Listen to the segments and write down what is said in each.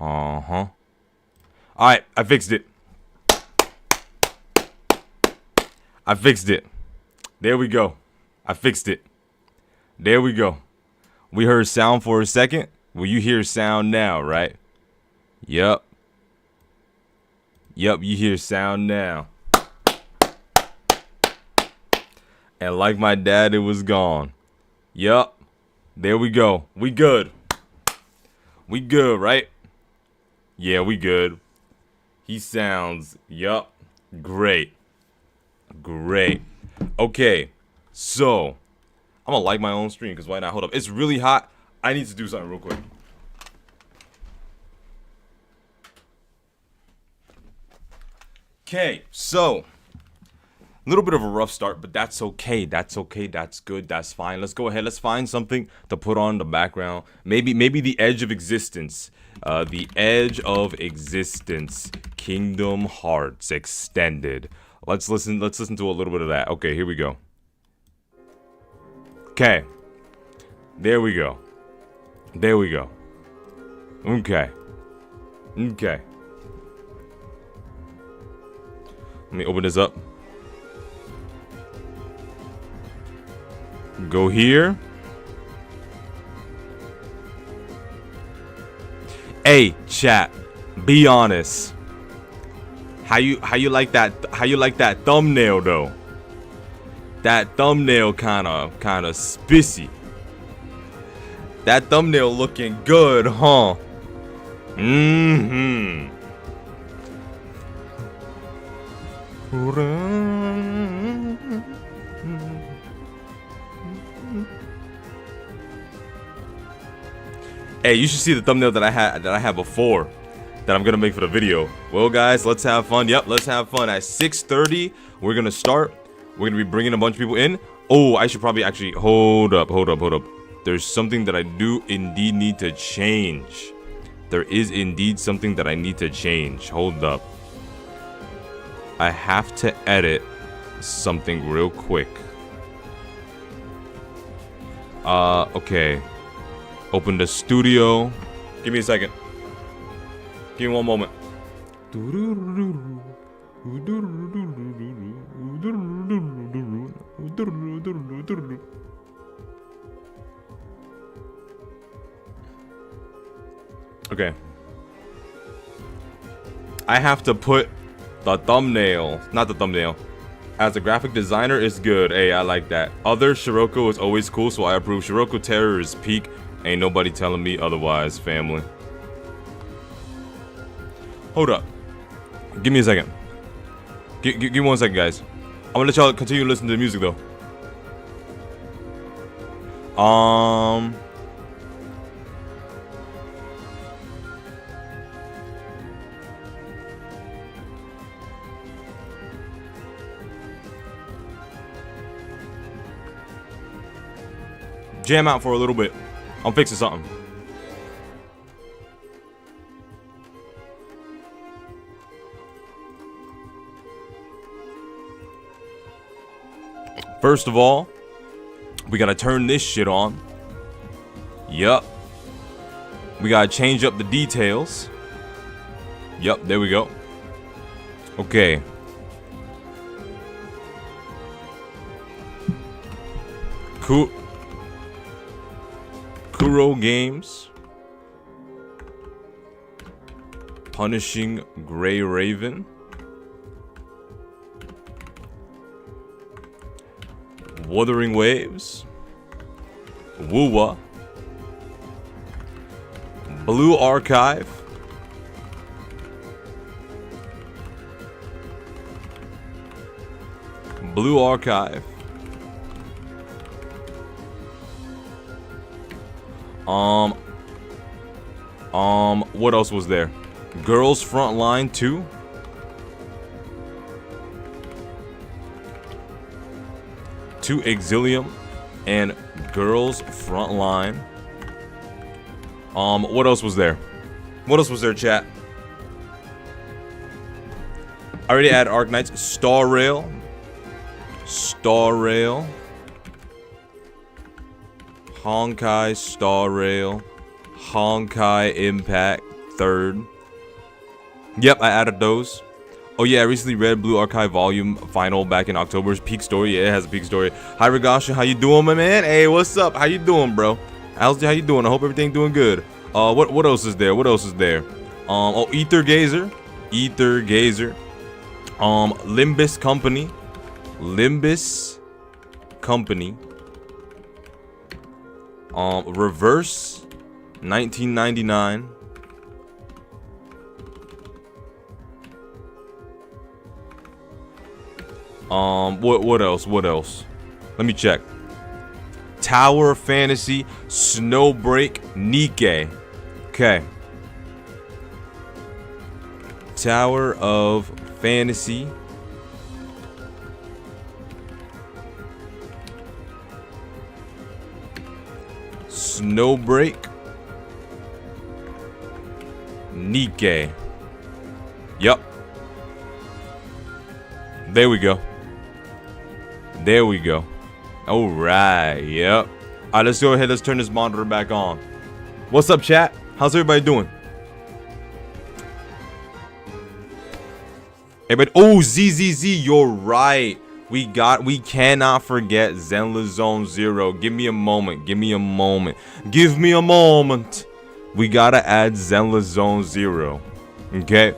Uh-huh. Alright, I fixed it. I fixed it. There we go. I fixed it. There we go. We heard sound for a second. Well, you hear sound now, right? Yup. Yup, you hear sound now. And like my dad, it was gone. Yup. There we go. We good. We good, right? Yeah, we good. He sounds, yup, great. Great. Okay, so I'm gonna like my own stream, because why not? Hold up. It's really hot. I need to do something real quick. Okay, so a little bit of a rough start, but that's okay. That's okay. That's good. That's fine. Let's go ahead. Let's find something to put on the background. Maybe the Edge of Existence. The Edge of Existence. Kingdom Hearts Extended. Let's listen to a little bit of that. Okay, here we go. Okay. There we go. There we go. Okay. Okay. Let me open this up. Go here. Hey, chat. Be honest. How you like that? How you like that thumbnail though? That thumbnail kind of spissy. That thumbnail looking good, huh? Mm-hmm. Hey, you should see the thumbnail that I had before that I'm gonna make for the video. Well, guys, let's have fun. Yep, let's have fun. At 6:30, we're gonna start. We're gonna be bringing a bunch of people in. Oh, I should probably actually hold up. There's something that I do indeed need to change. There is indeed something that I need to change. Hold up. I have to edit something real quick. Okay. Open the studio. Give me a second. Give me one moment. Okay. I have to put the thumbnail, not the thumbnail. As a graphic designer, it's good. Hey, I like that. Other Shiroko is always cool, so I approve. Shiroko Terror is peak. Ain't nobody telling me otherwise, family. Hold up. Give me a second. Give me 1 second, guys. I'm gonna let y'all continue to listen to the music, though. Jam out for a little bit. I'm fixing something. First of all, we gotta turn this shit on. Yup. We gotta change up the details. Yup, there we go. Okay. Kuro Games. Punishing Grey Raven. Wuthering Waves. Woowa. Blue Archive. Blue Archive. What else was there? Girls Frontline 2. To Exilium and Girls Frontline. What else was there? What else was there, chat? I already added Arknights. Star Rail. Star Rail. Honkai Star Rail. Honkai Impact 3rd. Yep, I added those. Oh yeah, I recently read Blue Archive Volume Final back in October's peak story. Yeah, it has a peak story. Hi Regasha, how you doing, my man? Hey, what's up? How you doing, bro? How you doing? I hope everything doing good. What else is there? What else is there? Oh, Ether Gazer. Limbus Company. Reverse 1999. What else? Let me check. Tower Fantasy, Snowbreak, Nikkei. Okay. Tower of Fantasy. Snowbreak. Nikkei. Yup. There we go. All right. Yep. All right, let's go ahead. Let's turn this monitor back on. What's up, chat? How's everybody doing? Everybody. Oh, ZZZ, you're right. We cannot forget Zenless Zone Zero. Give me a moment. We gotta add Zenless Zone Zero. Okay.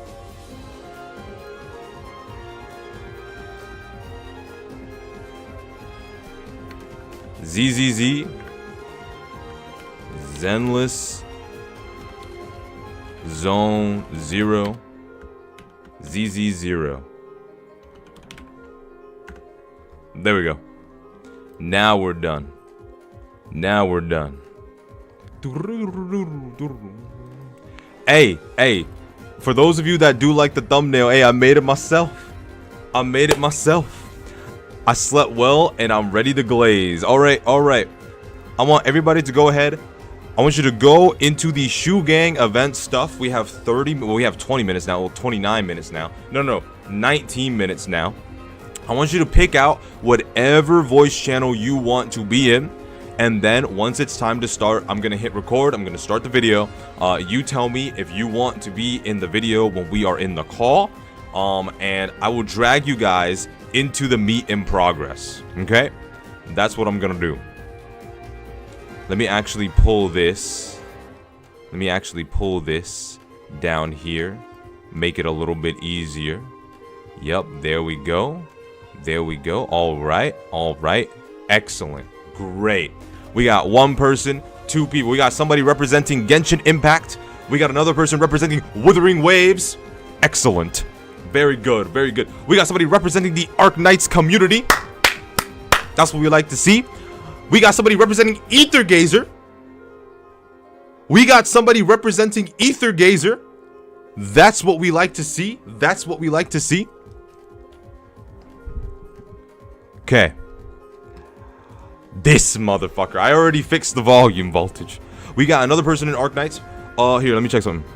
ZZZ, Zenless Zone Zero, ZZ0. There we go. Now we're done. Hey, for those of you that do like the thumbnail, hey, I made it myself. I slept well and I'm ready to glaze. All right. I want everybody to go ahead. I want you to go into the Shoe Gang event stuff. We have 20 minutes now. Well, 29 minutes now. No, 19 minutes now. I want you to pick out whatever voice channel you want to be in. And then once it's time to start, I'm going to hit record. I'm going to start the video. You tell me if you want to be in the video when we are in the call. And I will drag you guys into the meet in progress. Okay, that's what I'm gonna do. Let me actually pull this down here, make it a little bit easier. Yep, there we go. All right, excellent, great. We got one person, 2 people. We got somebody representing Genshin Impact. We got another person representing Wuthering Waves. Excellent. Very good. We got somebody representing the Arc Knights community. That's what we like to see. We got somebody representing Ether Gazer. That's what we like to see. Okay. This motherfucker. I already fixed the volume voltage. We got another person in Arc Knights. Here, let me check something.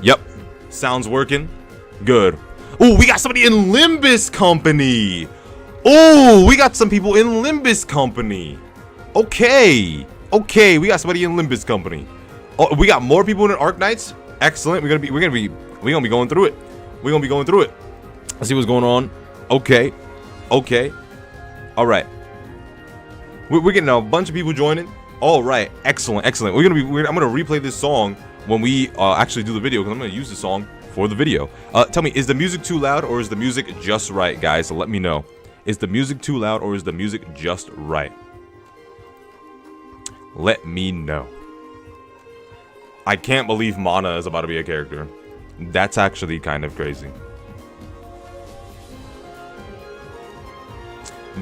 Yep, sounds working. Good. Oh, we got somebody in Limbus Company. Oh, we got some people in Limbus Company. Okay, we got somebody in Limbus Company. Oh, we got more people in Arc Knights. Excellent. We're gonna be going through it. Let's see what's going on. Okay. All right. We're getting a bunch of people joining. All right. Excellent. I'm gonna replay this song when we actually do the video, because I'm going to use the song for the video. Tell me, is the music too loud or is the music just right, guys? So let me know. Is the music too loud or is the music just right? Let me know. I can't believe Mana is about to be a character. That's actually kind of crazy.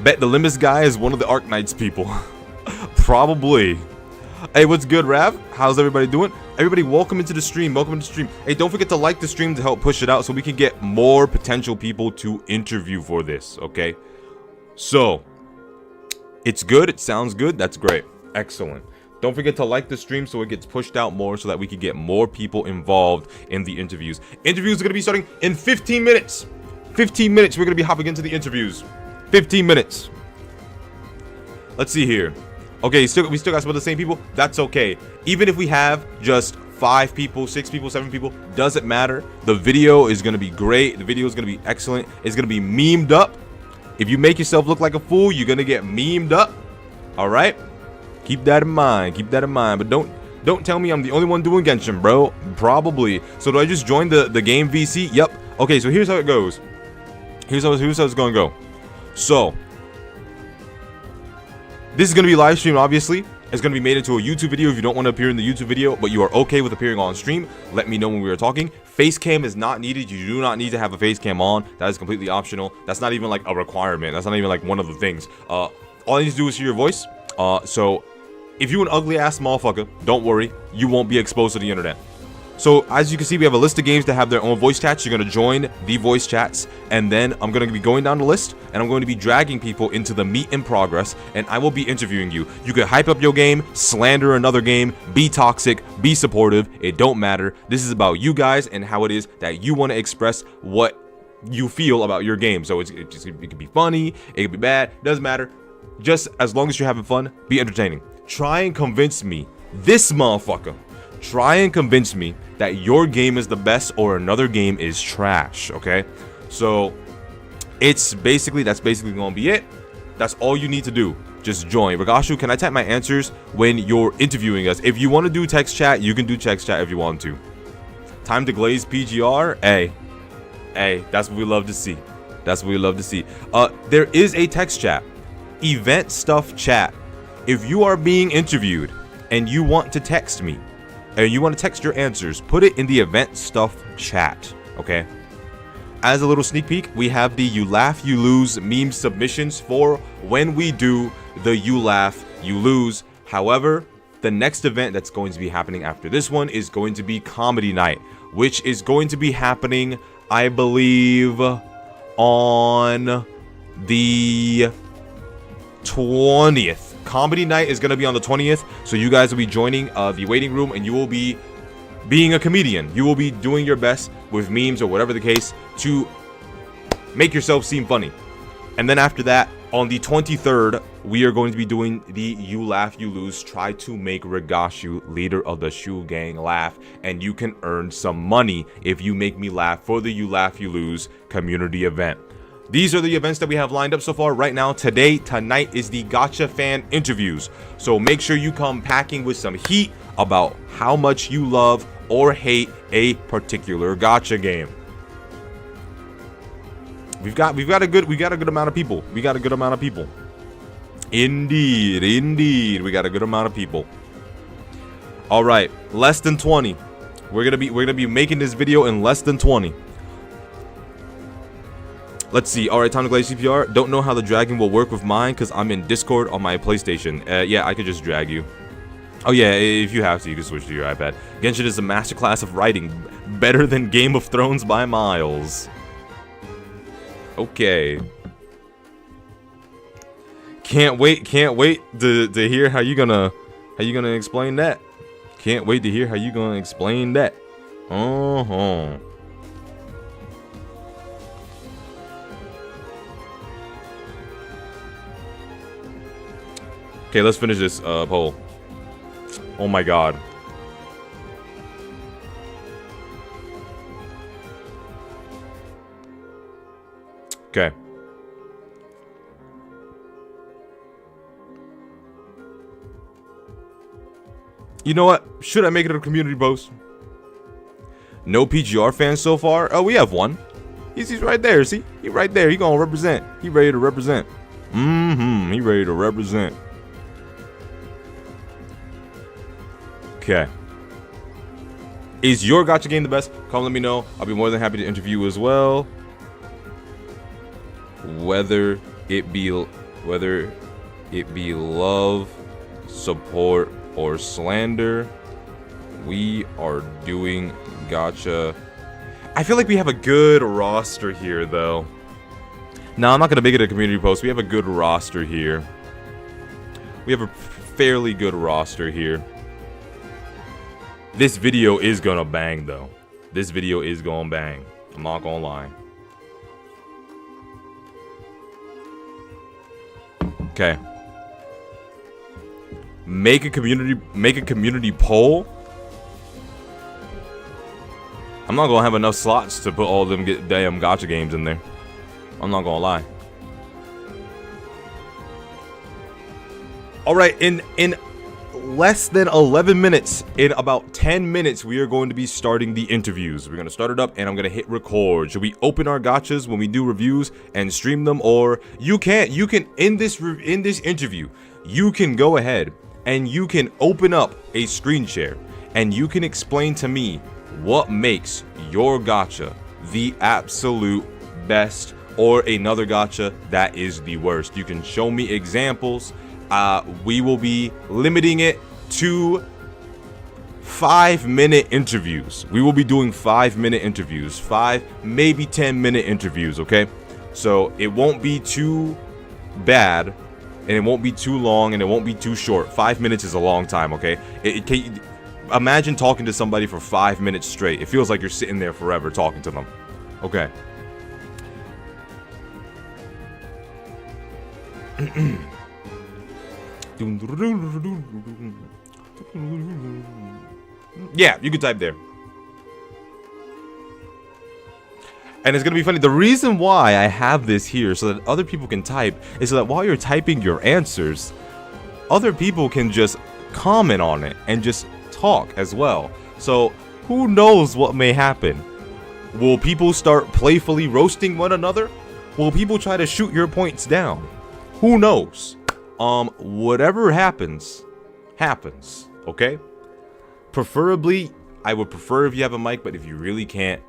Bet the Limbus guy is one of the Arc Knights people. Probably. Hey, what's good, Rav? How's everybody doing? Everybody, welcome into the stream. Hey, don't forget to like the stream to help push it out so we can get more potential people to interview for this, okay? So, it's good. It sounds good. That's great. Excellent. Don't forget to like the stream so it gets pushed out more so that we can get more people involved in the interviews. Interviews are going to be starting in 15 minutes. 15 minutes. We're going to be hopping into the interviews. 15 minutes. Let's see here. Okay, we still got some of the same people. That's okay. Even if we have just 5 people, 6 people, 7 people, doesn't matter. The video is gonna be great. The video is gonna be excellent. It's gonna be memed up. If you make yourself look like a fool, you're gonna get memed up. All right, keep that in mind. Keep that in mind. But don't tell me I'm the only one doing Genshin, bro. Probably. So do I just join the game VC? Yep. Okay, so here's how it goes. Here's how it's gonna go. So this is gonna be live streamed, obviously. It's going to be made into a YouTube video if you don't want to appear in the YouTube video, but you are okay with appearing on stream. Let me know when we are talking. Face cam is not needed. You do not need to have a face cam on. That is completely optional. That's not even like a requirement. That's not even like one of the things. All you need to do is hear your voice. So if you're an ugly ass motherfucker, don't worry. You won't be exposed to the internet. So as you can see, we have a list of games that have their own voice chats. You're going to join the voice chats, and then I'm going to be going down the list, and I'm going to be dragging people into the meet in progress, and I will be interviewing you. You can hype up your game, slander another game, be toxic, be supportive. It don't matter. This is about you guys and how it is that you want to express what you feel about your game. So it could be funny, it could be bad, doesn't matter. Just as long as you're having fun, be entertaining. Try and convince me, this motherfucker, try and convince me that your game is the best or another game is trash, okay? So that's basically gonna be it. That's all you need to do. Just join. Ragashu, can I type my answers when you're interviewing us? If you want to do text chat, you can do text chat if you want to. Time to glaze PGR. Hey, that's what we love to see. That's what we love to see. There is a text chat, event stuff chat. If you are being interviewed and you want to text me, and you want to text your answers, put it in the event stuff chat, okay? As a little sneak peek, we have the You Laugh, You Lose meme submissions for when we do the You Laugh, You Lose. However, the next event that's going to be happening after this one is going to be Comedy Night, which is going to be happening, I believe, on the 20th. Comedy Night is going to be on the 20th, so you guys will be joining the waiting room, and you will be being a comedian. You will be doing your best with memes or whatever the case to make yourself seem funny. And then after that, on the 23rd, we are going to be doing the You Laugh, You Lose. Try to make Ragashu, leader of the Shu Gang, laugh, and you can earn some money if you make me laugh for the You Laugh, You Lose community event. These are the events that we have lined up so far right now. Tonight is the Gacha fan interviews. So make sure you come packing with some heat about how much you love or hate a particular Gacha game. We got a good amount of people. We got a good amount of people. Indeed, we got a good amount of people. All right, less than 20. We're gonna be making this video in less than 20. Let's see. All right, time to glaze CPR. Don't know how the dragging will work with mine because I'm in Discord on my PlayStation. Yeah, I could just drag you. Oh yeah, if you have to, you can switch to your iPad. Genshin is a masterclass of writing, better than Game of Thrones by miles. Okay. Can't wait to hear how you gonna explain that. Can't wait to hear how you gonna explain that. Okay, let's finish this poll. Oh my god. Okay. You know what? Should I make it a community post? No PGR fans so far? Oh, we have one. He's right there, see? He right there. He gonna represent. He ready to represent. He ready to represent. Okay. Is your gacha game the best? Come let me know. I'll be more than happy to interview you as well. Whether it be love, support, or slander, we are doing gacha. I feel like we have a good roster here, though. No, I'm not gonna make it a community post. We have a good roster here. We have a fairly good roster here. This video is gonna bang, though. This video is gonna bang. I'm not gonna lie. Okay. make a community poll. I'm not gonna have enough slots to put all them damn gacha games in there. I'm not gonna lie. All right, in less than 11 minutes, in about 10 minutes, we are going to be starting the interviews. We're gonna start it up, and I'm gonna hit record. Should we open our gachas when we do reviews and stream them, or you can in this interview, you can go ahead and you can open up a screen share, and you can explain to me what makes your gacha the absolute best, or another gacha that is the worst. You can show me examples. We will be limiting it to 5-minute interviews. We will be doing 5-minute interviews, 5, maybe 10-minute interviews, okay? So it won't be too bad, and it won't be too long, and it won't be too short. 5 minutes is a long time, okay? Imagine talking to somebody for 5 minutes straight. It feels like you're sitting there forever talking to them. Okay. Yeah, you can type there. And it's gonna be funny. The reason why I have this here so that other people can type is so that while you're typing your answers, other people can just comment on it and just talk as well. So who knows what may happen? Will people start playfully roasting one another? Will people try to shoot your points down? Who knows? Whatever happens, okay? Preferably, I would prefer if you have a mic, but if you really can't,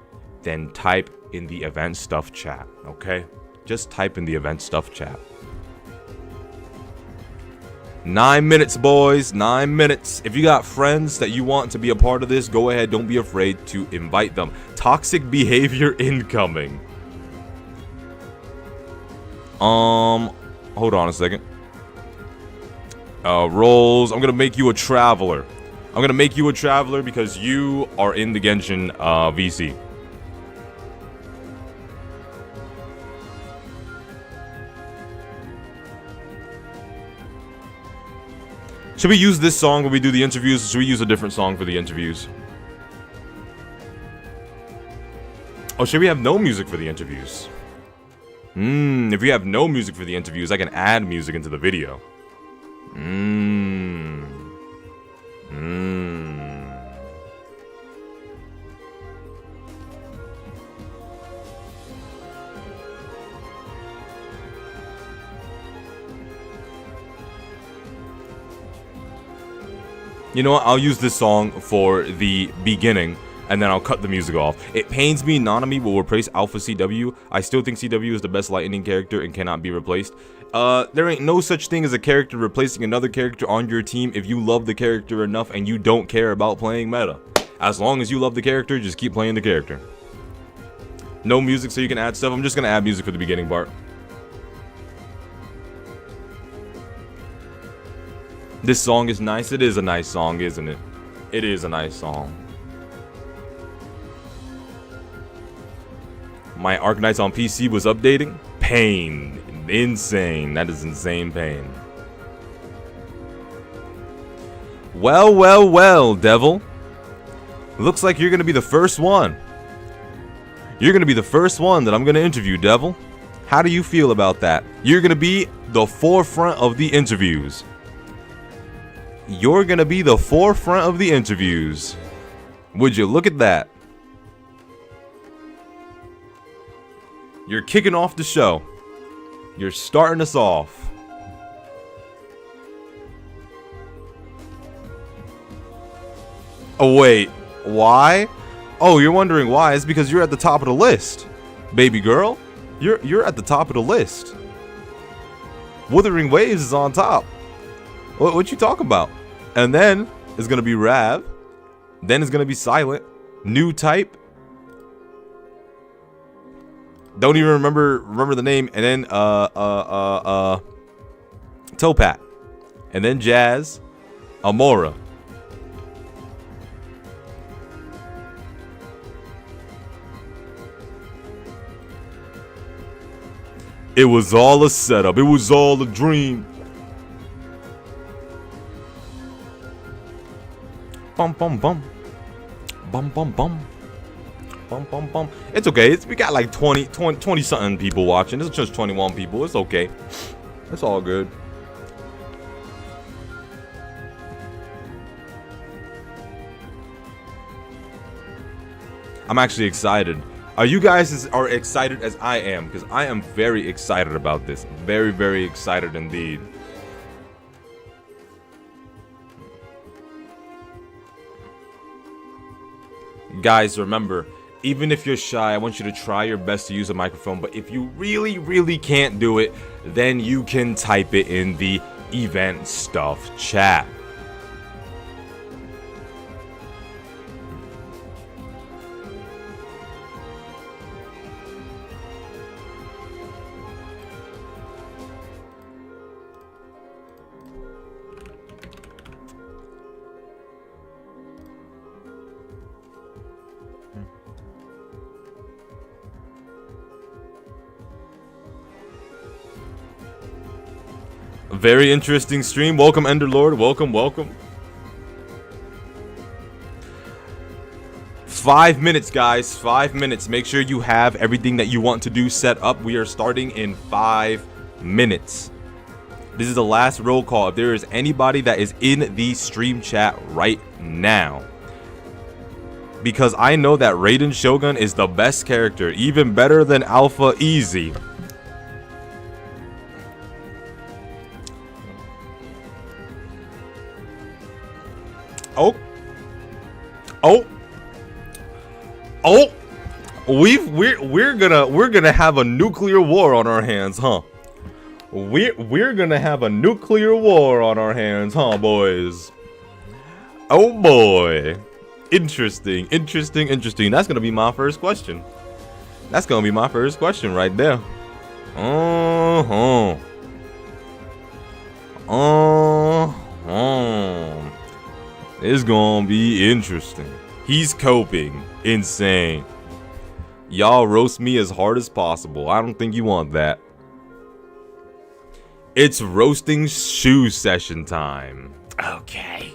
then type in the event stuff chat, okay? Just type in the event stuff chat. 9 minutes, boys, 9 minutes. If you got friends that you want to be a part of this, go ahead, don't be afraid to invite them. Toxic behavior incoming. Hold on a second. Roles. I'm gonna make you a traveler. I'm gonna make you a traveler because you are in the Genshin VC. Should we use this song when we do the interviews, or should we use a different song for the interviews? Oh, should we have no music for the interviews? If we have no music for the interviews, I can add music into the video. You know what? I'll use this song for the beginning, and then I'll cut the music off. It pains me Nanami will replace Alpha CW. I still think CW is the best lightning character and cannot be replaced. There ain't no such thing as a character replacing another character on your team if you love the character enough and you don't care about playing meta. As long as you love the character, just keep playing the character. No music so you can add stuff. I'm just gonna add music for the beginning part. This song is nice. It is a nice song, isn't it? It is a nice song. My Arknights on PC was updating. Pain. Insane. That is insane pain. Well, well, well, Devil. Looks like you're going to be the first one. You're going to be the first one that I'm going to interview, Devil. How do you feel about that? You're going to be the forefront of the interviews. You're going to be the forefront of the interviews. Would you look at that? You're kicking off the show. You're starting us off. Oh, wait. Why? Oh, you're wondering why? It's because you're at the top of the list. Baby girl, you're at the top of the list. Wuthering Waves is on top. What you talking about? And then it's gonna be Rav. Then it's gonna be Silent. New type. Don't even remember the name. And then Topat. And then Jazz. Amora. It was all a setup. It was all a dream. Bum bum bum. Bum bum bum. Bum bum bum. It's okay. We got like 20 something people watching. It's just 21 people. It's okay. It's all good. I'm actually excited. Are you guys are excited as I am? Because I am very excited about this. Very, very excited indeed. Guys, remember, even if you're shy, I want you to try your best to use a microphone. But if you really, really can't do it, then you can type it in the event stuff chat. Very interesting stream. Welcome, Enderlord. Welcome, welcome. 5 minutes, guys. 5 minutes. Make sure you have everything that you want to do set up. We are starting in 5 minutes. This is the last roll call. If there is anybody that is in the stream chat right now, because I know that Raiden Shogun is the best character, even better than Alpha Easy. We're gonna have a nuclear war on our hands, huh? We're gonna have a nuclear war on our hands, huh, boys? Oh boy, interesting. That's gonna be my first question. That's gonna be my first question right there. It's gonna be interesting. He's coping. Insane. Y'all roast me as hard as possible. I don't think you want that. It's roasting shoe session time. Okay.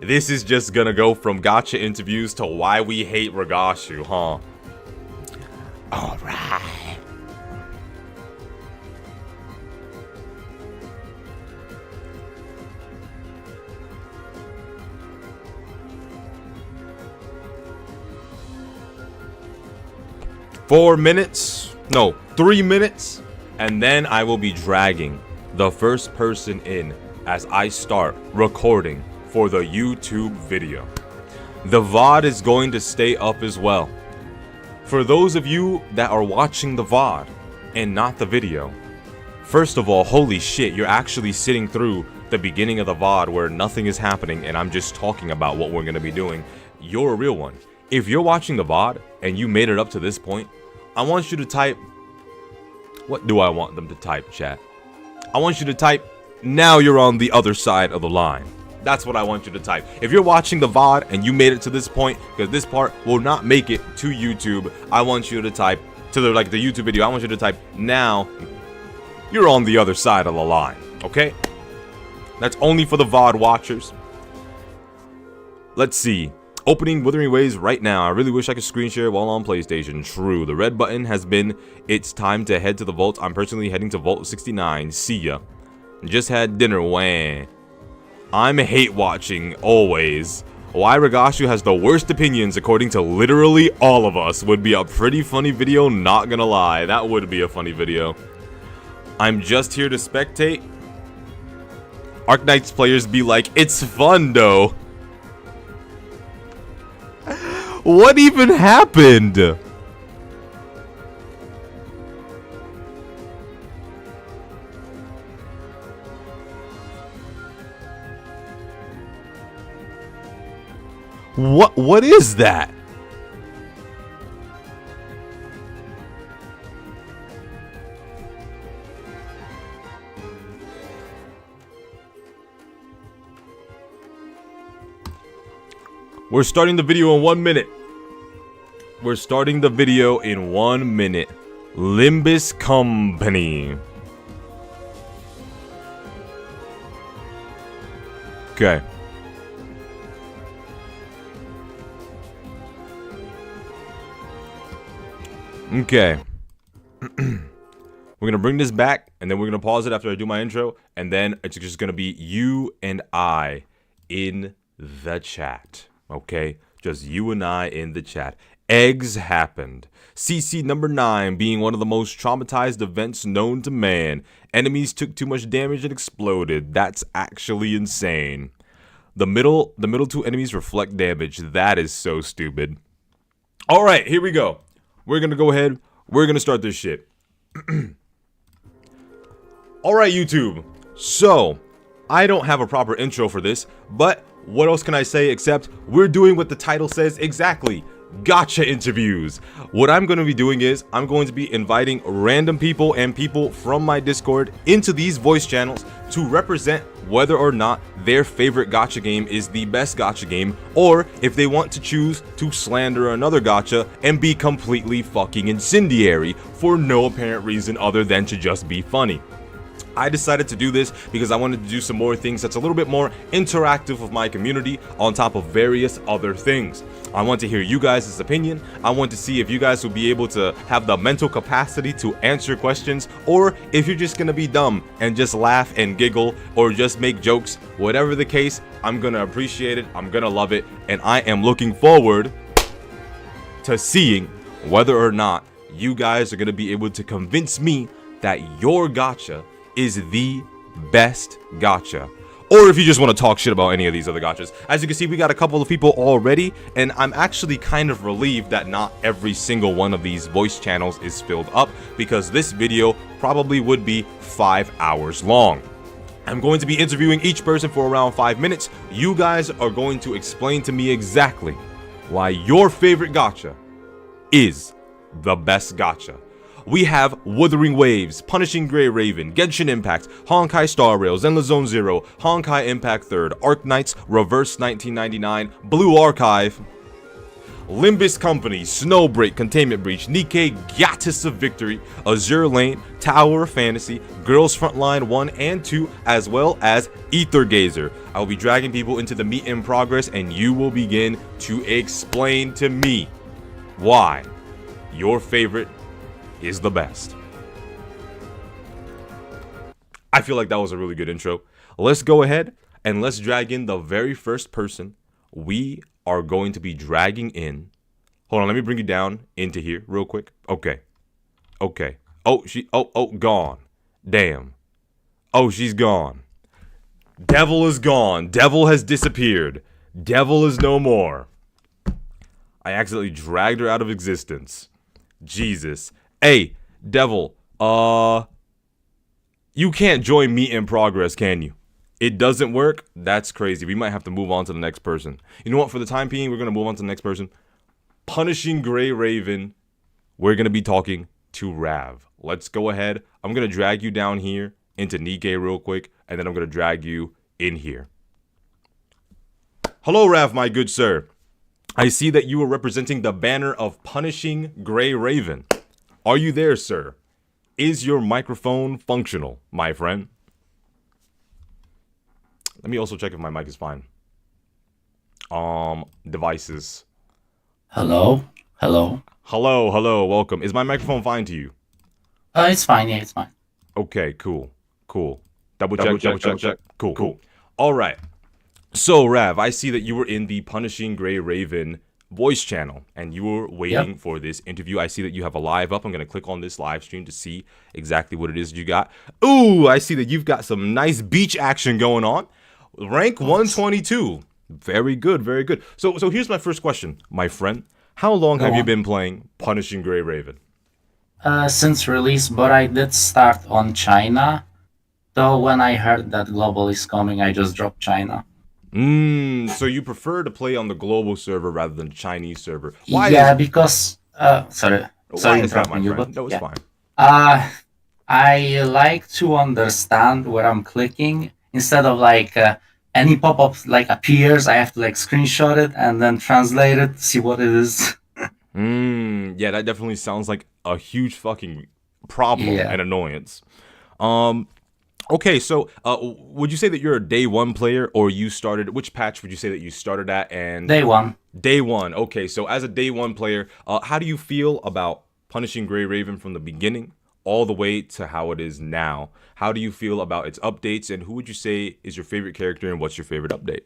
This is just gonna go from Gacha interviews to why we hate Ragashu, huh? Alright. Four minutes, no, 3 minutes, and then I will be dragging the first person in as I start recording for the YouTube video. The VOD is going to stay up as well. For those of you that are watching the VOD and not the video, first of all, holy shit, you're actually sitting through the beginning of the VOD where nothing is happening and I'm just talking about what we're going to be doing. You're a real one. If you're watching the VOD and you made it up to this point, I want you to type, what do I want them to type, chat? I want you to type, now you're on the other side of the line. That's what I want you to type. If you're watching the VOD and you made it to this point, because this part will not make it to YouTube, I want you to type, to the YouTube video, I want you to type, now you're on the other side of the line, okay? That's only for the VOD watchers. Let's see. Opening Wuthering Waves right now. I really wish I could screen share while on PlayStation. True. The red button has been, it's time to head to the vault. I'm personally heading to Vault 69. See ya. Just had dinner. Wah. I'm hate watching, always. Why Ragashu has the worst opinions according to literally all of us would be a pretty funny video, not gonna lie. That would be a funny video. I'm just here to spectate. Arknights players be like, it's fun though. What even happened? What is that? We're starting the video in 1 minute. We're starting the video in 1 minute. Limbus Company. Okay. Okay. We're going to bring this back, and then we're going to pause it after I do my intro, and then it's just going to be you and I in the chat. Okay? Just you and I in the chat. Eggs happened. CC number 9 being one of the most traumatized events known to man. Enemies took too much damage and exploded. That's actually insane. The middle two enemies reflect damage. That is so stupid. All right, here we go. We're going to go ahead. We're going to start this shit. All right, YouTube. So, I don't have a proper intro for this, but what else can I say except we're doing what the title says exactly. Gacha interviews. What I'm going to be doing is I'm going to be inviting random people and people from my Discord into these voice channels to represent whether or not their favorite gacha game is the best gacha game, or if they want to choose to slander another gacha and be completely fucking incendiary for no apparent reason other than to just be funny. I decided to do this because I wanted to do some more things that's a little bit more interactive with my community on top of various other things. I want to hear you guys' opinion. I want to see if you guys will be able to have the mental capacity to answer questions, or if you're just gonna be dumb and just laugh and giggle or just make jokes. Whatever the case, I'm gonna appreciate it, I'm gonna love it, and I am looking forward to seeing whether or not you guys are gonna be able to convince me that your gacha is the best gacha, or if you just want to talk shit about any of these other gachas. As you can see, we got a couple of people already, and I'm actually kind of relieved that not every single one of these voice channels is filled up, because this video probably would be 5 hours long. I'm going to be interviewing each person for around 5 minutes. You guys are going to explain to me exactly why your favorite gacha is the best gacha. We have Wuthering Waves, Punishing Grey Raven, Genshin Impact, Honkai Star Rails, Endless Zone Zero, Honkai Impact 3rd, Arc Knights, Reverse 1999, Blue Archive, Limbus Company, Snowbreak, Containment Breach, Nikkei, Gatis of Victory, Azure Lane, Tower of Fantasy, Girls Frontline 1 and 2, as well as Ether Gazer. I will be dragging people into the meet in progress, and you will begin to explain to me why your favorite is the best. I feel like that was a really good intro. Let's go ahead and let's drag in the very first person we are going to be dragging in. Hold on, let me bring you down into here real quick. Okay. Oh, gone. Damn. Oh, she's gone. Devil is gone. Devil has disappeared. Devil is no more. I accidentally dragged her out of existence. Jesus. Hey, Devil, you can't join Meet in Progress, can you? It doesn't work? That's crazy. We might have to move on to the next person. You know what? For the time being, we're going to move on to the next person. Punishing Grey Raven. We're going to be talking to Rav. Let's go ahead. I'm going to drag you down here into Nikkei real quick, and then I'm going to drag you in here. Hello, Rav, my good sir. I see that you are representing the banner of Punishing Grey Raven. Are you there, sir? Is your microphone functional, my friend? Let me also check if my mic is fine. Devices. Hello? Hello? Hello, welcome. Is my microphone fine to you? It's fine, yeah, it's fine. Okay, cool. Double check. Cool. All right. So, Rav, I see that you were in the Punishing Grey Raven voice channel, and you were waiting for this interview. I see that you have a live up. I'm going to click on this live stream to see exactly what it is you got. Ooh, I see that you've got some nice beach action going on. Rank 122. Very good. So here's my first question, my friend. How long have you been playing Punishing Grey Raven? Since release, but I did start on China. Though when I heard that global is coming, I just dropped China. So you prefer to play on the global server rather than the Chinese server? Why? Yeah, because sorry interrupting you, but no, it's fine. I like to understand where I'm clicking instead of like any pop-up like appears. I have to like screenshot it and then translate it, see what it is. Yeah, that definitely sounds like a huge fucking problem and annoyance. Okay, so would you say that you're a day one player, or you started? Which patch would you say that you started at? And Day one. Day one. Okay, so as a day one player, how do you feel about Punishing Gray Raven from the beginning all the way to how it is now. How do you feel about its updates, and who would you say is your favorite character, and what's your favorite update?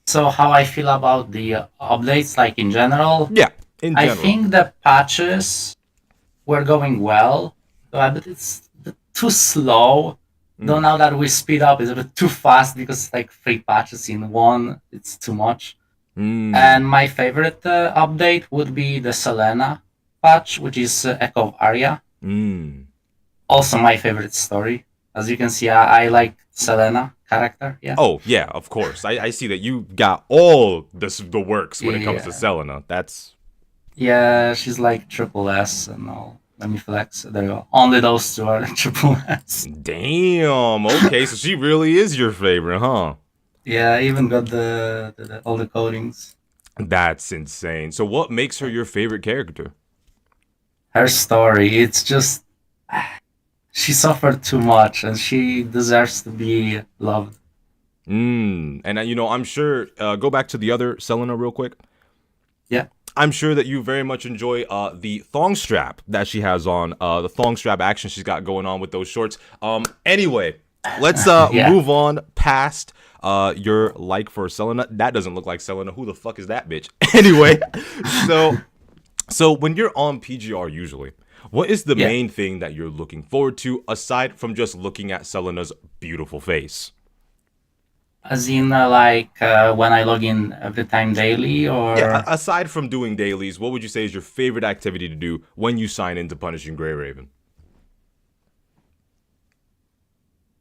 So how I feel about the updates, like in general, Yeah, in I general. think the patches were going well, but it's too slow. Though Mm. now that we speed up, it's a bit too fast because it's like 3 patches in one. It's too much. And Mm. my favorite update would be the Selena patch, which is Echo of Arya. Mm. Also, my favorite story. As you can see, I like Selena character. Yeah, Oh yeah, of course. I see that you got all the works when it comes to yeah, Selena. That's yeah. She's like triple S and all. Let me flex. There you go. Only those two are triple S. damn. Okay, so she really is your favorite, huh? Yeah, I even got all the codings. That's insane. So what makes her your favorite character? Her story, it's just she suffered too much and she deserves to be loved. And I'm sure. Go back to the other Selena real quick. Yeah, I'm sure that you very much enjoy the thong strap that she has on, the thong strap action she's got going on with those shorts. Anyway, let's yeah. move on past your like for Selena. That doesn't look like Selena. Who the fuck is that bitch? Anyway, so when you're on PGR usually, what is the Yeah. main thing that you're looking forward to aside from just looking at Selena's beautiful face? As in, when I log in every time daily, Yeah, or aside from doing dailies, what would you say is your favorite activity to do when you sign into Punishing Gray Raven?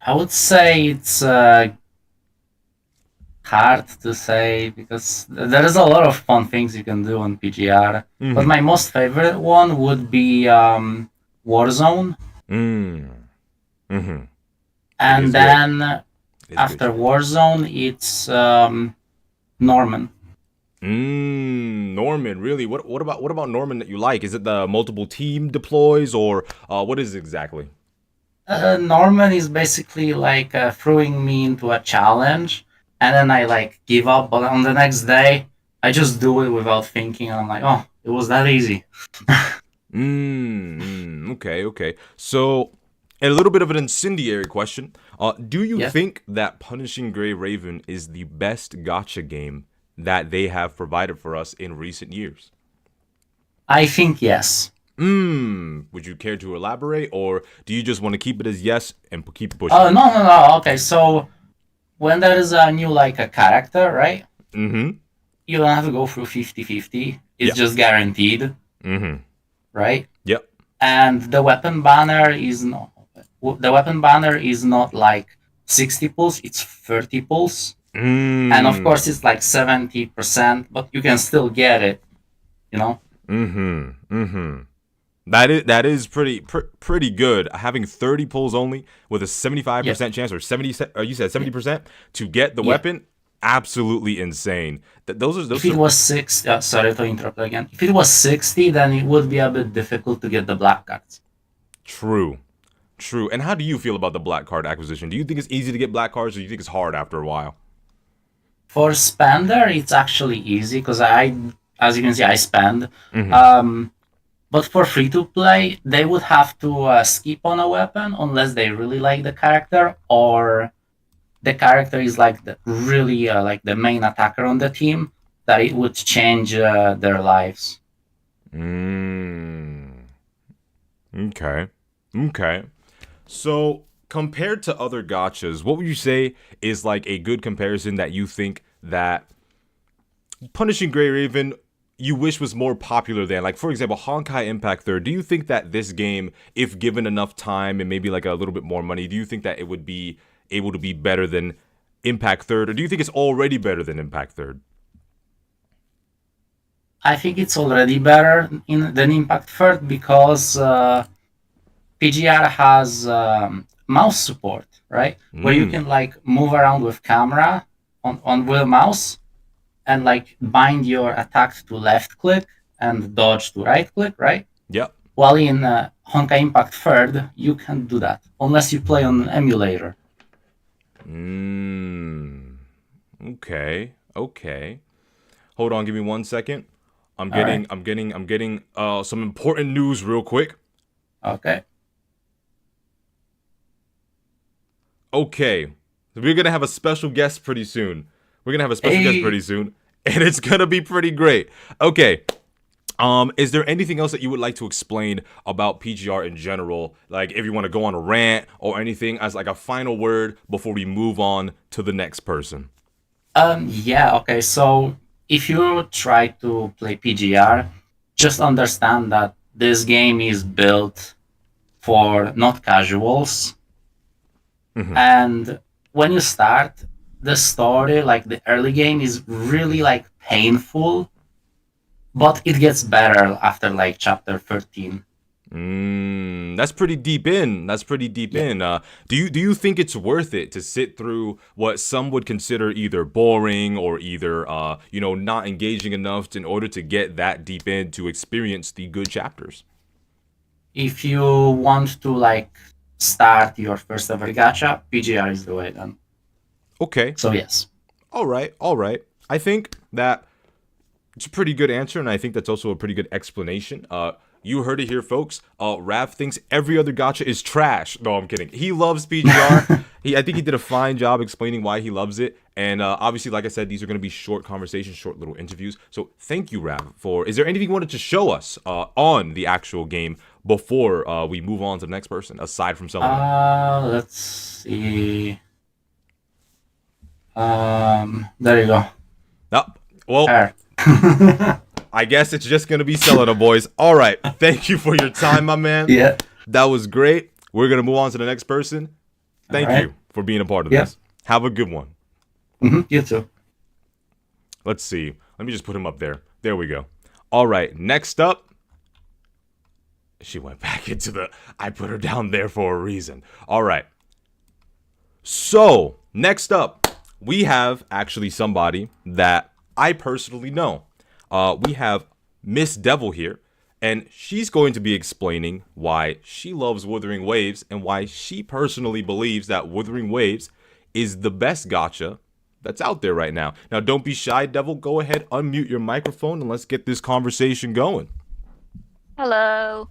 I would say it's hard to say because there is a lot of fun things you can do on PGR. But Mm-hmm. my most favorite one would be Warzone, Mm. Mm-hmm. It and is good. then It's good after shit. Warzone, it's Norman. Norman, really? What about Norman that you like? Is it the multiple team deploys or what is it exactly? Norman is basically like throwing me into a challenge, and then I like give up. But on the next day, I just do it without thinking, and I'm like, oh, it was that easy. Okay, okay. So, a little bit of an incendiary question. Do you Yeah, think that Punishing Gray Raven is the best gacha game that they have provided for us in recent years? I think yes. Would you care to elaborate, or do you just want to keep it as yes and keep pushing Oh it? no, no, no. Okay, so when there is a new like a character, right? Mm-hmm. You don't have to go through 50-50. It's Yeah. just guaranteed, Mm-hmm. right? Yep. And the weapon banner is not like 60 pulls, it's 30 pulls. And of course Mm. it's like 70%, but you can still get it, you know? Mm-hmm. Mm-hmm. That is pretty good. Having 30 pulls only with a Yeah, 75% chance, or 70, or you said yeah, 70% to get the yeah. weapon, absolutely insane. Those are If those it are was six, sorry to interrupt again. If it was 60, then it would be a bit difficult to get the black cards. true. True. And how do you feel about the black card acquisition? Do you think it's easy to get black cards, or do you think it's hard after a while? For spender, it's actually easy because as you can see, I spend. Mm-hmm. Um, but for free to play, they would have to skip on a weapon unless they really like the character, or the character is like really like the main attacker on the team, that it would change their lives. Mm. Okay. Okay. So, compared to other gachas, what would you say is like a good comparison that you think that Punishing Gray Raven you wish was more popular than? Like, for example, Honkai Impact Third. Do you think that this game, if given enough time and maybe like a little bit more money, do you think that it would be able to be better than Impact Third? Or do you think it's already better than Impact Third? I think it's already better than Impact Third because PGR has mouse support, right? Where you Mm. can like move around with camera on with a mouse and like bind your attack to left click and dodge to right click, right? Yep. While in Honkai Impact Third, you can't do that unless you play on an emulator. Mm. Okay. Okay. Hold on, give me 1 second. All right. I'm getting some important news real quick. Okay. Okay, we're gonna have a special guest pretty soon. We're gonna have a special guest Hey. pretty soon, and it's gonna be pretty great. Okay, is there anything else that you would like to explain about PGR in general? Like, if you want to go on a rant or anything as like a final word before we move on to the next person. Yeah, okay. So if you try to play PGR, just understand that this game is built for not casuals. Hmm. And when you start the story, like the early game is really like painful, but it gets better after like chapter 13. That's pretty deep in. That's pretty deep Yeah. in. Do you think it's worth it to sit through what some would consider either boring or either not engaging enough in order to get that deep in to experience the good chapters? If you want to like start your first ever gacha, PGR is the way then. Okay. So yes. All right. All right. I think that it's a pretty good answer, and I think that's also a pretty good explanation. You heard it here, folks. Rav thinks every other gacha is trash. No, I'm kidding. He loves PGR. I think he did a fine job explaining why he loves it. And obviously, like I said, these are going to be short conversations, short little interviews. So thank you, Rav. Is there anything you wanted to show us on the actual game before we move on to the next person, aside from summoning? Let's see. There you go. Oh, well, There. I guess it's just going to be Selena, boys. All right. Thank you for your time, my man. Yeah. That was great. We're going to move on to the next person. Thank Alright. you for being a part of Yeah. this. Have a good one. You too. Let's see. Let me just put him up there. There we go. All right. Next up. She went back into the... I put her down there for a reason. All right. So, next up, we have actually somebody that I personally know. We have Miss Devil here, and she's going to be explaining why she loves Wuthering Waves and why she personally believes that Wuthering Waves is the best gacha that's out there right now. Now, don't be shy, Devil. Go ahead, unmute your microphone, and let's get this conversation going. Hello.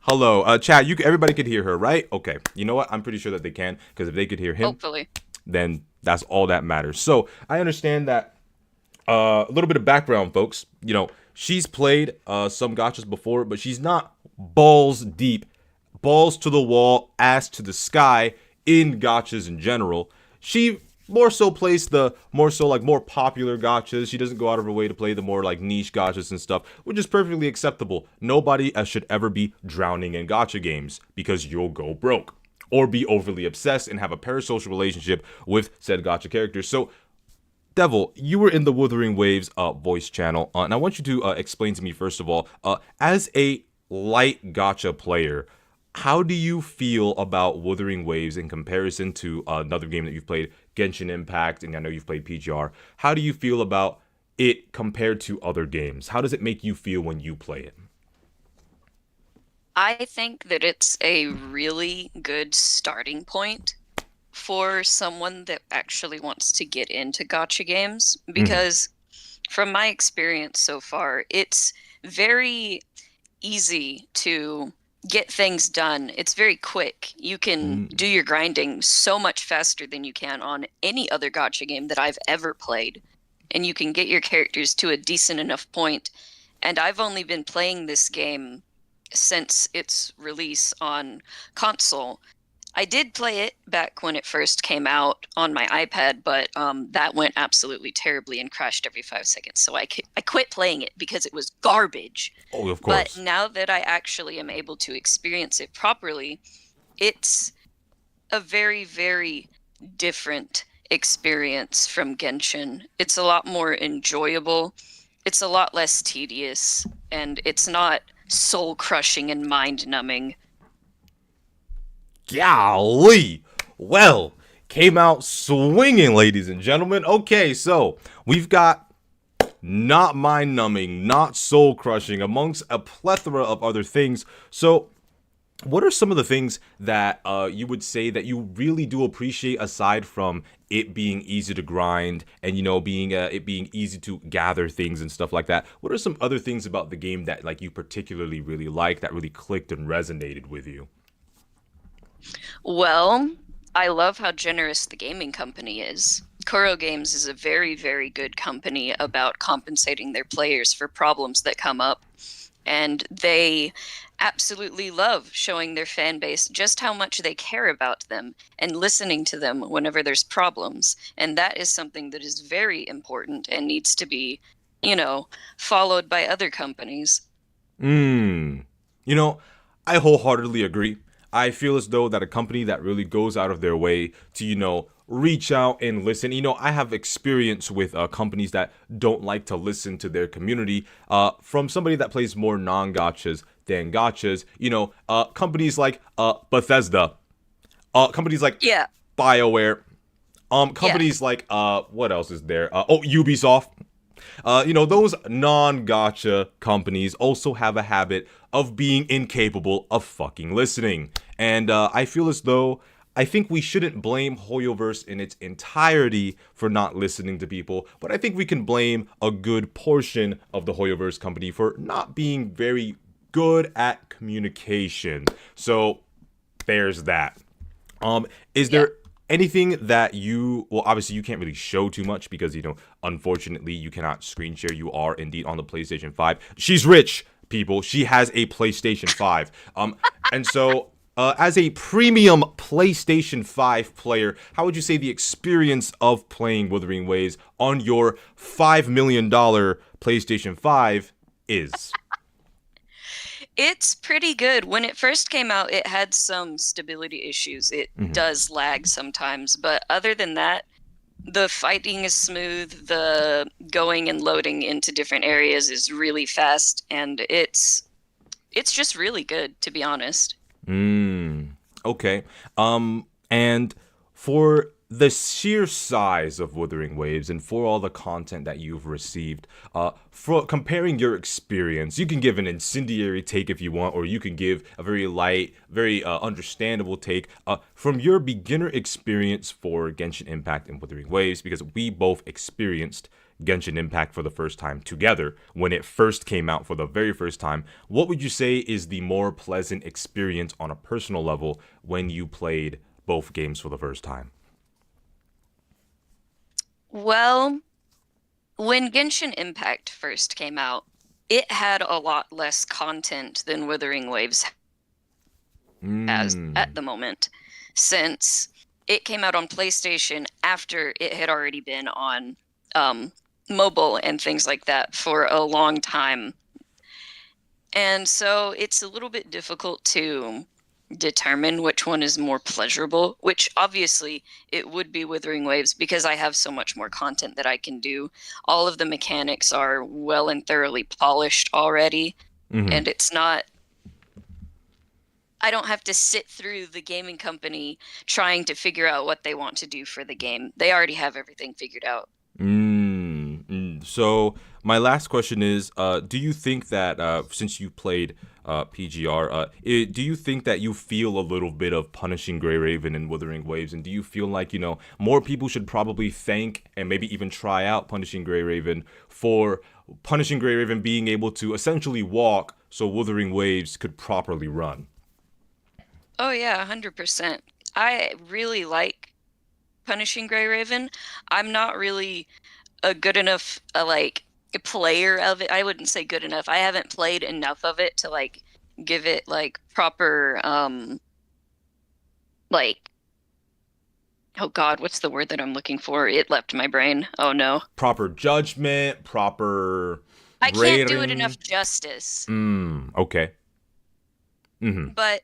Hello, chat. Everybody could hear her, right? Okay. You know what? I'm pretty sure that they can, because if they could hear him, Hopefully. then that's all that matters. So I understand that a little bit of background, folks. She's played some gachas before, but she's not balls deep, balls to the wall, ass to the sky in gachas in general. She more so plays the more popular gachas. She doesn't go out of her way to play the more like niche gachas and stuff, which is perfectly acceptable. Nobody should ever be drowning in gacha games because you'll go broke or be overly obsessed and have a parasocial relationship with said gacha characters. So Devil, you were in the Wuthering Waves voice channel, and I want you to explain to me, first of all, as a light gacha player, how do you feel about Wuthering Waves in comparison to another game that you've played, Genshin Impact, and I know you've played PGR. How do you feel about it compared to other games? How does it make you feel when you play it? I think that it's a really good starting point for someone that actually wants to get into gacha games because from my experience so far, it's very easy to get things done. It's very quick. You can do your grinding so much faster than you can on any other gacha game that I've ever played. And you can get your characters to a decent enough point. And I've only been playing this game since its release on console. I did play it back when it first came out on my iPad, but that went absolutely terribly and crashed every 5 seconds. So I quit playing it because it was garbage. Oh, of course. But now that I actually am able to experience it properly, it's a very, very different experience from Genshin. It's a lot more enjoyable. It's a lot less tedious, and it's not soul-crushing and mind-numbing. Golly. Well, came out swinging, ladies and gentlemen. Okay, so we've got not mind-numbing, not soul-crushing, amongst a plethora of other things. So what are some of the things that you would say that you really do appreciate aside from it being easy to grind and, you know, being it being easy to gather things and stuff like that, what are some other things about the game that like you particularly really like, that really clicked and resonated with you? Well, I love how generous the gaming company is. Kuro Games is a very, very good company about compensating their players for problems that come up. And they absolutely love showing their fan base just how much they care about them and listening to them whenever there's problems. And that is something that is very important and needs to be, you know, followed by other companies. You know, I wholeheartedly agree. I feel as though that a company that really goes out of their way to, you know, reach out and listen. You know, I have experience with companies that don't like to listen to their community. From somebody that plays more non-gachas than gachas. You know, companies like Bethesda, companies like Yeah. BioWare, Yeah. companies like what else is there? Ubisoft. You know, those non-gacha companies also have a habit of being incapable of fucking listening. And I feel as though I think we shouldn't blame Hoyoverse in its entirety for not listening to people, but I think we can blame a good portion of the Hoyoverse company for not being very good at communication. So there's that. Is Yeah. there anything that you, well, obviously you can't really show too much because, you know, unfortunately you cannot screen share. You are indeed on the PlayStation 5. She's rich, people. She has a PlayStation 5. And so as a premium PlayStation 5 player, how would you say the experience of playing Wuthering Waves on your $5 million PlayStation 5 is? It's pretty good. When it first came out, it had some stability issues. It does lag sometimes, but other than that, the fighting is smooth. The going and loading into different areas is really fast, and it's just really good, to be honest. Okay. And for the sheer size of Wuthering Waves and for all the content that you've received, for comparing your experience, you can give an incendiary take if you want, or you can give a very light, very understandable take from your beginner experience for Genshin Impact and Wuthering Waves, because we both experienced Genshin Impact for the first time together when it first came out for the very first time. What would you say is the more pleasant experience on a personal level when you played both games for the first time? Well, when Genshin Impact first came out, it had a lot less content than Wuthering Waves has at the moment, since it came out on PlayStation after it had already been on mobile and things like that for a long time. And so it's a little bit difficult to determine which one is more pleasurable, which obviously it would be Wuthering Waves because I have so much more content that I can do. All of the mechanics are well and thoroughly polished already, and it's not, I don't have to sit through the gaming company trying to figure out what they want to do for the game. They already have everything figured out. So my last question is, do you think that since you played PGR, do you think that you feel a little bit of Punishing Grey Raven and Wuthering Waves, and do you feel like, you know, more people should probably thank and maybe even try out Punishing Grey Raven for Punishing Grey Raven being able to essentially walk so Wuthering Waves could properly run? Oh yeah, 100%. I really like Punishing Grey Raven. I'm not really a good enough like a player of it. I wouldn't say good enough. I haven't played enough of it to like give it like proper like, oh god, what's the word that I'm looking for? It left my brain. Oh no. Proper judgment, proper I can't do it rating. enough justice. Okay. But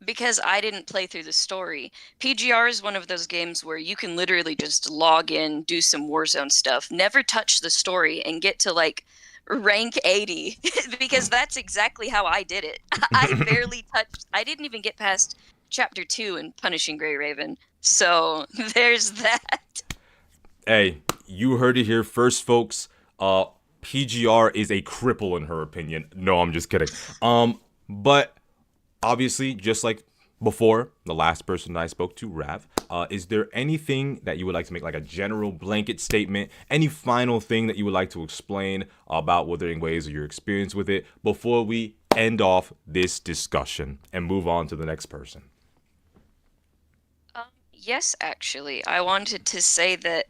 because I didn't play through the story, PGR is one of those games where you can literally just log in, do some Warzone stuff, never touch the story, and get to like rank 80 because that's exactly how I did it. I barely touched, I didn't even get past chapter 2 in Punishing Grey Raven. So there's that. Hey, you heard it here first, folks. PGR is a cripple in her opinion. No, I'm just kidding. But obviously, just like before the last person I spoke to, Rav, is there anything that you would like to make, like a general blanket statement, any final thing that you would like to explain about Wuthering Waves or your experience with it before we end off this discussion and move on to the next person? Yes, actually. I wanted to say that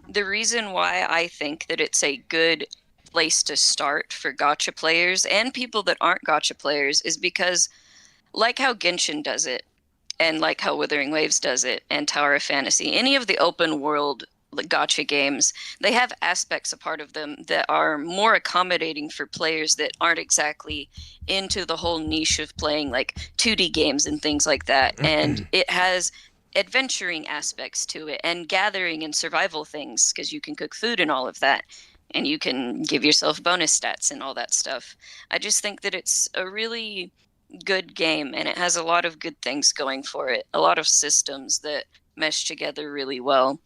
the reason why I think that it's a good place to start for Gacha players and people that aren't Gacha players is because, like how Genshin does it, and like how Wuthering Waves does it, and Tower of Fantasy, any of the open world Gacha games, they have aspects, a part of them, that are more accommodating for players that aren't exactly into the whole niche of playing like 2D games and things like that. And it has adventuring aspects to it and gathering and survival things because you can cook food and all of that. And you can give yourself bonus stats and all that stuff. I just think that it's a really good game and it has a lot of good things going for it. A lot of systems that mesh together really well.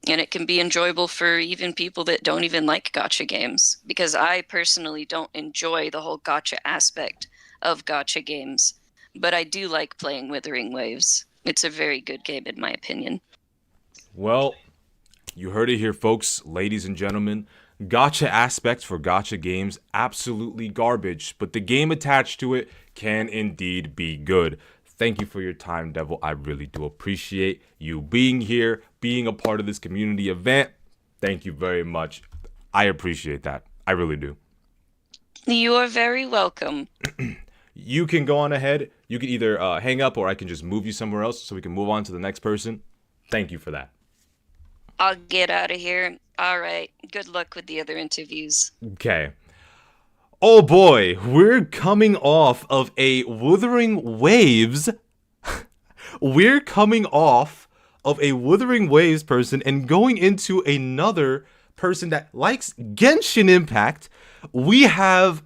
And it can be enjoyable for even people that don't even like gacha games. Because I personally don't enjoy the whole gacha aspect of gacha games. But I do like playing Wuthering Waves. It's a very good game in my opinion. Well, you heard it here, folks, ladies and gentlemen. Gotcha aspects for gotcha games, absolutely garbage, but the game attached to it can indeed be good. Thank you for your time, Devil. I really do appreciate you being here, being a part of this community event. Thank you very much. I appreciate that. I really do. You are very welcome. You can go on ahead. You can either hang up or I can just move you somewhere else so we can move on to the next person. Thank you for that. I'll get out of here. All right. Good luck with the other interviews. Okay. Oh boy, we're coming off of a Wuthering Waves. We're coming off of a Wuthering Waves person and going into another person that likes Genshin Impact. We have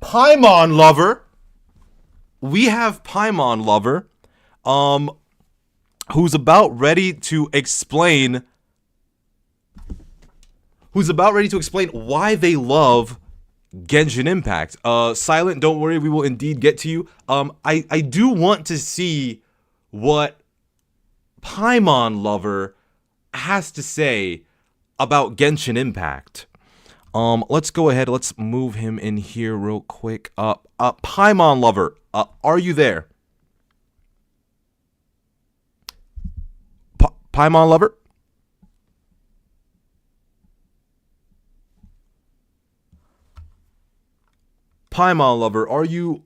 Paimon Lover. We have Paimon Lover, who's about ready to explain why they love Genshin Impact. Silent, don't worry, we will indeed get to you. I do want to see what Paimon Lover has to say about Genshin Impact. Let's go ahead. Let's move him in here real quick. Paimon Lover, are you there? Paimon Lover? Paimon Lover, are you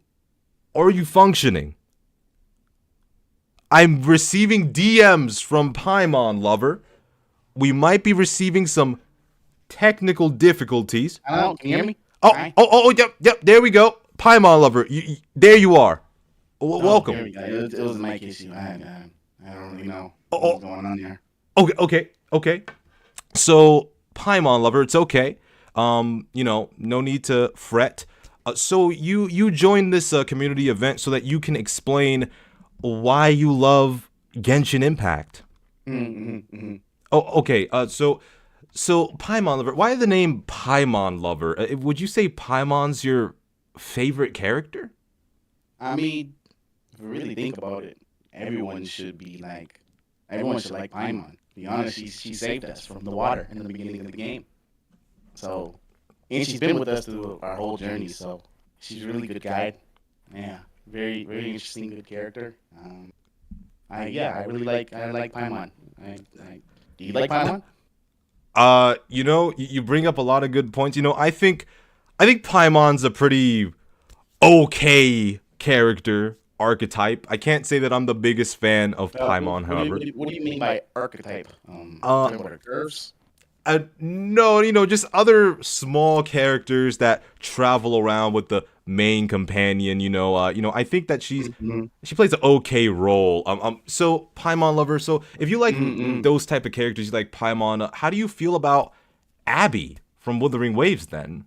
functioning? I'm receiving DMs from Paimon Lover. We might be receiving some technical difficulties. Hello, can you hear me? Yep, there we go. Paimon Lover, there you are. Welcome. Here we go. It was a mic issue. I don't really know what's going on here. Okay. So, Paimon Lover, it's okay. No need to fret. So you joined this community event so that you can explain why you love Genshin Impact. Oh, okay. So Paimon Lover, why the name Paimon Lover? Would you say Paimon's your favorite character? I mean, if you really think about it, everyone should like Paimon. To be honest, she saved us from the water in the beginning of the game. So, and she's been with us through our whole journey. So she's a really good guide. Yeah, very very interesting, good character. I really like Paimon. Do you like Paimon? You bring up a lot of good points. I think Paimon's a pretty okay character archetype. I can't say that I'm the biggest fan of Paimon, however. What do you mean by archetype? Talking about her curves? No, just other small characters that travel around with the main companion. I think that she plays an okay role. So Paimon Lover. So if you like those type of characters, you like Paimon. How do you feel about Abby from Wuthering Waves? Then,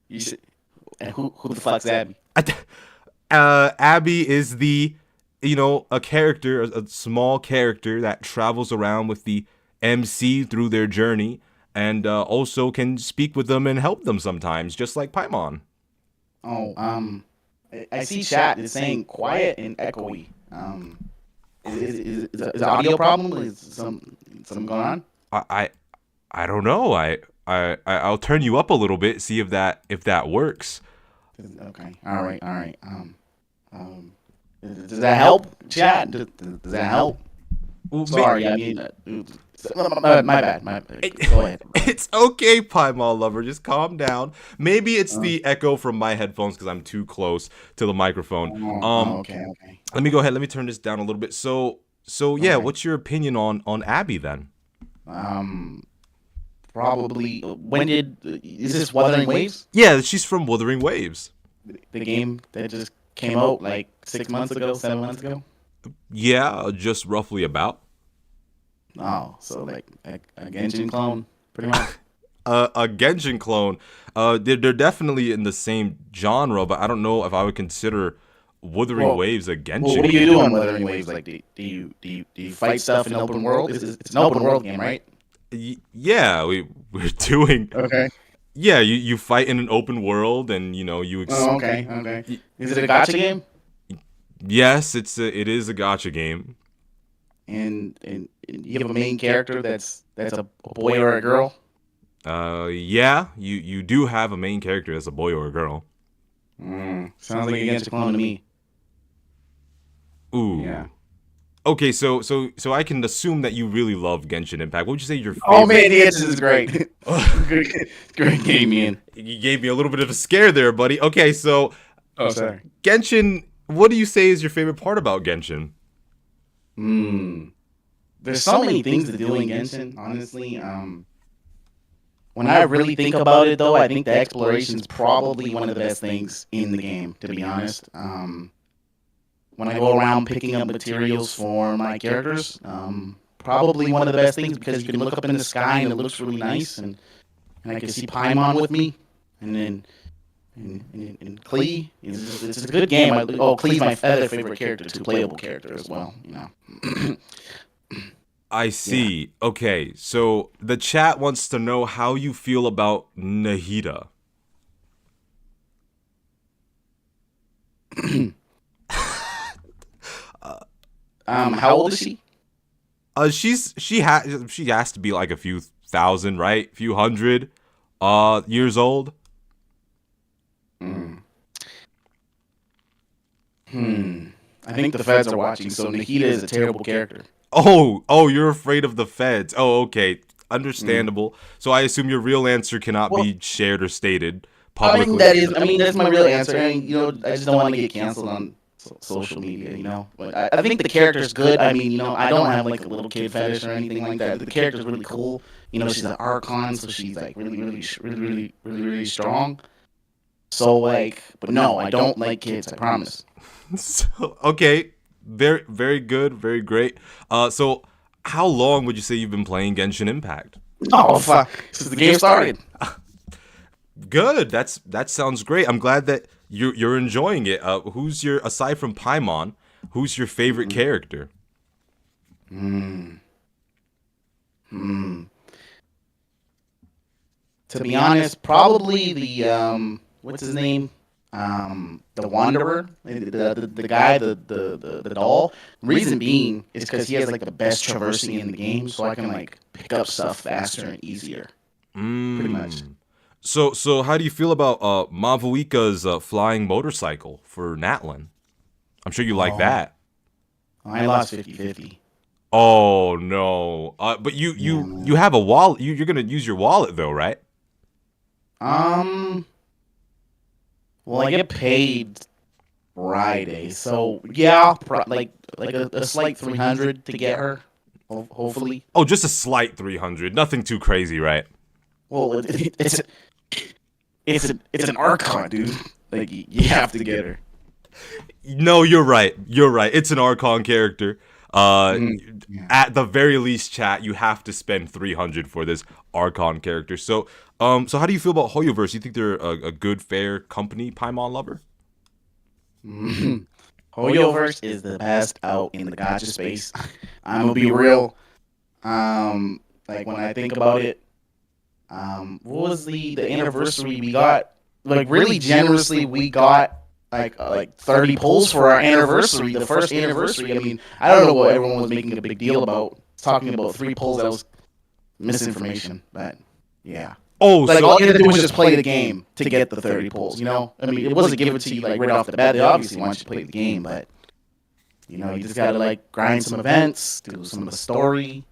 you should, who the fuck's Abby? Abby is a character, a small character that travels around with the MC through their journey. and also can speak with them and help them sometimes, just like Paimon. Oh, I see chat is saying quiet and echoey. Is an audio problem? Is something going on? I I, I don't know. I'll turn you up a little bit, see if that works. Okay. All right. All right. Does that help, chat? Does that help? Well, Sorry, I mean, my bad. Go ahead. It's okay, Paimon lover. Just calm down. Maybe it's the echo from my headphones because I'm too close to the microphone. Okay. Okay. Let me go ahead. Let me turn this down a little bit. So yeah, Okay. what's your opinion on Abby then? Probably. When did is this Wuthering Waves? Yeah, she's from Wuthering Waves. The game that just came out like 6 months ago, 7 months ago. Yeah, just roughly about. Oh, so like a Genshin clone, pretty much. A Genshin clone. They're definitely in the same genre, but I don't know if I would consider Wuthering Well, Waves a Well, Genshin what do you game. do on Wuthering Waves? Like, do you fight stuff in open world? It's an open world game, right? Yeah, we're doing. Okay. Yeah, you fight in an open world, and you know you. Oh, okay. Okay. Is it a gacha game? Yes, it is a gotcha game. And you have a main character that's a boy or a girl? Yeah, you do have a main character as a boy or a girl. Sounds like a Genshin clone to me. Ooh. Yeah. Okay, so I can assume that you really love Genshin Impact. What would you say your favorite? Oh man, the answer is great. Great game, man. You gave me a little bit of a scare there, buddy. Okay, so Oh, sorry. Genshin, what do you say is your favorite part about Genshin? There's so many things to do in Genshin, honestly. When I really think about it, though, I think the exploration is probably one of the best things in the game, to be honest. When I go around picking up materials for my characters, probably one of the best things because you can look up in the sky and it looks really nice, and I can see Paimon with me, and then and Klee. It's a good game. Klee's my other favorite character, too, playable character as well. You know. I see. Okay, so the chat wants to know how you feel about Nahida. How old is she? She has to be like a few thousand, right? Few hundred years old. I think the feds are watching, so Nahida is a terrible character. Oh, you're afraid of the feds. Oh, okay. Understandable. So I assume your real answer cannot be shared or stated publicly. I mean, that's my real answer. And, I just don't want to get canceled on social media, But I think the character's good. I mean, I don't have like a little kid fetish or anything like that. The character's really cool. She's an Archon, so she's like really strong. So like, but no, I don't like kids. I promise. So, okay. Very, very good. Very great. So how long would you say you've been playing Genshin Impact? Oh, fuck. Since the game started. Good. That sounds great. I'm glad that you're enjoying it. Who's your, aside from Paimon, who's your favorite character? To be honest, probably the what's his name? The Wanderer, the guy, the doll. Reason being is because he has like the best traversing in the game, so I can like pick up stuff faster and easier. Pretty much. So how do you feel about Mavuika's flying motorcycle for Natlin? I'm sure you like that. I lost 50-50. Oh no. But you have a wallet. You're gonna use your wallet though, right? Well, I get paid Friday, so yeah, like a slight 300 to get her, hopefully. Oh, just a slight 300. Nothing too crazy, right? Well, it's an Archon, dude. Like you have to get her. No, you're right. You're right. It's an Archon character. At the very least, chat, you have to spend 300 for this Archon character. So how do you feel about Hoyoverse? You think they're a good, fair company, Paimon lover? Hoyoverse is the best out in the gacha space. I'm gonna be real. Like when I think about it, What was the anniversary we got? Like really generously, we got like 30 polls for our anniversary, the first anniversary. I mean, I don't know what everyone was making a big deal about, talking about 3 polls. That was misinformation, but yeah. Oh, Like so all you had to do was just play the game to get the 30 polls. You know, I mean, it wasn't given to you like right off the bat. They obviously want you to play the game, but you know, you just gotta like grind some events, do some of the story,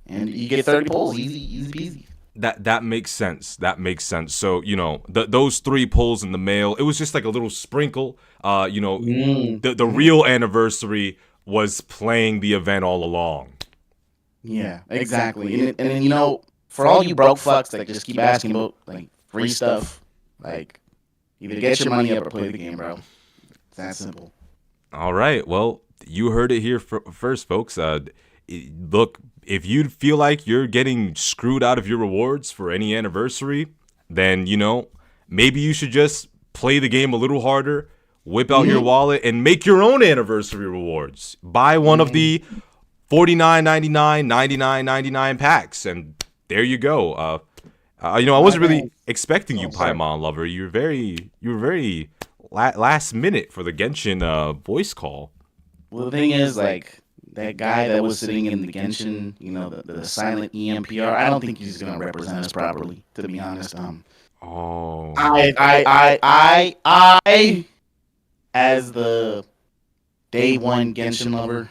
and you get 30 polls, easy peasy. that makes sense. That makes sense. So, you know, those 3 polls in the mail, it was just like a little sprinkle. You know, the real anniversary was playing the event all along. Yeah, exactly. And then you know, for all you broke fucks that just keep asking about like free stuff, like either get your money up or play the game, bro. It's that simple. All right. Well, you heard it here first, folks. Look, if you feel like you're getting screwed out of your rewards for any anniversary, then, you know, maybe you should just play the game a little harder, whip out your wallet, and make your own anniversary rewards. Buy one of the $49.99, $99.99 packs, and there you go. You know, I wasn't really expecting you, Paimon Lover. You were very last minute for the Genshin voice call. Well, the thing is, like, that guy that was sitting in the Genshin, you know, the silent EMPR, I don't think he's gonna represent us properly, to be honest. Oh. I, as the day one Genshin lover,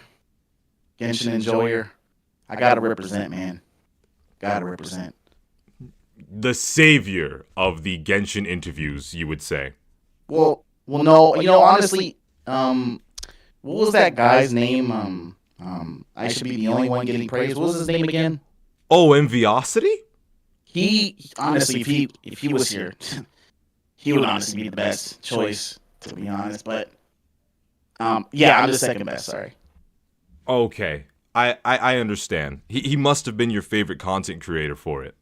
Genshin enjoyer, I gotta represent, man. Gotta represent. The savior of the Genshin interviews, you would say. Well, no, you know, honestly, what was that guy's name? I should be the only one getting praise. What was his name again? Oh, Enviosity? He honestly, if he was here, he would honestly be the best choice, to be honest. But yeah, I'm the second best. Sorry. Okay. I understand. He must have been your favorite content creator for it.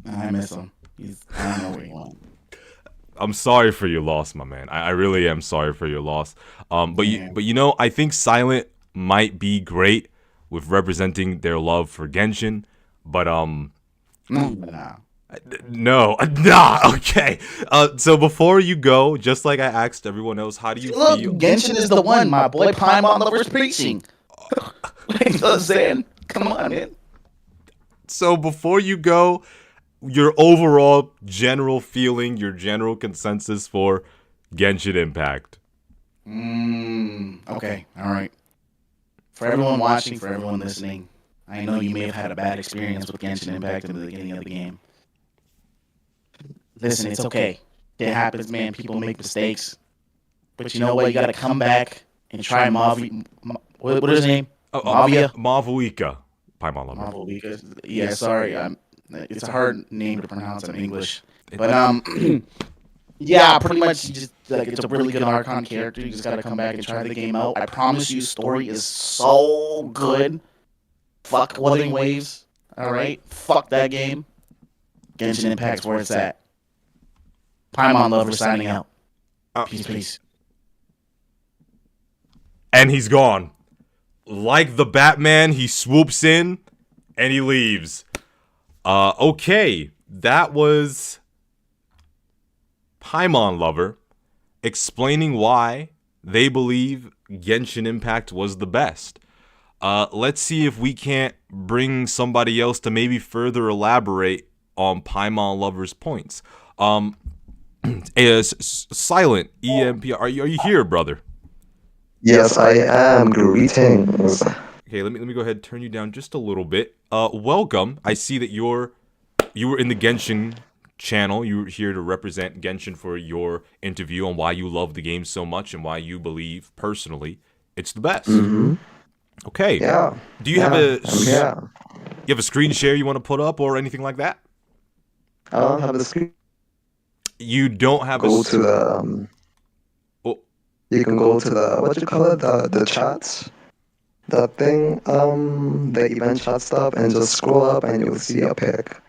I miss him. I don't know where he went. I'm sorry for your loss, my man. I really am sorry for your loss. But you know, I think Silent might be great with representing their love for Genshin, but no, okay. So before you go, just like I asked everyone else, how do you feel? Genshin is the one, my boy Paimon Lover's preaching. Like, you know what I'm saying? Come on, man. So before you go, your overall general feeling, your general consensus for Genshin Impact. Okay, all right. For everyone watching, for everyone listening, I know you may have had a bad experience with Genshin Impact in the beginning of the game. Listen, it's okay. It happens, man. People make mistakes. But you know what? You got to come back and try Mavi. What is his name? Mavia? Mavuika. Paimon Lover. Mavia. Yeah, sorry. It's a hard name to pronounce in English. But yeah, pretty much just like it's a really good Archon character. You just gotta come back and try the game out. I promise you, story is so good. Fuck Wuthering Waves. All right, fuck that game. Genshin Impact's where it's at. Paimon Lover signing out. Peace. And he's gone. Like the Batman, he swoops in and he leaves. Okay, that was Paimon Lover explaining why they believe Genshin Impact was the best. Let's see if we can't bring somebody else to maybe further elaborate on Paimon Lover's points. Silent EMP, are you here, brother? Yes, I am. Greetings. Okay, let me go ahead and turn you down just a little bit. Welcome. I see that you were in the Genshin channel. You were here to represent Genshin for your interview on why you love the game so much and why you believe personally it's the best. Mm-hmm. Okay. Yeah. Do you have a Yeah. you have a screen share you want to put up or anything like that? I don't have the screen. You don't have Go to the. You can go to the what you call it, the chats, the thing, the event chat stuff, and just scroll up and you'll see a pic.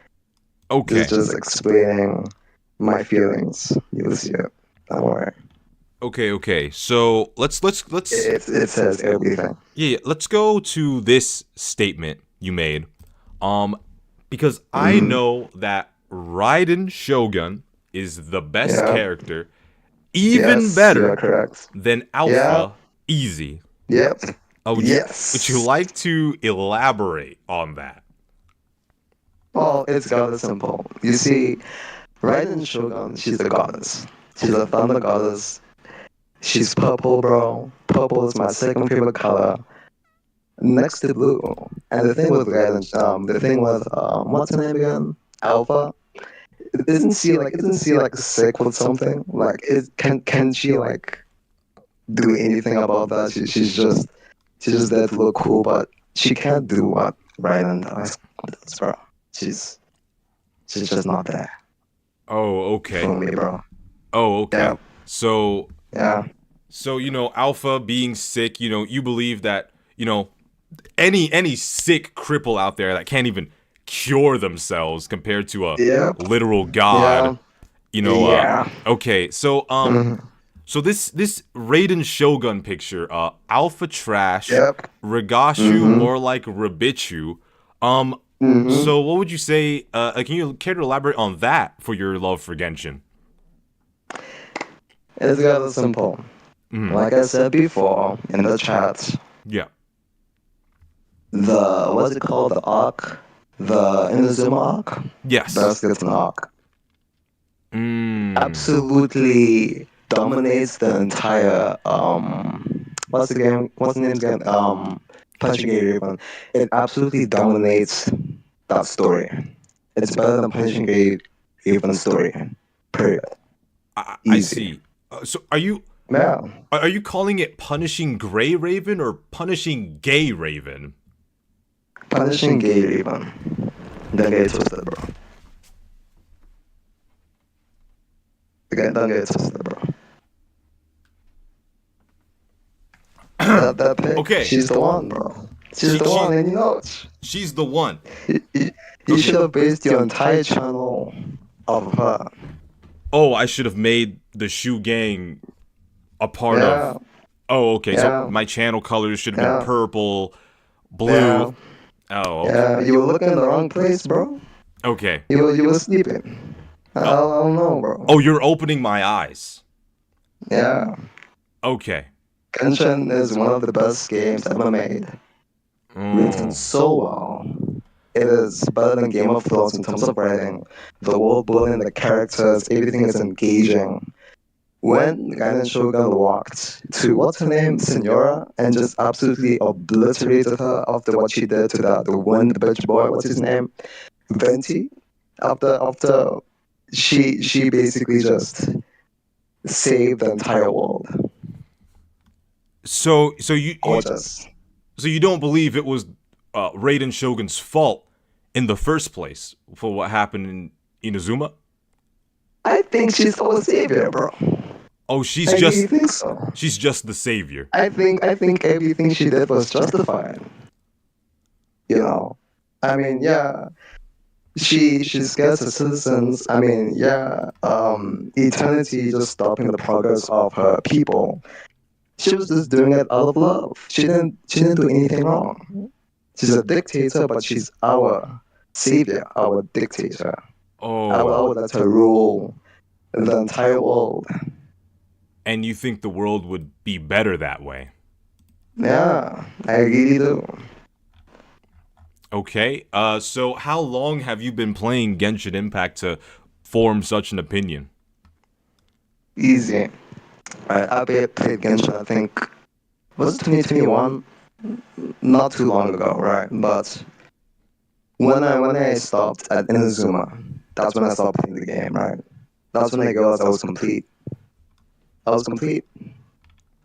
Okay. It's just explaining my feelings. You'll see it. Don't worry. Okay. So let's. It says everything. Yeah. Let's go to this statement you made. Because I know that Raiden Shogun is the best Yeah. character, even Yes, better you're correct. than Yeah. Alpha Easy. Yep. Would Yes. you like to elaborate on that? Well, it's got simple. You see, Raiden Shogun, she's a goddess. She's a thunder goddess. She's purple, bro. Purple is my second favorite color, next to blue. And the thing with Raiden, what's her name again? Alpha. Isn't she like sick with something? Like, can she like do anything about that? She's just there to look cool, but she can't do what Raiden does, bro. She's just not there Oh, okay. for me, bro. Oh, okay. Yeah. So, Yeah. Alpha being sick, you believe that, any sick cripple out there that can't even cure themselves compared to a Yep. literal god, Yeah. okay. So, Mhm. so this Raiden Shogun picture, Alpha trash, Yep. Rigashu Mhm. more like Rabichu. Mhm. So what would you say? Can you care to elaborate on that for your love for Genshin? It's got simple. Mhm. Like I said before in the chat, Yeah. what's it called? The arc, the Inazuma arc. Yes. Best gets an arc. Mm. Absolutely dominates the entire what's the game? What's the name again? Punching Gate Ribbon. It absolutely dominates that story. It's better than Punching Gate Ribbon story. Period. I Easy. see. So are you Yeah. calling it punishing Gray Raven or punishing Gay Raven? Punishing Gate Ribbon. Don't get it twisted, bro. Don't get it twisted, bro. That pick, Okay. she's the one, bro. She's the one, and you know it. She's the one. You should have based your entire channel off of her. Oh, I should have made the Shu Gang a part Yeah. of. Oh, okay. Yeah. So my channel colors should have Yeah. been purple, blue. Yeah. Oh, okay. Yeah, you were looking in the wrong place, bro. Okay. You were sleeping. I don't know, bro. Oh, you're opening my eyes. Yeah. Okay. Genshin is one of the best games ever made. Written Mm. so well. It is better than Game of Thrones in terms of writing. The world building, the characters, everything is engaging. When Gaiden Shogun walked to, what's her name, Senora, and just absolutely obliterated her after what she did to the wind bitch boy, what's his name? Venti? After she basically just saved the entire world. So you Gorgeous. so you don't believe it was Raiden Shogun's fault in the first place for what happened in Inazuma? I think she's our savior, bro. Oh, she's I just really think so. she's just the savior. I think everything she did was justified. You know, I mean, yeah, she scares her citizens. I mean, yeah, eternity just stopping the progress of her people. She was just doing it out of love. She didn't do anything wrong. She's a dictator, but she's our savior, our dictator. I Oh, would let her rule the entire world. and you think the world would be better that way? Yeah, I really do. Okay. So how long have you been playing Genshin Impact to form such an opinion? Easy. I played Genshin, I think, was it 2021? Not too long ago, right? But when I stopped at Inazuma, that's when I stopped playing the game, right? That's when I realized I was complete. I was complete.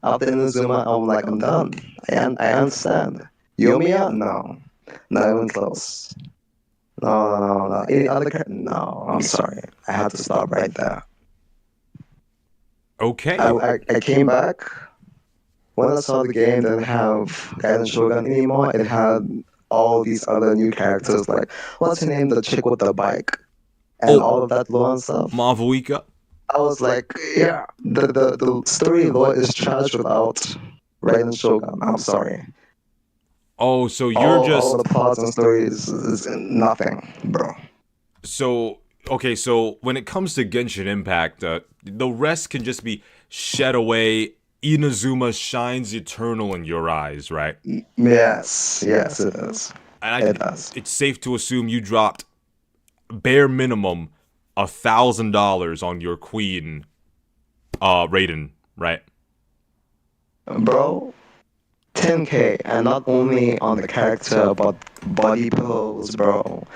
After Inazuma, I'm like, I'm done. I understand. Yomiya? No. Not even close. No. Any other character? No, I'm sorry. I had to stop right there. Okay. I came back. When I saw the game didn't have Gaiden Shogun anymore, it had all these other new characters, like, what's her name, the chick with the bike, and all of that lore and stuff. Mavuika. I was like, yeah, the story lore is trash without Raiden Shogun. I'm sorry. Oh, so you're all just the plots and stories is nothing, bro. so okay. So when it comes to Genshin Impact, the rest can just be shed away. Inazuma shines eternal in your eyes, right? Yes, yes, it is. And It does. it's safe to assume you dropped bare minimum $1,000 on your queen, Raiden, right? Bro, 10K, and not only on the character, but body pose, bro.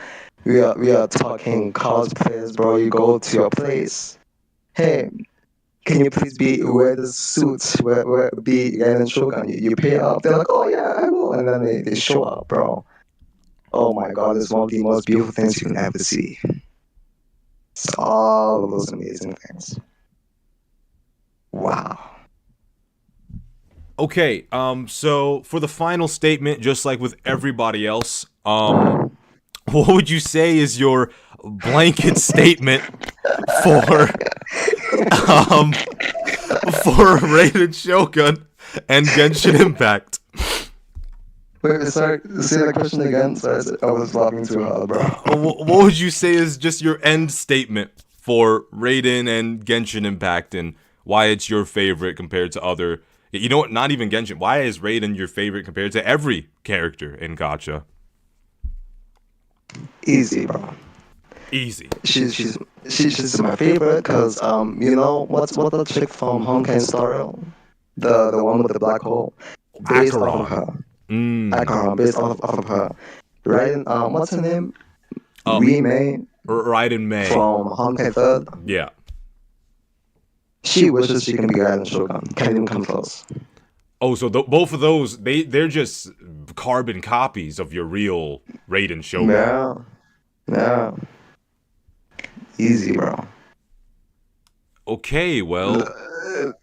We are talking cosplays, bro. You go to your place. Hey, can you please wear the suit, be Gaiden Shogun? You pay up. They're like, oh yeah, I will, and then they show up, bro. Oh my God, it's one of the most beautiful things you can ever see. It's all of those amazing things. Wow. Okay, so for the final statement, just like with everybody else, what would you say is your blanket statement for um for Raiden Shogun and Genshin Impact? Wait, sorry, say that question again. Sorry, I was laughing too hard, bro. What would you say is just your end statement for Raiden and Genshin Impact and why it's your favorite compared to other? You know what? Not even Genshin. Why is Raiden your favorite compared to every character in Gacha? Easy, bro. Easy. She's my favorite because you know what's the chick from Honkai Star Rail? The one with the black hole, based off of her. Akaron, based off of her. Right? What's her name? Rie Mei Raiden Mei. from Honkai Third. Yeah. She wishes she can be Gaiden Shogun. Can't even come close. Oh, so both of those, they're just carbon copies of your real Raiden Shogun. Yeah. Yeah. Easy, bro. Okay, well,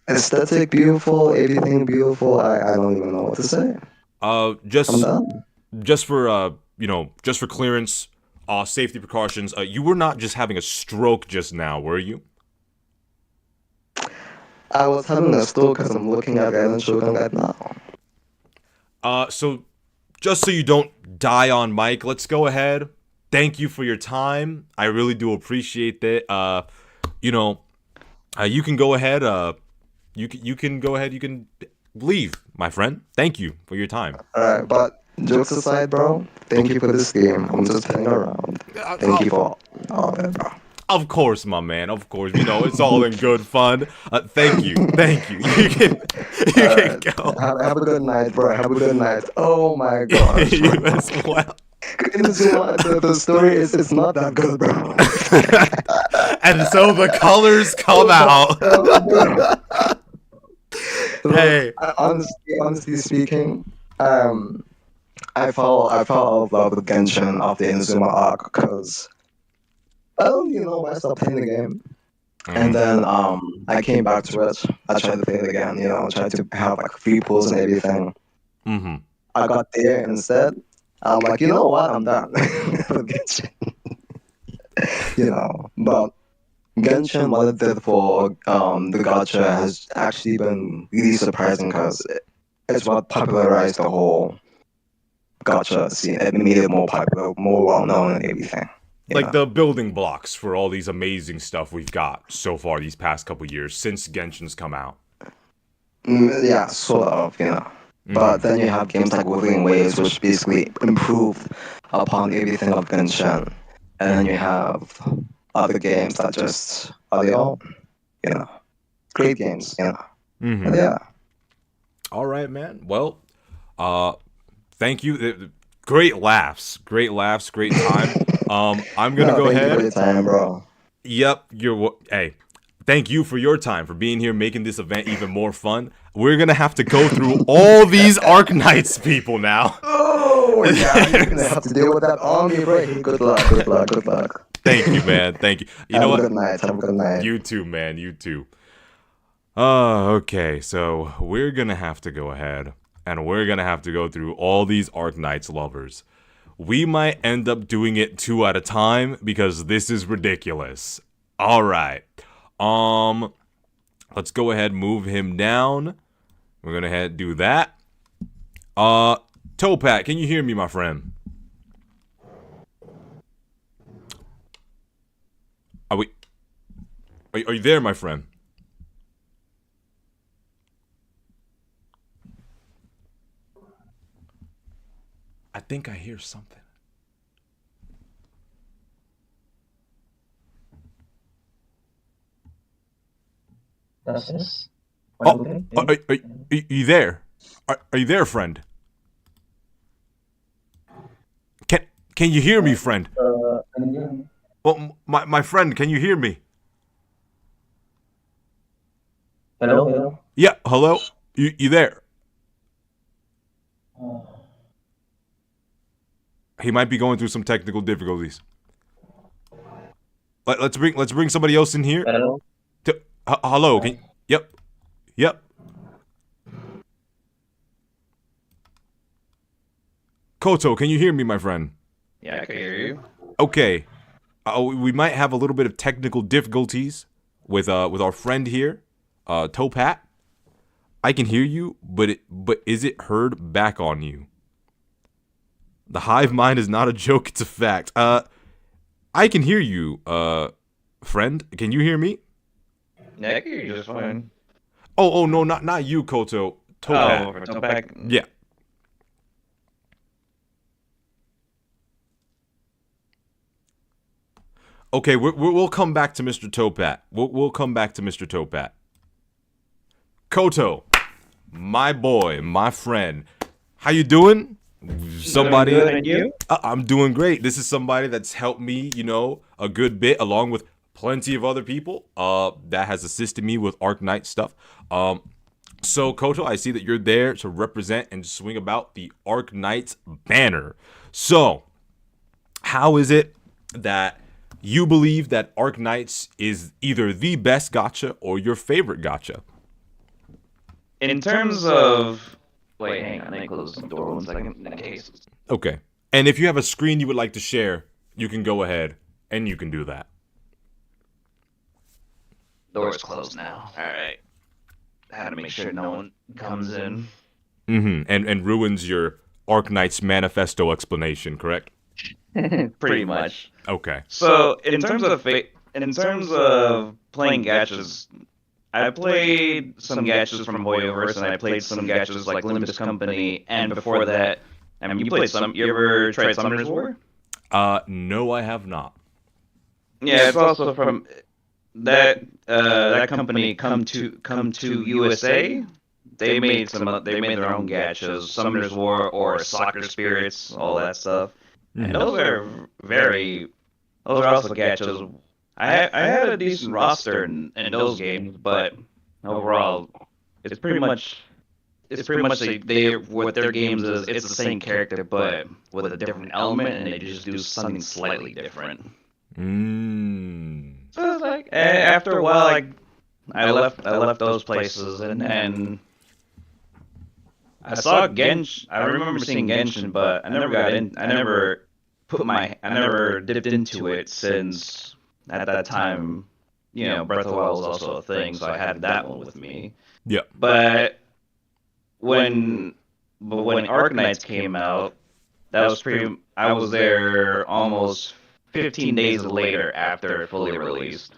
Aesthetic beautiful, everything beautiful. I don't even know what to say. I'm done. just for just for clearance, safety precautions. You were not just having a stroke just now, were you? I was having a stroke because I'm looking at Gaiden Shogun right now. So just so you don't die on mic, let's go ahead. Thank you for your time. I really do appreciate that. You can go ahead. You can go ahead. You can leave, my friend. Thank you for your time. Alright, but jokes aside, bro, thank you for this game. I'm just playing around. Thank you for all that, bro. Of course, my man. Of course, it's all in good fun. Thank you. You can go. Have a good night, bro. Have a good night. Oh my gosh. You as well. The story is not that good, bro. And so the colors come out. Hey. Honestly speaking, I fell out of love with Genshin after the Inazuma arc because I don't even know why I stopped playing the game. And then I came back to it. I tried to play it again, tried to have like free pulls and everything. I got there instead. I'm like, you know what? I'm done with Genshin. But Genshin, what it did for the gacha has actually been really surprising because it's what popularized the whole gacha scene. It made it more popular, more well known, and everything. Like the building blocks for all these amazing stuff we've got so far these past couple years since Genshin's come out. Yeah, sort of, But then you have games like Wuthering Waves, which basically improved upon everything of Genshin. And then you have other games that just are their own, great games, And yeah. All right, man. Well, thank you. Great laughs, great time. I'm gonna go ahead. Thank you for your time, bro. Yep, hey. Thank you for your time, for being here, making this event even more fun. We're gonna have to go through all these Arknights people now. Oh, yeah, you're gonna have to deal with that army break. Good luck. Thank you, man. Thank you. You know what? Have a good night. You too, man. You too. Okay, so we're gonna have to go ahead, and we're gonna have to go through all these Arknights lovers. We might end up doing it 2 at a time, because this is ridiculous. Alright. Let's go ahead, move him down. We're gonna do that. Topat, can you hear me, my friend? Are we? Are you there, my friend? I think I hear something. Yes. Oh, are you there? Are you there, friend? Can you hear me, friend? Well, my friend, can you hear me? Hello. Yeah, hello? You there? He might be going through some technical difficulties. Let's bring somebody else in here. Hello. Hello, yep. Koto, can you hear me, my friend? Yeah, I can hear you. Okay. We might have a little bit of technical difficulties with our friend here, Topat. I can hear you, but is it heard back on you? The hive mind is not a joke, it's a fact. I can hear you, friend. Can you hear me? Yeah, I can hear you just fine. Oh no, not you, Koto. Topat. Oh, for Topak. Yeah. Okay, we'll come back to Mr. Topat. We'll come back to Mr. Topat. Koto, my boy, my friend, how you doing? Somebody. Doing good, and you? I'm doing great. This is somebody that's helped me, a good bit, along with plenty of other people. That has assisted me with Arknight stuff. So Koto, I see that you're there to represent and swing about the Arknight banner. So, how is it that you believe that Arknights is either the best gacha or your favorite gacha? In terms of... Wait, hang on. Let me close the door 1 second. In case. Okay. And if you have a screen you would like to share, you can go ahead and you can do that. Door's closed now. Alright. I had to make sure no one comes in. And ruins your Arknight's manifesto explanation, correct? Pretty much. Okay. So, in terms of playing gachas, I played some gachas from Hoyoverse, and I played some gachas like Limitless Company, and before that, I mean, you ever tried Summoner's War? No, I have not. Yeah, it's also from that company come to USA. They made their own gachas, Summoner's War or Soccer Spirits, all that stuff. And those are also gachas. I had a decent roster in those games, but overall, it's pretty much what their games is. It's the same character, but with a different element, and they just do something slightly different. So it's like after a while, I left those places, and I saw Genshin. I remember seeing Genshin, but I never got in. I never dipped into it since at that time, Breath of the Wild was also a thing, so I had that one with me. Yeah. But when Arknights came out, I was there almost 15 days later after it fully released.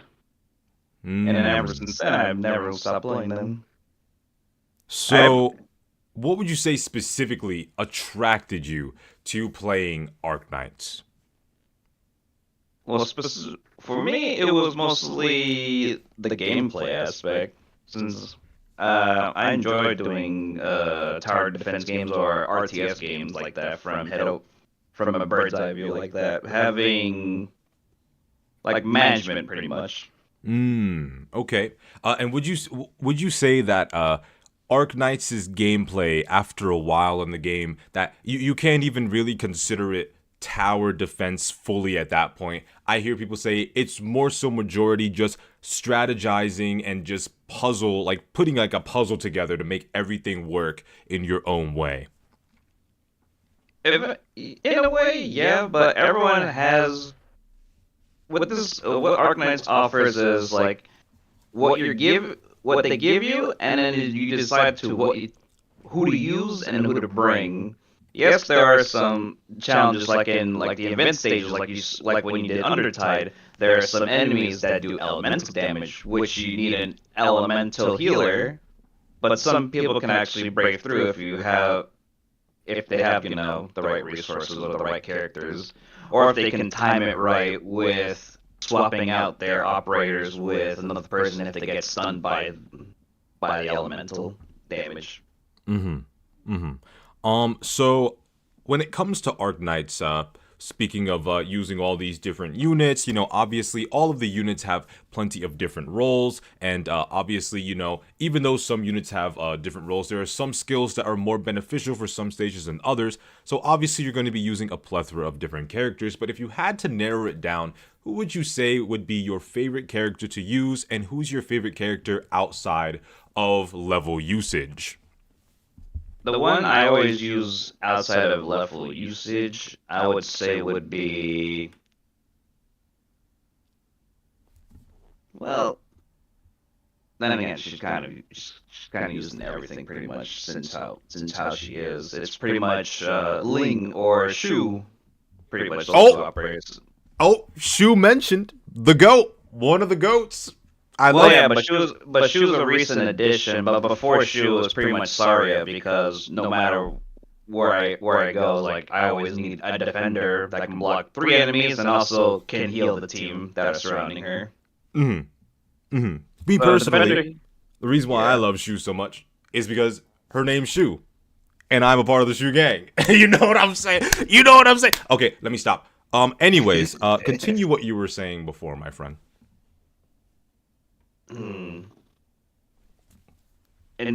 And then ever since then, I've never stopped playing them. So, what would you say specifically attracted you to playing Arknights? Well, for me, it was mostly the gameplay aspect, since I enjoy doing tower defense games or RTS games like that from a bird's eye view like that, having like management pretty much. Okay. And would you say that Arknights' gameplay after a while in the game that you can't even really consider it tower defense fully at that point? I hear people say it's more so majority just strategizing and just putting like a puzzle together to make everything work in your own way. In a way, yeah, but everyone has what Arknights offers is like what they give you, and then you decide who to use and who to bring. yes, there are some challenges like in like the event stages, like when you did Undertide. There are some enemies that do elemental damage, which you need an elemental healer. But some people can actually break through if they have the right resources or the right characters, or if they can time it right with swapping out their operators with another person if they get stunned by the elemental damage. So when it comes to Arknights, speaking of using all these different units, obviously all of the units have plenty of different roles, and obviously, even though some units have different roles, there are some skills that are more beneficial for some stages than others. So obviously you're going to be using a plethora of different characters, but if you had to narrow it down, who would you say would be your favorite character to use, and who's your favorite character outside of level usage? The one I always use outside of level usage, I would say would be, well, then again, she's kind of using everything pretty much since how she is. It's pretty much Ling or Shu, pretty much those two operators. Oh, Shu mentioned the goat, one of the goats. But she was a recent addition. But before Shu was pretty much Saria, because no matter where I go, like I always need a defender that can block 3 enemies and also can heal the team that are surrounding her. Me personally, the reason why I love Shu so much is because her name's Shu, and I'm a part of the Shu gang. You know what I'm saying? Okay, let me stop. Anyways, continue what you were saying before, my friend. In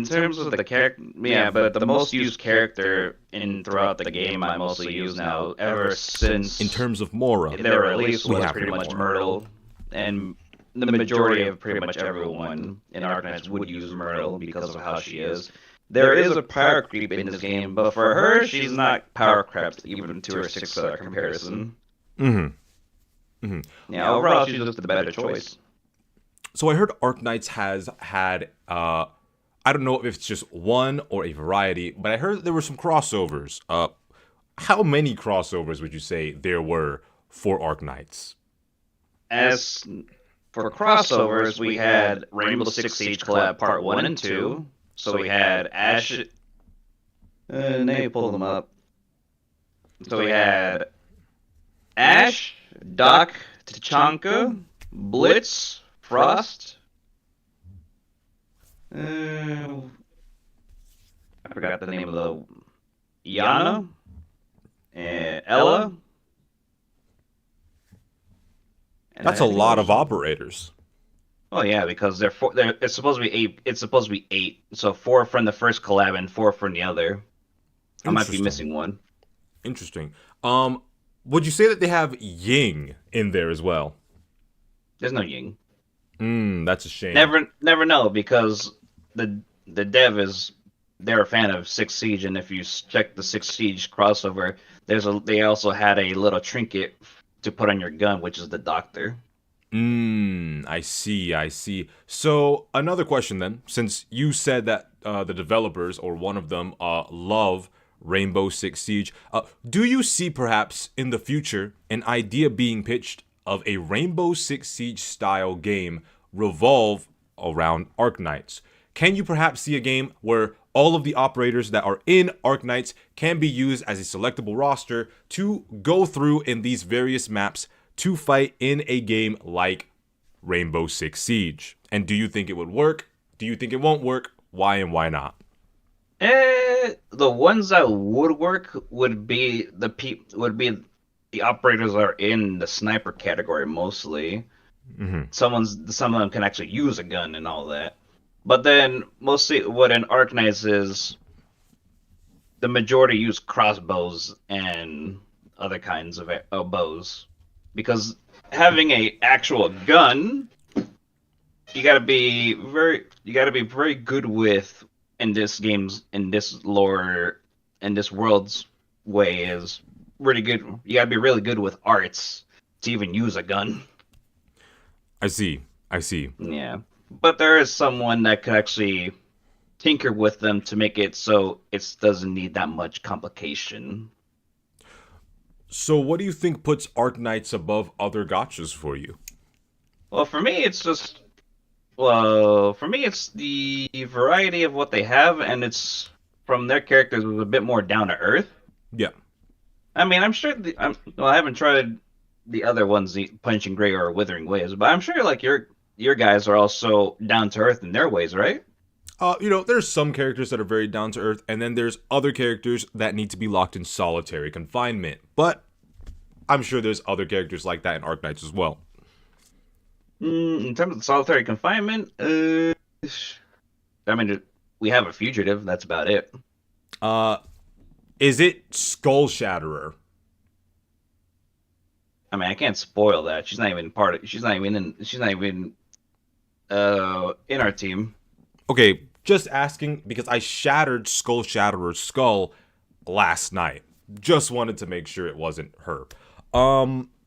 terms of the character, but the most used character throughout the game I mostly use now, ever since in terms of Mora, their release was pretty much Myrtle, and the majority of pretty much everyone in Arknights would use Myrtle because of how she is. There is a power creep in this game, but for her, she's not power crept even to her 6 comparison. Yeah, overall, she's just the better choice. So I heard Arknights has had, I don't know if it's just one or a variety, but I heard there were some crossovers. How many crossovers would you say there were for Arknights? As for crossovers, we had Rainbow Six Siege collab part 1 and 2. So we had Ash. Now you pull them up. So we had Ash, Doc, Tachanka, Blitz, Frost. I forgot the name of the Yana and Ella. And that's a lot of operators. Oh yeah, because it's supposed to be 8. It's supposed to be 8. So 4 from the first collab and 4 from the other. I might be missing one. Interesting. Would you say that they have Ying in there as well? There's no Ying. That's a shame. Never know, because the dev they're a fan of 6 Siege, and if you check the 6 Siege crossover, they also had a little trinket to put on your gun, which is the Doctor. I see. So another question then, since you said that the developers or one of them love Rainbow Six Siege, do you see perhaps in the future an idea being pitched of a Rainbow Six Siege style game revolve around Arknights? Can you perhaps see a game where all of the operators that are in Arknights can be used as a selectable roster to go through in these various maps to fight in a game like Rainbow Six Siege? And do you think it would work? Do you think it won't work? Why and why not? The ones that would work would be the operators that are in the sniper category mostly. Some of them can actually use a gun and all that. But then mostly what an Arknights is, the majority use crossbows and other kinds of bows. Because having a actual gun, you gotta be very good with in this lore, in this world's way is really good. You gotta be really good with arts to even use a gun. I see. Yeah, but there is someone that could actually tinker with them to make it so it doesn't need that much complication. So what do you think puts Arknights above other gachas for you? Well, for me, it's the variety of what they have, and it's from their characters was a bit more down to earth. Yeah. I mean, I'm sure I haven't tried the other ones, the Punching Gray or Withering Waves, but I'm sure like your guys are also down to earth in their ways, right? There's some characters that are very down to earth, and then there's other characters that need to be locked in solitary confinement. But I'm sure there's other characters like that in Arknights as well. In terms of solitary confinement, I mean, we have a fugitive. That's about it. Is it Skull Shatterer? I mean, I can't spoil that. She's not even part of. She's not even in our team. Okay, just asking because I shattered Skull Shatterer's skull last night. Just wanted to make sure it wasn't her.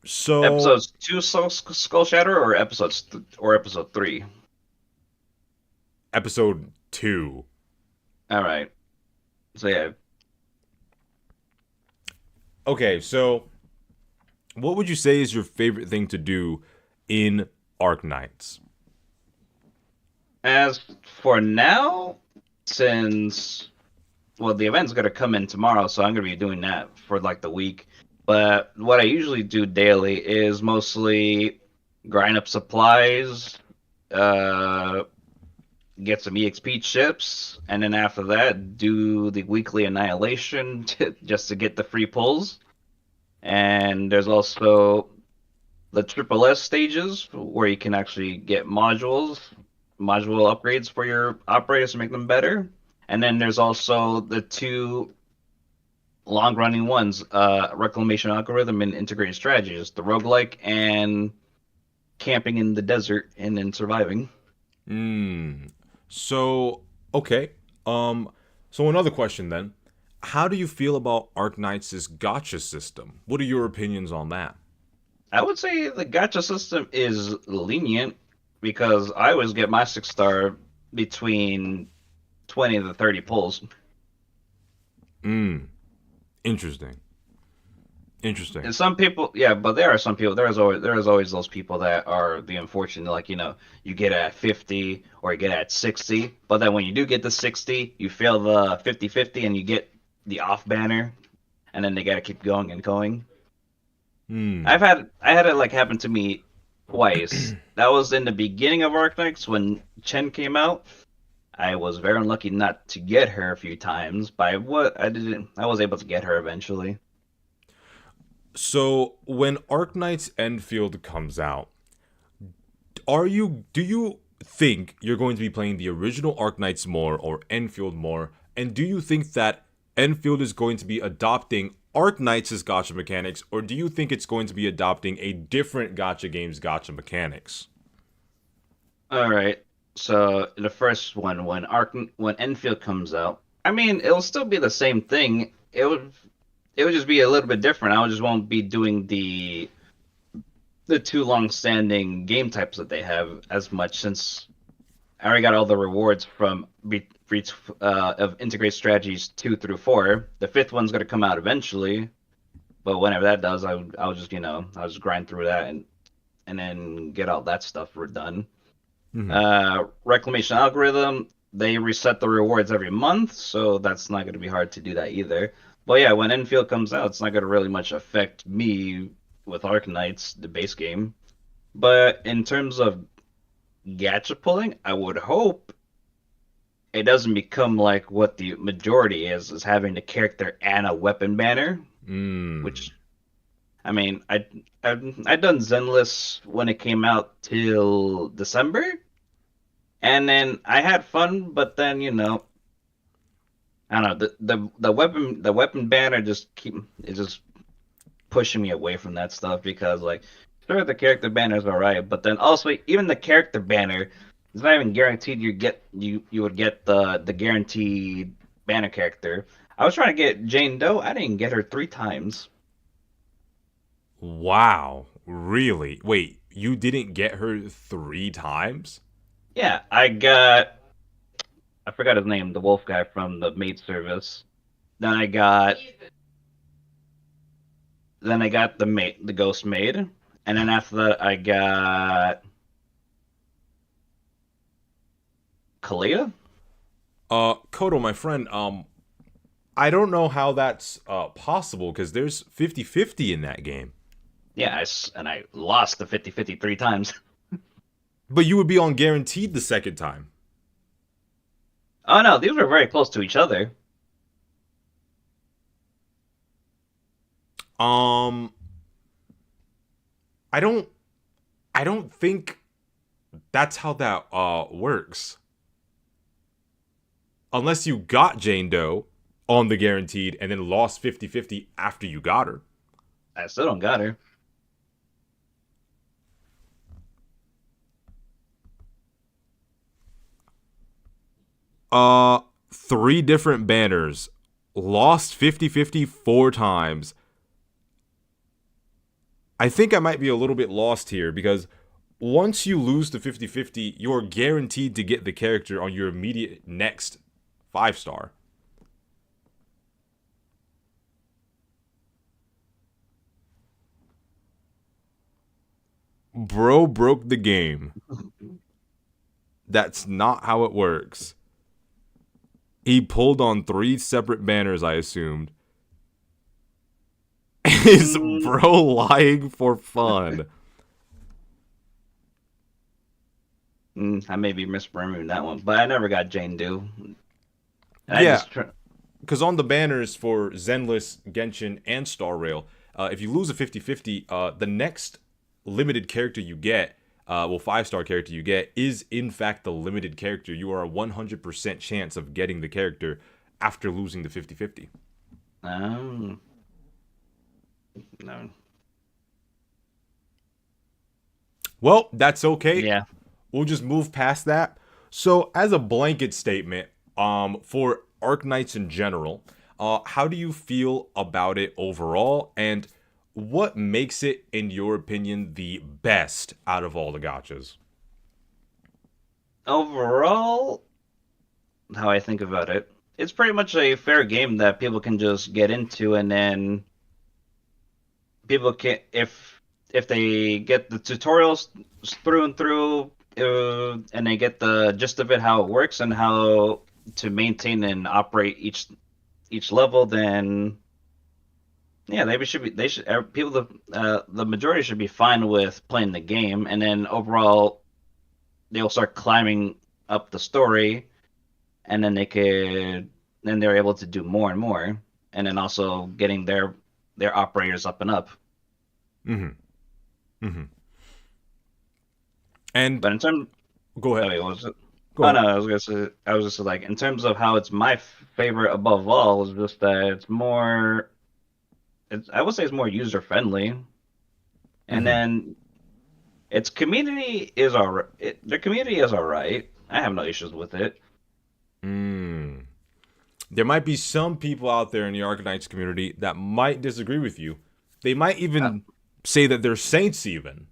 So Episodes 2 Skull Shatter or episode 3. episode 2. All right. So yeah, Okay, so what would you say is your favorite thing to do in Arknights? as for now, since the event's gonna come in tomorrow, so I'm gonna be doing that for like the week. But what I usually do daily is mostly grind up supplies, uh, get some EXP chips, and then after that, do the weekly annihilation just to get the free pulls. And there's also the Triple S stages where you can actually get module upgrades for your operators to make them better. And then there's also the two long running ones, Reclamation Algorithm and Integrated Strategies, the roguelike and camping in the desert and then surviving. So, okay. So another question then. How do you feel about Arknights' gacha system? What are your opinions on that? I would say the gacha system is lenient because I always get my 6-star between 20 to 30 pulls. Interesting. Interesting. And some people, yeah, but there are some people. There is always those people that are the unfortunate, like you get at 50 or you get at 60, but then when you do get the 60, you fail the 50-50 and you get the off banner, and then they gotta keep going and going. I had it like happen to me twice. That was in the beginning of Arknights when Chen came out. I was very unlucky not to get her a few times, but I was able to get her eventually. So when Arknights Enfield comes out, do you think you're going to be playing the original Arknights more or Enfield more? And do you think that Enfield is going to be adopting Arknights' gacha mechanics, or do you think it's going to be adopting a different gacha game's gacha mechanics? All right. So the first one, when Enfield comes out, I mean, it'll still be the same thing. It would just be a little bit different. I just won't be doing the two long-standing game types that they have as much, since I already got all the rewards from of Integrate Strategies 2 through 4. The fifth one's gonna come out eventually, but whenever that does, I'll just I'll just grind through that and then get all that stuff done. Reclamation Algorithm, they reset the rewards every month, so that's not gonna be hard to do that either. But yeah, when Enfield comes out, it's not gonna really much affect me with Arknights, the base game. But in terms of gacha pulling, I would hope it doesn't become like what the majority is having the character and a weapon banner. Which, I mean, I'd done Zenless when it came out till December, and then I had fun, but then I don't know, the weapon banner just pushing me away from that stuff, because like sure the character banner is alright, but then also even the character banner is not even guaranteed you would get the guaranteed banner character. I was trying to get Jane Doe, I didn't get her 3 times. Wow, really? Wait, you didn't get her 3 times? Yeah, I got I forgot his name, the wolf guy from the maid service. Then I got the ghost maid, and then after that I got Kalia. Kodo, my friend, I don't know how that's possible because there's 50-50 in that game. Yeah, and I lost the 50-50 3 times. But you would be on guaranteed the second time. Oh no, these were very close to each other. I don't think that's how that works. Unless you got Jane Doe on the guaranteed and then lost 50-50 after you got her. I still don't got her. Three different banners. Lost 50-50 4 times. I think I might be a little bit lost here because once you lose the 50-50, you're guaranteed to get the character on your immediate next 5-star. Bro broke the game. That's not how it works. He pulled on 3 separate banners, I assumed. Is bro lying for fun? I may be misremembering that one, but I never got Jane Doe. Yeah, because on the banners for Zenless, Genshin, and Star Rail, if you lose a 50-50, the next limited character you get, 5-star character you get, is in fact the limited character. You are a 100% chance of getting the character after losing the 50-50. No. Well, that's okay. Yeah. We'll just move past that. So, as a blanket statement, for Arknights in general, how do you feel about it overall, and what makes it, in your opinion, the best out of all the gachas? Overall, how I think about it, it's pretty much a fair game that people can just get into, and then people can, if they get the tutorials through and through, and they get the gist of it, how it works and how to maintain and operate each level, then yeah, the majority should be fine with playing the game, and then overall they'll start climbing up the story, and then they're able to do more and more, and then also getting their operators up and up. And but in terms, go ahead. Oh, wait, what was it? Go Oh ahead. no, I was just like, in terms of how it's my favorite above all, is just that it's more. I would say it's more user friendly, and then its community is alright. Their community is alright. I have no issues with it. There might be some people out there in the Arknights community that might disagree with you. They might even say that they're saints, even.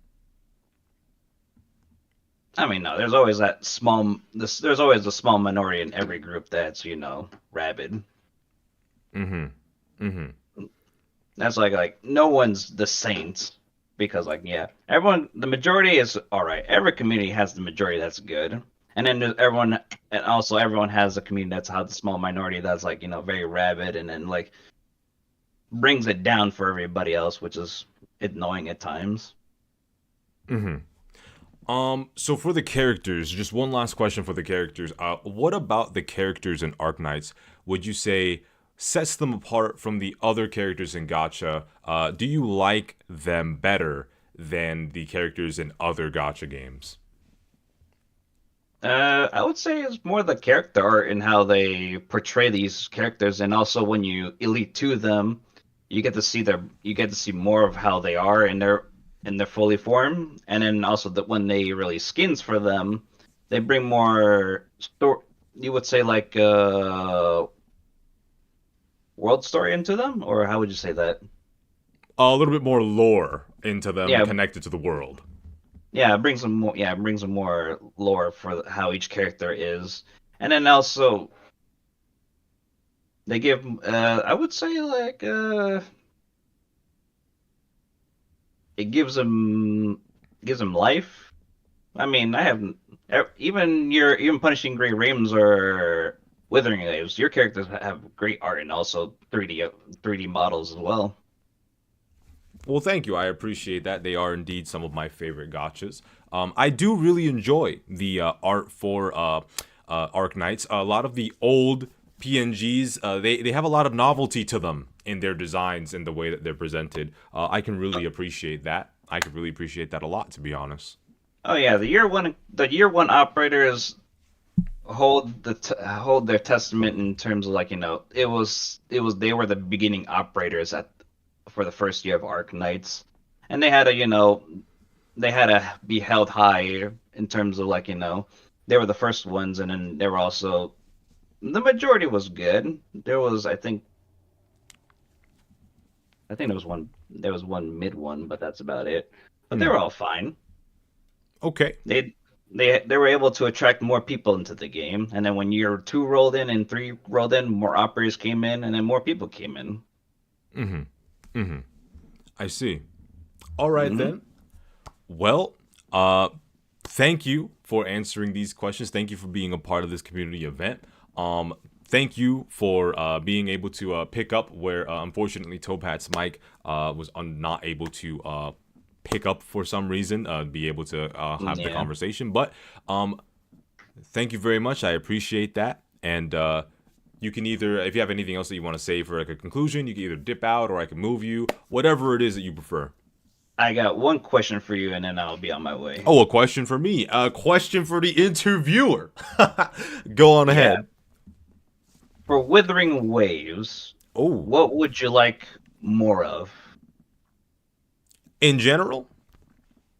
I mean, no, there's always there's always a small minority in every group that's, rabid. That's like no one's the saints, because the majority is all right. Every community has the majority that's good, and then everyone has a community that's the small minority that's very rabid, and then brings it down for everybody else, which is annoying at times. So for the characters, just one last question for the characters. What about the characters in Arknights would you say sets them apart from the other characters in Gacha? Do you like them better than the characters in other Gacha games? I would say it's more the character art and how they portray these characters, and also when you Elite 2 them, you get to see more of how they are in their fully form, and then also that when they release skins for them, they bring more you would say world story into them, or how would you say that? A little bit more lore into them, connected to the world. Yeah, it brings them more. Yeah, it brings them more lore for how each character is, And then also they give, I would say like, it gives them life. I mean, I have even punishing gray rims or withering waves. Your characters have great art and also 3D models as well. Well, thank you. I appreciate that. They are indeed some of my favorite gotchas. I do really enjoy the art for Arc Knights. A lot of the old PNGs, they have a lot of novelty to them in their designs and the way that they're presented. I can really appreciate that. I could really appreciate that a lot, to be honest. Oh yeah, the year one operators hold their testament in terms of like it was they were the beginning operators for the first year of Arc Knights, and they had to be held high in terms of like they were the first ones, and then they were also the majority was good. There was I think there was one mid one, but that's about it. But they were all fine. Okay. They were able to attract more people into the game, and then when year two rolled in and three rolled in, more operators came in, and then more people came in. I see. All right, then. Well, thank you for answering these questions. Thank you for being a part of this community event. Thank you for being able to pick up where unfortunately Topat's mic was not able to pick up for some reason, be able to have the Yeah. conversation. But thank you very much. I appreciate that. And you can either, if you have anything else that you want to say for like a conclusion, you can either dip out or I can move you, whatever it is that you prefer. I got one question for you, and then I'll be on my way. Oh, a question for me. A question for the interviewer. Go on ahead. For Withering Waves, Oh, what would you like more of? in general?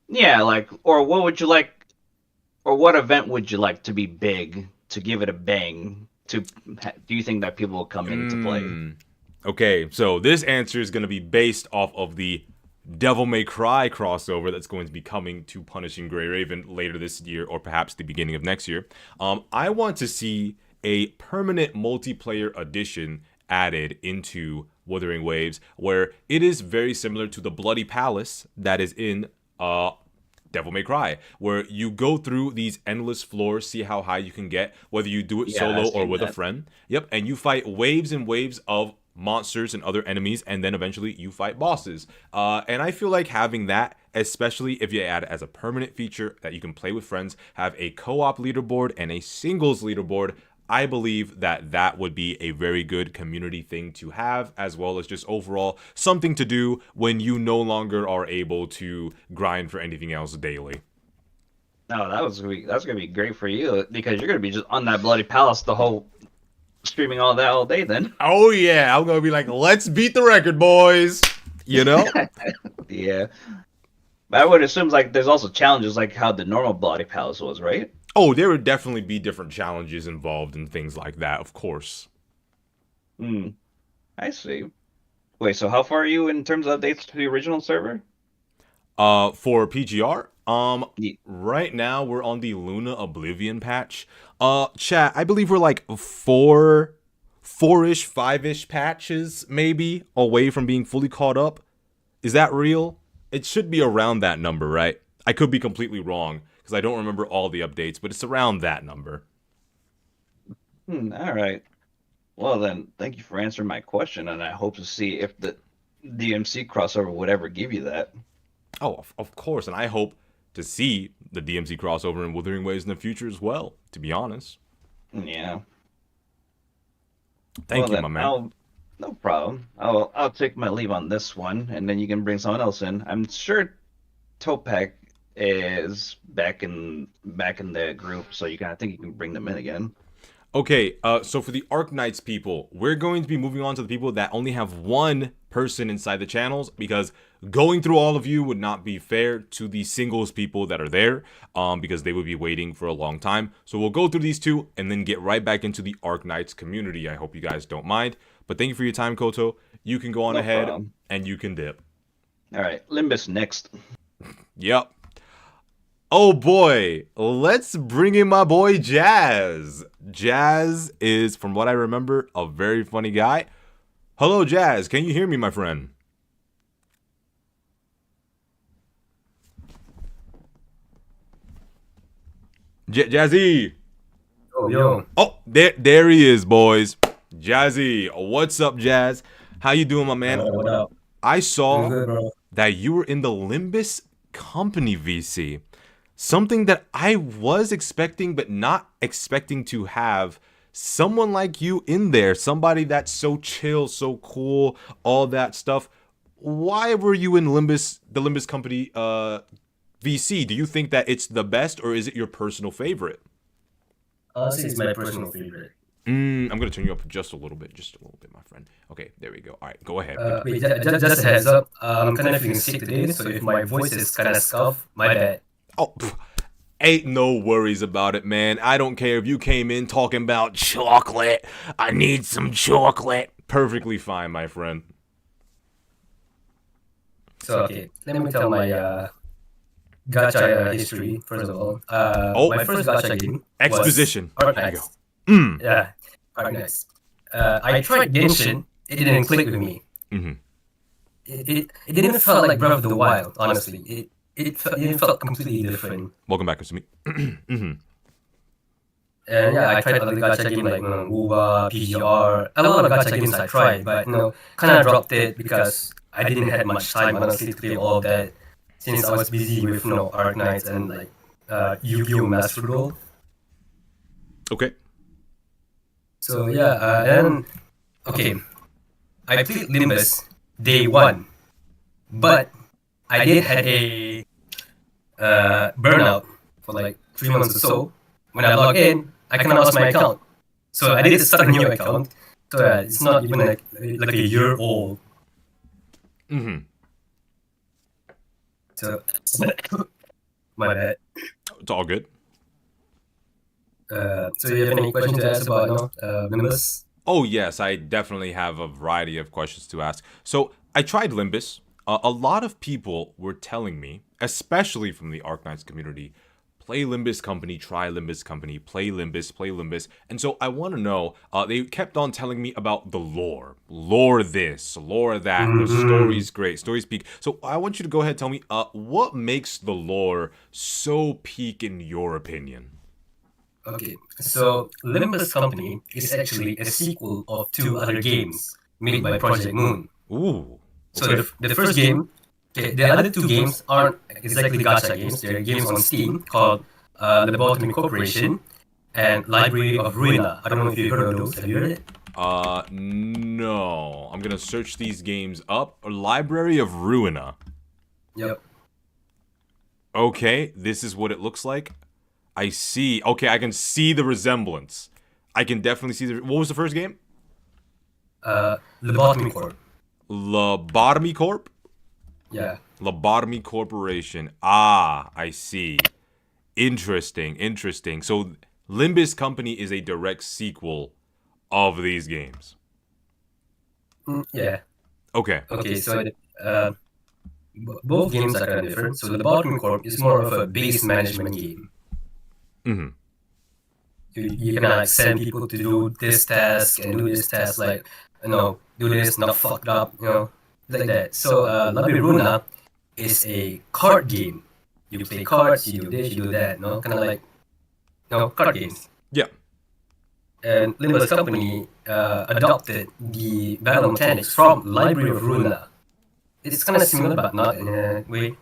Yeah, like, or what would you like, or what event would you like to be big to give it a bang? Do you think that people will come in to play? Okay, so this answer is going to be based off of the Devil May Cry crossover that's going to be coming to Punishing Gray Raven later this year or perhaps the beginning of next year. I want to see a permanent multiplayer edition added into Wuthering Waves where it is very similar to the Bloody Palace that is in Devil May Cry, where you go through these endless floors, see how high you can get, whether you do it Yeah, solo I've or seen with a that. friend. Yep, and you fight waves and waves of monsters and other enemies, and then eventually you fight bosses. And I feel like having that, especially if you add it as a permanent feature that you can play with friends, have a co-op leaderboard and a singles leaderboard, I believe that that would be a very good community thing to have, as well as just overall something to do when you no longer are able to grind for anything else daily. No, that's gonna be great for you because you're gonna be just on that Bloody Palace the whole streaming all that all day then. Oh yeah, I'm gonna be like, let's beat the record, boys. You know? Yeah. But I would assume like there's also challenges like how the normal Bloody Palace was, right? Oh, there would definitely be different challenges involved and things like that, of course. Hmm. I see. Wait, so how far are you in terms of updates to the original server? For PGR, Ye- right now we're on the Luna Oblivion patch. Chat, I believe we're like four-ish, five-ish patches maybe away from being fully caught up. Is that real? It should be around that number, right? I could be completely wrong because I don't remember all the updates, but it's around that number. All right. Well then, thank you for answering my question, and I hope to see if the DMC crossover would ever give you that. Oh, of course, and I hope to see the DMC crossover in Wuthering Waves in the future as well, to be honest. Yeah. Thank Well you, then, my man. no problem. I'll take my leave on this one, and then you can bring someone else in. I'm sure Topak is back in the group, so I think you can bring them in again. Okay, so for the Arc Knights people, we're going to be moving on to the people that only have one person inside the channels because going through all of you would not be fair to the singles people that are there because they would be waiting for a long time. So we'll go through these two and then get right back into the Arc Knights community. I hope you guys don't mind. But thank you for your time, Koto. You can go on No ahead problem. and you can dip. All right, Limbus next. Yep. Oh boy, let's bring in my boy Jazz. Jazz is, from what I remember, a very funny guy. Hello, Jazz. Can you hear me, my friend? Jazzy. Oh, yo. Oh, there he is, boys. Jazzy, what's up, Jazz? How you doing, my man? What up? I Doing saw good, bro. that you were in the Limbus Company VC. Something that I was expecting, but not expecting to have someone like you in there. Somebody that's so chill, so cool, all that stuff. Why were you in the Limbus Company VC? Do you think that it's the best, or is it your personal favorite? Honestly, it's my personal favorite. I'm gonna turn you up just a little bit, my friend. Okay, there we go. All right, go ahead. Wait, just a heads up. I'm kind of feeling sick today, so if my voice is kind of scuffed, my bad. Oh, ain't no worries about it, man. I don't care if you came in talking about chocolate. I need some chocolate. Perfectly fine, my friend. So, okay, let me tell my gacha history, first of all. My first gacha game Exposition. was There you go. Arknights. Yeah, Arknights. I tried Genshin, it didn't click with me. Mhm. It didn't feel like Breath of the Wild, honestly. It felt completely different. Welcome back to me. Mhm. And yeah, I tried other gacha games like WoWa, PGR, a lot of gacha games I tried, but kind of dropped it because I didn't have much time honestly to play all of that since I was busy with Arknights and like Yu-Gi-Oh! Master Duel. Okay. So yeah, and okay, I played Limbus day one, but I did had a burnout for like 3 months or so. When I log in, I cannot lost my account. So I need to start a new account. So it's not even like a year old. Mhm. So my bad. It's all good. So you have any questions to ask about Nimbus? Oh, yes, I definitely have a variety of questions to ask. So, I tried Limbus. A lot of people were telling me, especially from the Arknights community, play Limbus Company, try Limbus Company, play Limbus, play Limbus. And so, I want to know, they kept on telling me about the lore. Lore this, lore that, the story's great, story's peak. So, I want you to go ahead and tell me, what makes the lore so peak in your opinion? Okay, so Limbus Company is actually a sequel of two other games made by Project Moon. Ooh. So the first game, okay, the other two games aren't exactly gacha games. They're games on Steam called Lobotomy Corporation and Library of Ruina. I don't know if you've heard of those. Have you heard it? No. I'm gonna search these games up. Library of Ruina. Yep. Okay, this is what it looks like. I see. Okay, I can see the resemblance. I can definitely see the... What was the first game? Lobotomy Corp. Lobotomy Corp? Yeah. Lobotomy Corporation. Ah, I see. Interesting, interesting. So, Limbus Company is a direct sequel of these games. Yeah. Okay. Okay, so both games are kind of different. So Lobotomy Corp is more of a base management game. Mm-hmm. You can like send people to do this task and do this task, like do this, not fucked up, like that. So Library Runa is a card game. You play cards, you do this, you do that, kind of like card games. Yeah. And Limbus Company adopted the battle mechanics from Library of Runa. It's kind of similar, but not in a way.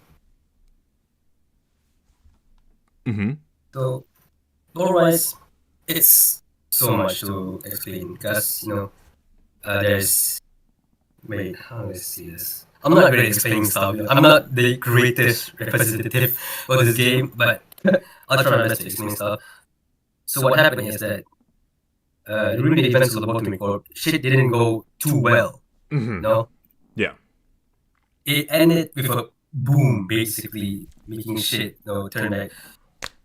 Mm-hmm. So, lore-wise, it's so much to explain because there's. Wait, how do I see this? I'm not great at explaining stuff. I'm not the greatest representative of this game, but I'll try my best to explain stuff. So what happened is that during the events of the Lobotomy Corp, shit didn't go too well. Mm-hmm. No, Yeah. it ended with a boom, basically making shit turn back.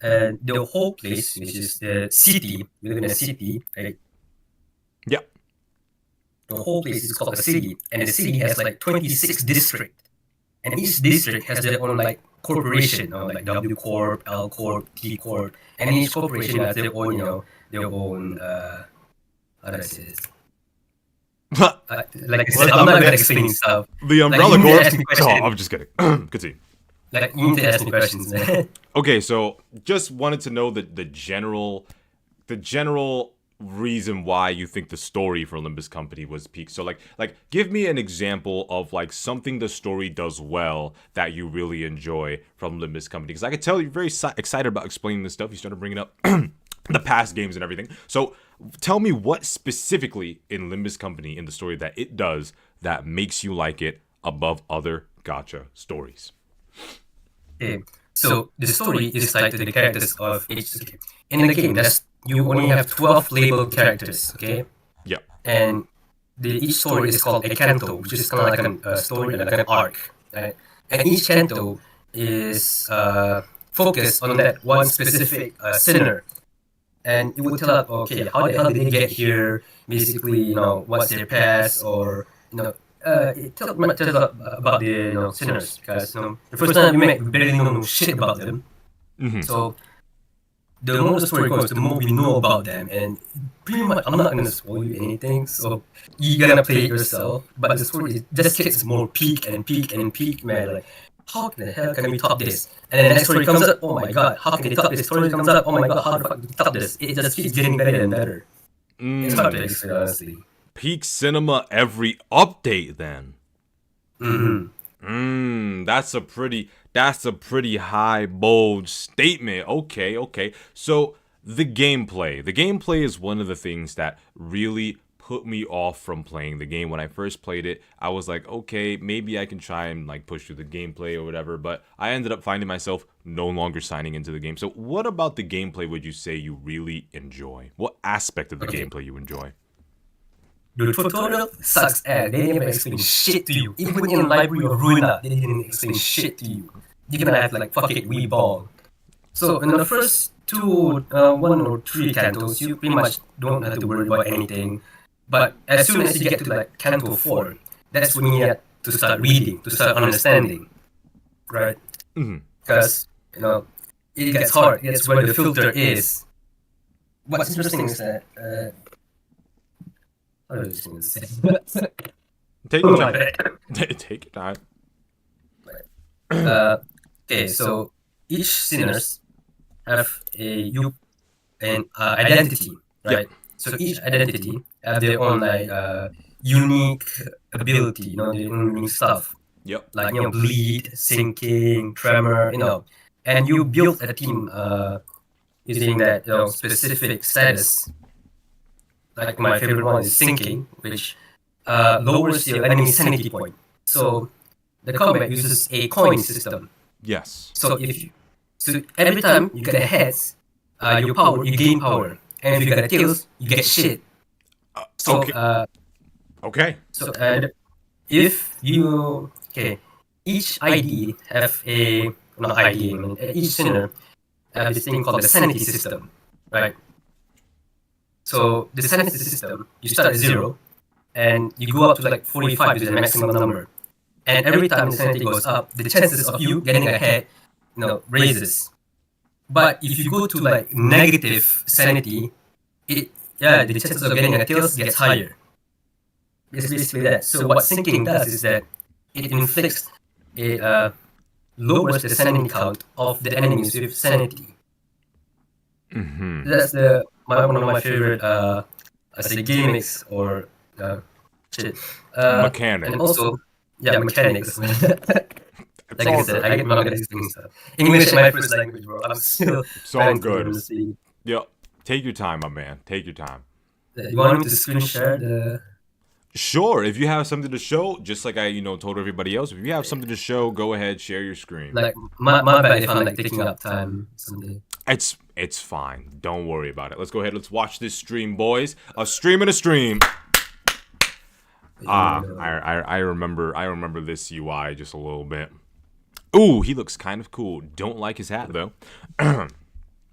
And the whole place, which is the city, we live in a city, right? Yeah. The whole place is called a city, and the city has like 26 districts, and each district has their own like corporation, like W Corp, L Corp, T Corp, and each corporation has their own, their own. How do I say this? Like I said, I'm not good at explaining stuff. The Umbrella you need to Corp. ask me Oh, questions. I'm just kidding. Continue. Like you need to ask me questions, man. Okay, so just wanted to know the general reason why you think the story for Olympus Company was peak. So like give me an example of like something the story does well that you really enjoy from Olympus Company, because I could tell you're very excited about explaining this stuff. You started bringing up the past games and everything. So tell me what specifically in Limbus Company in the story that it does that makes you like it above other gacha stories. Okay, so the story is tied to the characters of each. Okay. In the game, you only have 12 labeled characters. Okay. Yeah. And each story is called a canto, which is kind of like a story, like an arc, right? And each canto is focused on that one specific sinner, and it would tell us, okay, how the hell did they get here? Basically, what's their past, or it tells about the sinners, because the first time we met, we barely know shit about them. Mm-hmm. So the more the story goes, the more we know about them, and pretty much I'm not gonna spoil you anything, so you gotta play it yourself. But the story just gets more peak and peak and peak, man. Like, how the hell can we top this? And then the next story comes up, oh my god, how can they top this? Story comes up, oh my god, how the fuck do we top this? It just keeps getting better and better. It's hard to explain, honestly. Peak cinema every update then. Mm-hmm. That's a pretty high, bold statement. Okay. So the gameplay is one of the things that really put me off from playing the game. When I first played it, I was like, okay, maybe I can try and like push through the gameplay or whatever, but I ended up finding myself no longer signing into the game. So what about the gameplay would you say you really enjoy? What aspect of the gameplay you enjoy? The tutorial sucks ass. They never explain shit to you. Even in Library of Ruina, they didn't explain shit to you. You're gonna have to like, fuck it, we ball. So in the first one or three cantos, you pretty much don't have to worry about anything. But as soon as you get to like canto 4, that's when you have to start reading, to start understanding, right? Because it gets hard. It's where the filter is. What's interesting is that Take your time. Take your time. Okay, so each sinners have an identity, right? Yep. So each identity have their own like unique ability, their own unique stuff. Yep. Like bleed, sinking, tremor, and you build a team using that specific status. Like my favorite one is sinking, which lowers your enemy sanity point. So the combat uses a coin system. Yes. So every time you get a heads, you gain power, and if you get a tails, you get shit. Okay. So if you each ID have not ID, each sinner have this thing called the sanity system, right? So the sanity system, you start at 0, and you go up to like 45 is the maximum number. And every time the sanity goes up, the chances of you getting ahead, raises. But if you go to like negative sanity, the chances of getting a tails gets higher. It's basically that. So what sinking does is that it inflicts lowers the sanity count of the enemies with sanity. That's one of my favorite I say gimmicks or shit. Mechanics. And also mechanics. Like I said, I get not good at explaining stuff. English is my first language, bro. I'm still It's all good. Yep. Take your time, my man. Take your time. You want me to screen share the? Sure. If you have something to show, just like I, told everybody else, if you have something to show, go ahead, share your screen. Like my bad if I'm like taking up time someday. It's fine. Don't worry about it. Let's go ahead. Let's watch this stream, boys. A stream and a stream. I remember this UI just a little bit. Ooh, he looks kind of cool. Don't like his hat though.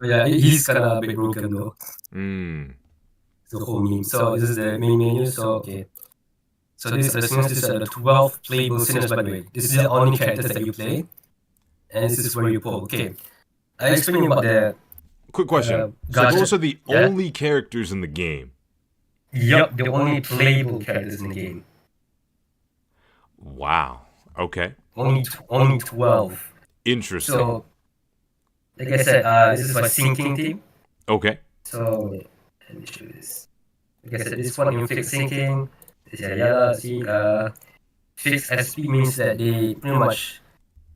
Yeah, he's kind of a bit broken though. The whole meme. So this is the main menu. So okay. So these are the 12 playable sinners, by the way. This is the only characters that you play. and this is where you pull. Okay, I explain you about the Quick question. So gacha. those are the Yeah. only characters in the game. Yup, the only playable characters in the game. Wow. Okay. Only 12. Interesting. So, like I said, this is my syncing team. Okay. So, let me show you this. Like I said, this one in fixed syncing. This yada sync. Fixed SP means that they pretty much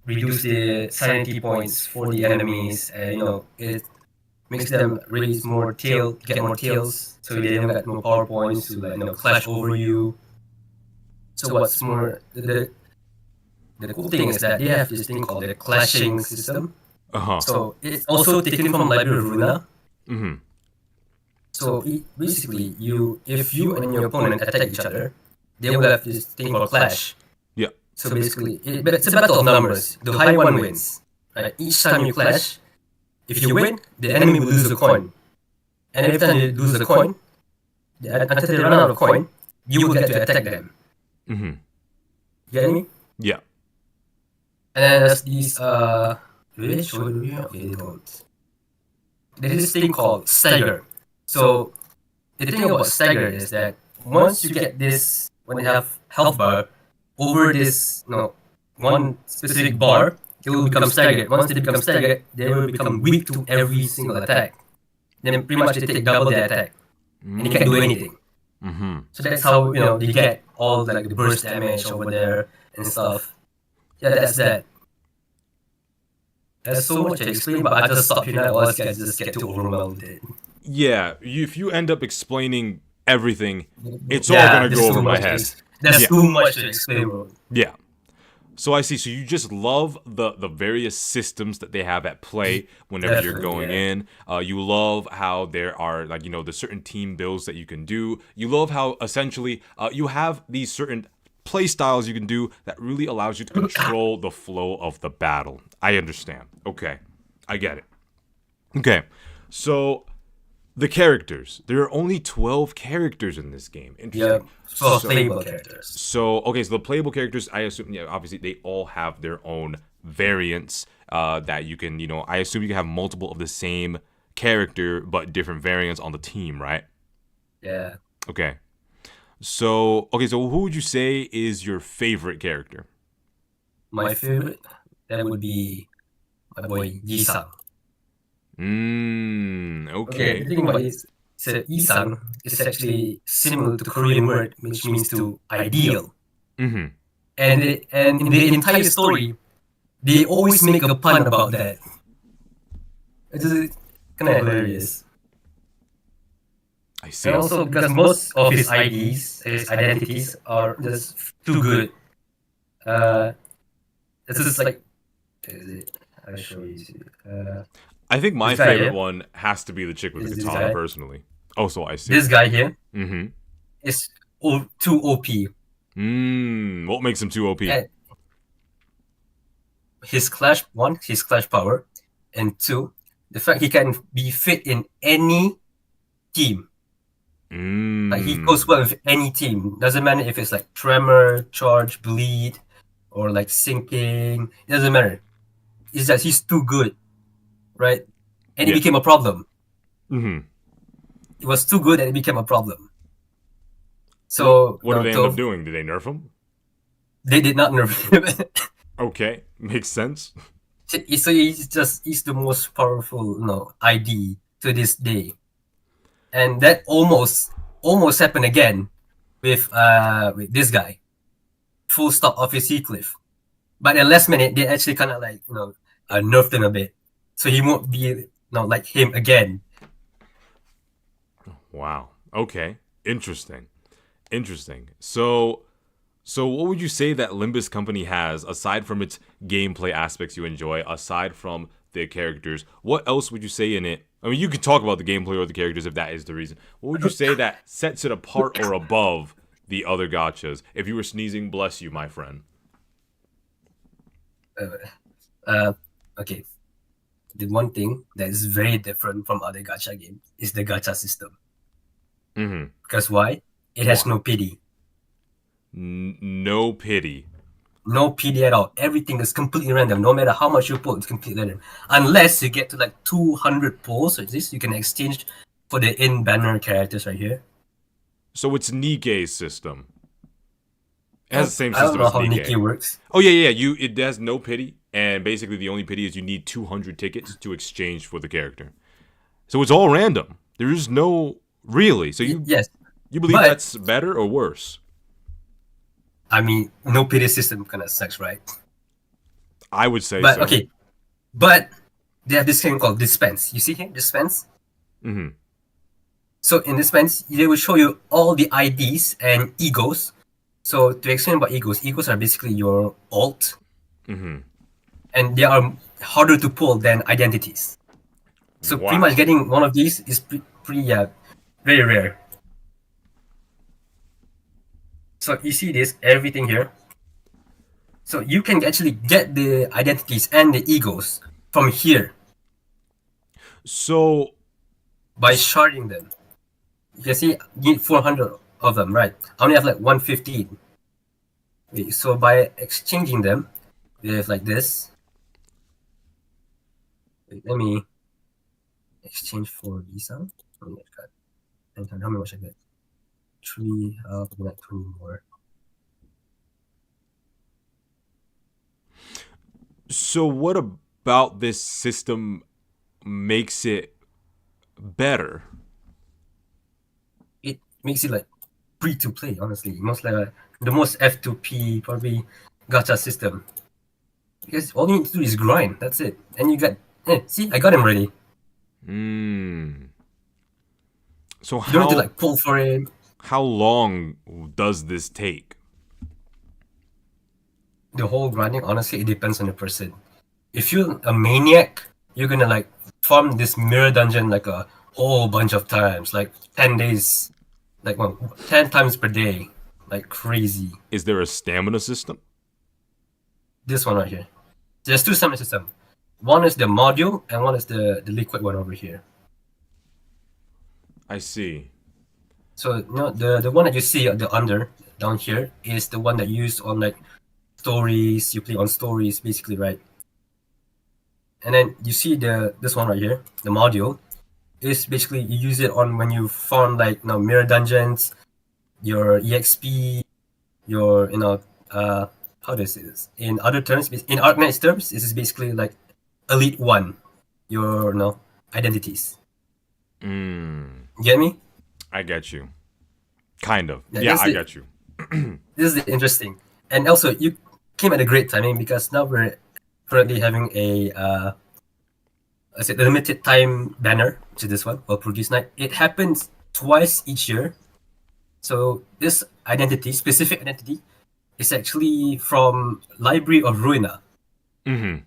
reduce the sanity points for the enemies, and it makes them raise more get more tails, so they don't get more power points to clash over you. So what's more, the cool thing is that they have this thing called the clashing system. Uh-huh. So it's also taken from Library of Runa. Mm-hmm. So basically, if you and your opponent attack each other, they will have this thing called clash. Yeah. So basically, it's a battle of numbers. The high one wins. Right? Each time you clash, if you win, the enemy will lose a coin. And every time they lose a coin, until they run out of coin, you will get to attack them. Mm-hmm. You get me? Yeah. And then there's these do they show it here? Okay, they don't. There's this thing called stagger. So the thing about stagger is that once you get this, when you have health bar over this one specific bar, it will become staggered. Once they become staggered, they will become weak to every single attack. Then pretty much they take double the attack, and you can't do anything. Mm-hmm. So that's how they get all the burst damage over there and stuff. Yeah, that's that. There's so much to explain, but I just stop here now. Otherwise, guys just get too overwhelmed with it. Yeah. If you end up explaining everything, it's Yeah, all gonna there's go too over my much to head. There's Yeah. too much to explain, bro. Yeah. So I see. So you just love the various systems that they have at play whenever you're Definitely, going yeah. in. You love how there are the certain team builds that you can do. You love how essentially you have these certain play styles you can do that really allows you to control the flow of the battle. I understand. Okay. I get it. Okay. So the characters. There are only 12 characters in this game. Yeah, Interesting. so playable characters. So, okay, so the playable characters, I assume, obviously they all have their own variants that you can, I assume you can have multiple of the same character, but different variants on the team, right? Yeah. Okay. So, so who would you say is your favorite character? My favorite, that would be my boy Jisang. Okay. The thing about it is, Isang is actually similar to Korean word, which means to ideal. Mm-hmm. And in the entire story, they always make a pun about that. It's just kind of hilarious. I see. And also because most of his his identities, are just too good. This is like, I'll show you. I think my this guy favorite here- one has to be the chick with the This katana, guy? personally. Oh, so I see. This guy here Mm-hmm. is too OP. What makes him too OP? And his clash power, and two, the fact he can be fit in any team. Like he goes well with any team. Doesn't matter if it's like tremor, charge, bleed, or like sinking. It doesn't matter. It's that he's too good, right? And it Yeah. became a problem. Mm-hmm. It was too good and it became a problem. So What did they end Naruto, up doing? Did they nerf him? they did not nerf him. Okay, makes sense. So he's the most powerful ID to this day, and that almost happened again with this guy. Full stop off his Heathcliff, but at last minute they actually kind of nerfed him a bit, so he won't be like him again. Wow. Okay. Interesting. So what would you say that Limbus Company has aside from its gameplay aspects you enjoy, aside from the characters? What else would you say in it? I mean, you could talk about the gameplay or the characters if that is the reason. What would you say that sets it apart or above the other gachas? If you were sneezing, bless you, my friend. Okay. The one thing that is very different from other gacha games is the gacha system. Mm-hmm. Because why? It has no pity. No pity. No PD at all. Everything is completely random. No matter how much you pull, it's completely random. Unless you get to like 200 pulls, or this you can exchange for the in-banner characters right here. So it's Nikkei's system. It has the same I don't system know as how Nikkei. Nikkei works. Oh yeah. It has no pity, and basically the only pity is you need 200 tickets to exchange for the character. So it's all random. There is no really. So Yes, you believe but- that's better or worse? I mean, no pity system kind of sucks, right? I would say But so. okay, but they have this thing called dispense. You see here, dispense. Mm-hmm. So in dispense, they will show you all the IDs and egos. So to explain about egos are basically your alt, Mm-hmm. and they are harder to pull than identities. So pretty Wow. much getting one of these is pretty very rare. So you see this everything here. So you can actually get the identities and the egos from here So by sharding them. You can see you need 400 of them, right? I only have like 115. Okay, so by exchanging them, we have like this. Wait, let me exchange for Visa. Oh, yeah, God. And how much I get? 3, probably like 20 more. So what about this system makes it better? It makes it like free to play, honestly. Most like the most F2P probably gacha system. Because all you need to do is grind. That's it. And you get see, I got him ready. So You don't need to like pull for it. how long does this take? The whole grinding, honestly, it depends on the person. If you're a maniac, you're gonna like farm this mirror dungeon like a whole bunch of times, like 10 days, like 10 times per day, like crazy. Is there a stamina system? This one right here. There's two stamina systems. One is the module, and one is the liquid one over here. I see. So the one that you see down here is the one that you use on like stories. You play on stories, basically, right? And then you see this one right here, the module, is basically you use it on when you farm like mirror dungeons, your EXP, your how do I say this? In other terms, in Arknight's terms, this is basically like Elite 1, your identities. Get me? I get you. Kind of. Yeah, Yeah, that's I it. get you. This is interesting, and also you came at a great timing because now we're currently having a I said the limited time banner, which is this one, or Produce Night. It happens twice each year. So this specific identity, is actually from Library of Ruina. Mm-hmm.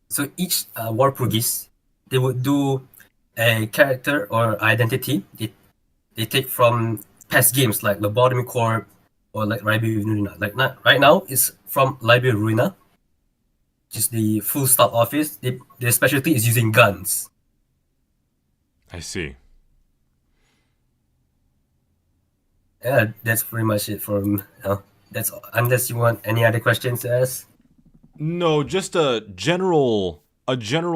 So each War Purgis, they would do a character or identity they take from past games like Lobotomy Corp or like Library of Ruina. Like right now, it's from Library of Ruina, which is the full stop office. Their specialty is using guns. I see. Yeah, that's pretty much it from. That's unless you want any other questions to ask. No, just a general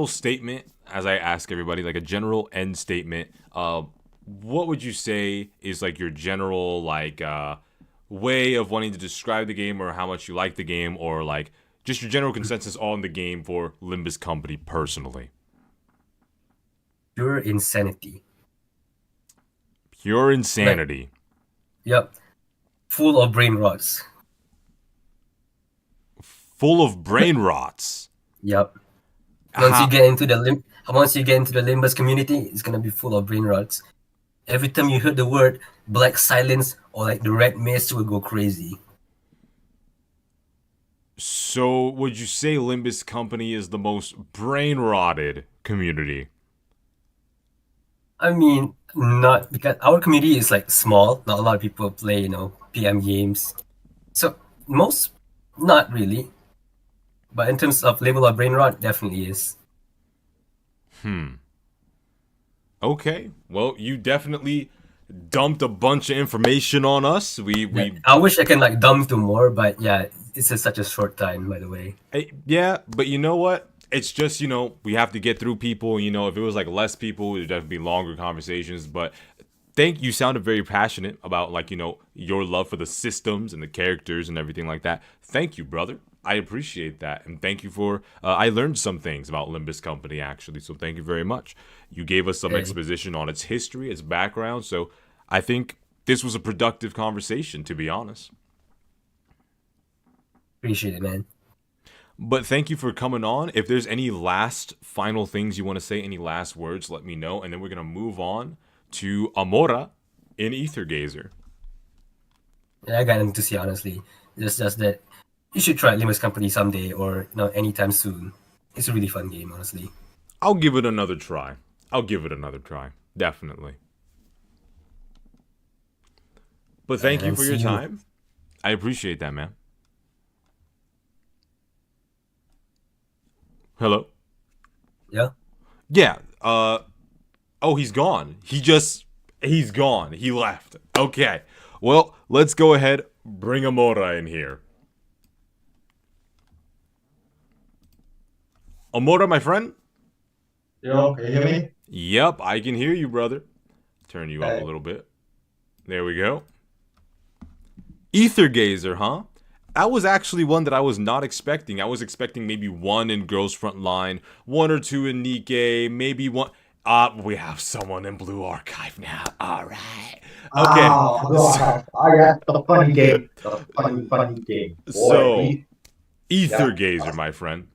statement as I ask everybody, like a general end statement. What would you say is like your general way of wanting to describe the game, or how much you like the game, or like just your general consensus on the game for Limbus Company personally? Pure insanity. Pure insanity. Yep. Full of brain rots. Full of brain rots. Yep. Once How- you get into the Limbus community, it's gonna be full of brain rots. Every time you hear the word black silence or like the red mist, will go crazy. So, would you say Limbus Company is the most brain rotted community? I mean, not because our community is like small. Not a lot of people play, PM games. So not really. But in terms of level of brain rot, definitely is. Okay. Well, you definitely dumped a bunch of information on us. We I wish I can like dump to more, but yeah, it's such a short time, by the way. Yeah, but you know what? It's just, we have to get through people. If it was like less people, it would definitely be longer conversations. But you sounded very passionate about your love for the systems and the characters and everything like that. Thank you, brother. I appreciate that. And thank you for, I learned some things about Limbus Company actually. So thank you very much. You gave us some Hey. exposition on its history, its background. So I think this was a productive conversation, to be honest. Appreciate it, man. But thank you for coming on. If there's any last final things you want to say, any last words, let me know. And then we're going to move on to Amora in Ethergazer. Yeah, I got into see honestly. Just that you should try Limbus Company someday or anytime soon. It's a really fun game, honestly. I'll give it another try. Definitely. But thank you And for your see you. time. I appreciate that, man. Hello? Yeah. Yeah. Oh, he's gone. He's gone. He left. Okay. Well, let's go ahead. Bring Amora in here. Amora, my friend? Yo, can you hear me? Yep, I can hear you, brother. Turn you up Hey. a little bit. There we go. Ethergazer, huh? That was actually one that I was not expecting. I was expecting maybe one in Girls Frontline, one or two in Nikkei, maybe one. We have someone in Blue Archive now. All right. Okay. Yeah, the funny game. The funny game. Boy, So, yeah. Ethergazer, my friend.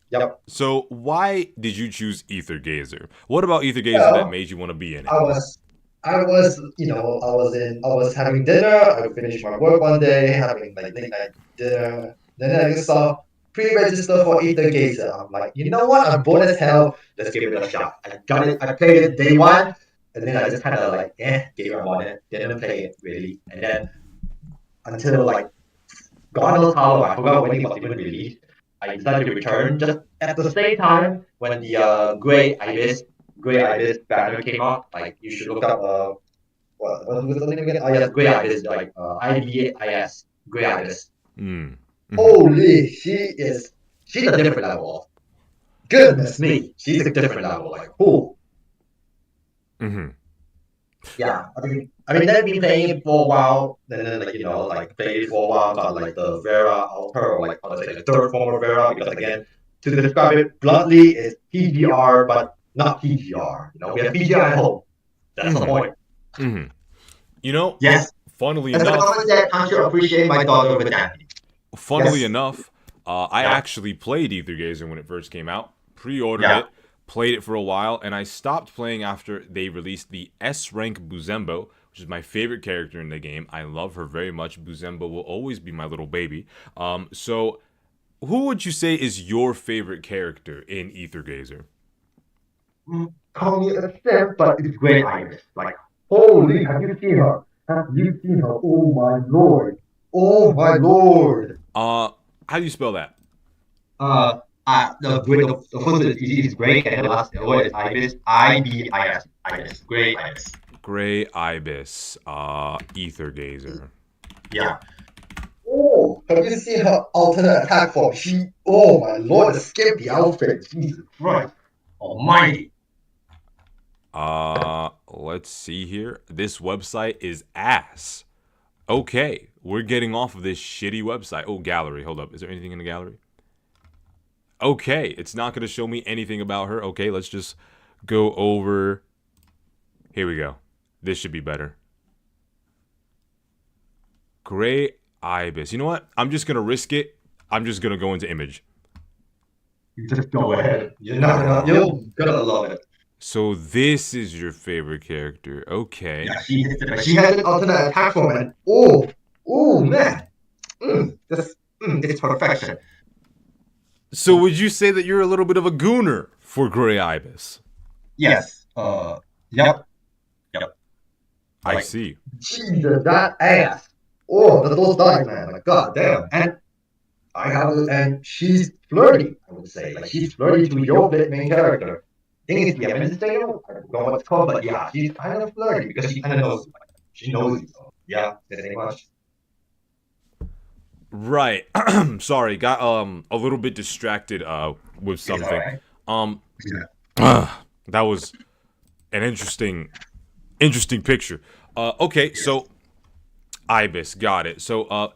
Yep. So, why did you choose Ethergazer? What about Ethergazer Well, that made you want to be in it? I was having dinner. I finished my work one day, having like late night dinner. Then I just saw pre-register for Ether Gazer. I'm like, you know what? I'm bored as hell. Let's give it a shot. I got it. I played it day one, and then I just kind of like, gave up on it. Didn't play it really, and then until like God knows how long, I forgot when it was even released. I decided to return just at the same time when the Gray Ibis banner came out. Like you should look up what was the name again? Oh yes, Gray Ibis, like IBIS, Gray Ibis. Mm. Holy, she's a different level. Goodness me, she's a different level. Like who? Mm-hmm. Yeah, I mean, they've been playing it for a while. Then like like played it for a while. Got like the Vera Alter, or like how to say the third form of Vera. Because again, to describe it bluntly, is PGR, but not PGR. We have PGR at home. That's the point. Mm-hmm. Yes. Funnily And enough, someone said, "Can't you appreciate my daughter with Danny?" Funnily Yes. enough, I Yeah. actually played Ethergazer when it first came out, pre-ordered Yeah. it, played it for a while, and I stopped playing after they released the S-Rank Buzembo, which is my favorite character in the game. I love her very much. Buzembo will always be my little baby. So who would you say is your favorite character in Ethergazer? Call me a simp, but it's Gray Iris. Like, holy, have you seen her? Have you seen her? Oh my lord. Oh my lord. How do you spell that? The first is Gray, and the last word is Ibis. IBIS. Ibis. Gray Ibis. Gray Ibis, Ethergazer. Yeah. Oh, have you seen her alternate attack form? Oh my lord, the skimpy outfit. Jesus Christ. Almighty. Let's see here. This website is ass. Okay, we're getting off of this shitty website. Oh, gallery. Hold up. Is there anything in the gallery? Okay, it's not going to show me anything about her. Okay, let's just go over. Here we go. This should be better. Gray Ibis. You know what? I'm just going to risk it. I'm just going to go into image. You just go ahead. You're gonna love it. So this is your favorite character. Okay. Yeah, she has an alternate attack form, and oh man, it's perfection. So would you say that you're a little bit of a gooner for Gray Ibis? Yes. Yep. I see. Jesus, that ass. Oh, those thighs, man. Like, god damn. And she's flirty, I would say. Like, she's flirty to your main character. I think it's the Administrator. I don't know what it's called, but yeah, she's kind of flirty because she kind of knows you. She knows you. So, yeah, this ain't much. Right. Sorry, got a little bit distracted with something. alright. Um Yeah. that was an interesting picture. Okay, so Ibis, got it. So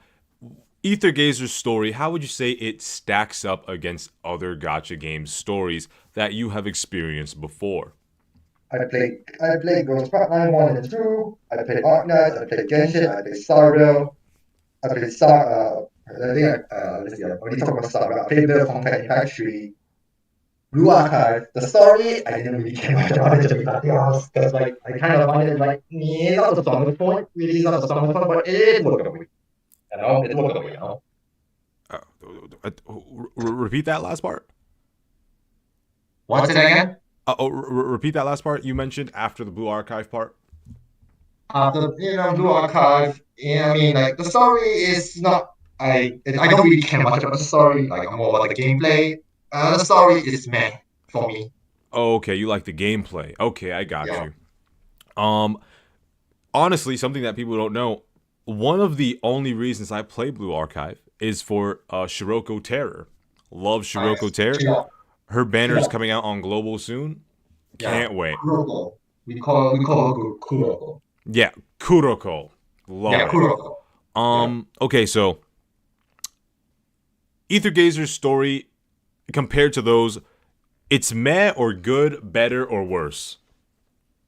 Ether Gazer's story, how would you say it stacks up against other gacha games stories that you have experienced before? I played Ghost Frontline 1 and 2, I played Arknights, I played Genshin, I played Starville, I played I think let's see, I already talked about Starville, I played a bit of Honkai Impact 3, Blue Archive. The story, I didn't really care much about it, to be perfectly honest, because like I kind of find it like, not the strongest point, really is not the strongest point, but it's workable. It's workable. Uh, Repeat that last part. What's it again? Repeat that last part you mentioned after the Blue Archive part. Blue Archive, I mean, like, the story is not, I don't really care much about the story, like, I'm more about the gameplay. The story is meh for me. Oh, okay, you like the gameplay. Okay, I got Yeah. you. Honestly, something that people don't know, one of the only reasons I play Blue Archive is for Shiroko Terror. Love Shiroko Terror. Yeah. Her banner's coming out on Global soon. Can't wait. Kuroko. We call her Kuroko. Yeah, Kuroko. Love it. Kuroko. Okay, so Ether Gazer's story compared to those, it's meh or good, better or worse?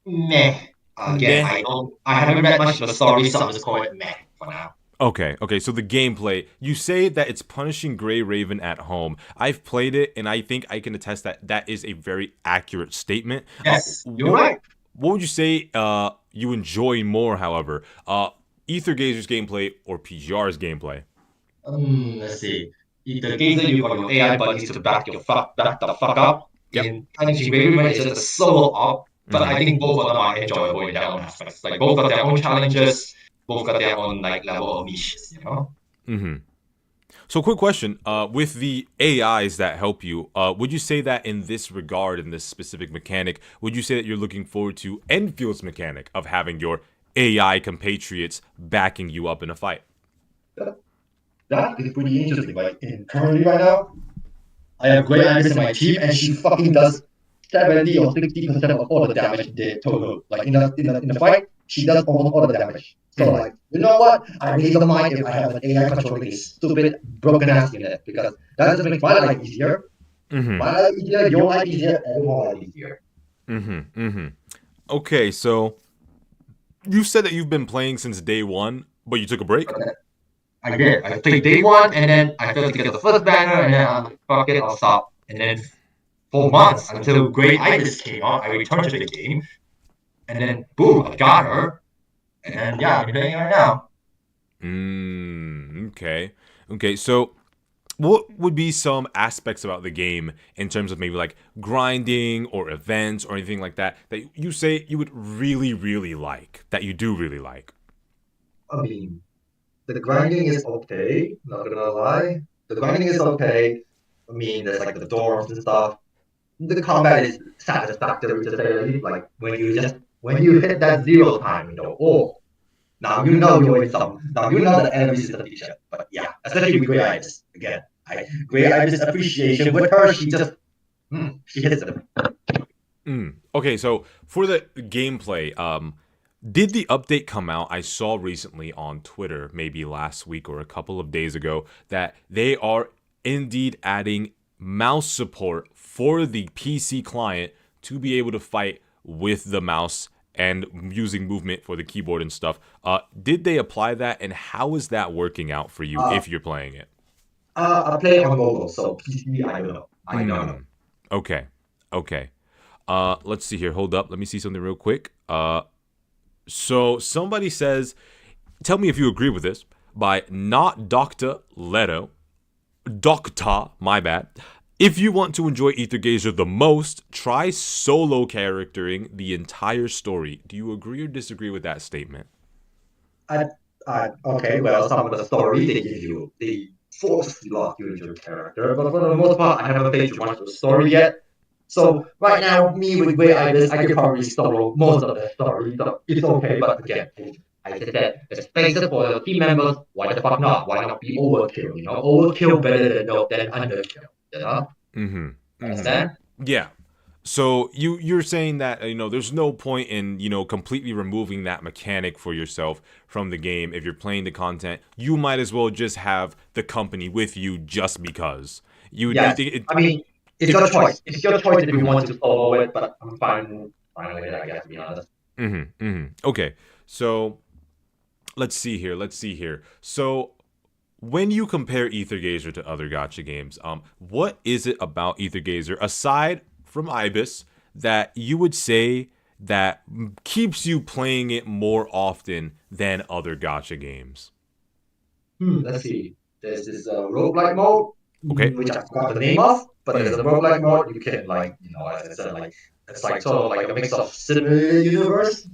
Meh. Again, Meh. I haven't read much of the story, so I'm just calling it meh for now. Okay, so the gameplay, you say that it's punishing Grey Raven at home. I've played it, and I think I can attest that that is a very accurate statement. Yes, you're right. What would you say you enjoy more, however? Ether Gazer's gameplay or PGR's gameplay? Let's see. The gazer you got your AI buddies to back the fuck up. Yep. In punishing Raven is just a solo op, but I think both of them are enjoyable in their own aspects. Like both got their own challenges, both got their own like level of niches, Mm-hmm. So, quick question: with the AIs that help you, would you say that in this regard, in this specific mechanic, would you say that you're looking forward to Enfield's mechanic of having your AI compatriots backing you up in a fight? That is pretty interesting. Like currently right now, I have Grey Ibis in my team, and she fucking does 70 or 60% of all the damage they total. Like in the fight, she does almost all the damage. So like, you know what? I really don't mind if I have an AI controlling this stupid broken ass unit, because that just makes my life easier. My life easier, your life easier, everyone's life easier. Okay, so you said that you've been playing since day one, but you took a break? Okay. I did. I played day one, and then I failed to get the first banner, and then I'm like, fuck it, I'll stop. And then for months, until Grey Ibis came out, I returned to the game, and then boom, I got her, and then yeah, I'm playing right now. Okay, so what would be some aspects about the game in terms of maybe like grinding or events or anything like that that you say you would really, really like, that you do really like? I mean, the grinding is okay, not gonna lie. The grinding is okay. I mean, there's like the dorms and stuff. The combat is satisfactory to say the least. Like when you hit that zero time, oh, now you know you're in some. Now you know that enemies is a feature. But yeah, especially with Grey Ibis. Again, Grey Ibis appreciation with her, she hits them. Okay, so for the gameplay, did the update come out? I saw recently on Twitter, maybe last week or a couple of days ago, that they are indeed adding mouse support for the PC client to be able to fight with the mouse and using movement for the keyboard and stuff. Did they apply that, and how is that working out for you if you're playing it? I play on mobile, so PC, I don't know. I don't know. Okay. Let's see here. Hold up. Let me see something real quick. So somebody says, tell me if you agree with this, by not Dr. Leto. Doctor, my bad. If you want to enjoy Ether Gazer the most, try solo charactering the entire story. Do you agree or disagree with that statement? Okay, well, some of the story they force you to use your character, but for the most part, I haven't played too much of the story yet. So right now, me with Grey Ibis, I could probably solo most of the story, so it's okay. But again, I just said, the spaces for the team members, why the fuck not? Why not be overkill? You know, overkill better than no than underkill. You know, understand? Yeah. So you're saying that there's no point in completely removing that mechanic for yourself from the game if you're playing the content. You might as well just have the company with you just because you Yes. think it. I mean, it's your choice. It's your choice if you want to follow it, but I'm fine with it, I guess, to be honest. Okay. So let's see here. So when you compare Ethergazer to other Gacha games, what is it about Ethergazer aside from Ibis that you would say that keeps you playing it more often than other Gacha games? Let's see. There's this roguelike mode, Okay. which I forgot the name of, but there's a roguelike mode. You can as I said, it's like sort of like a mix of simulated universe.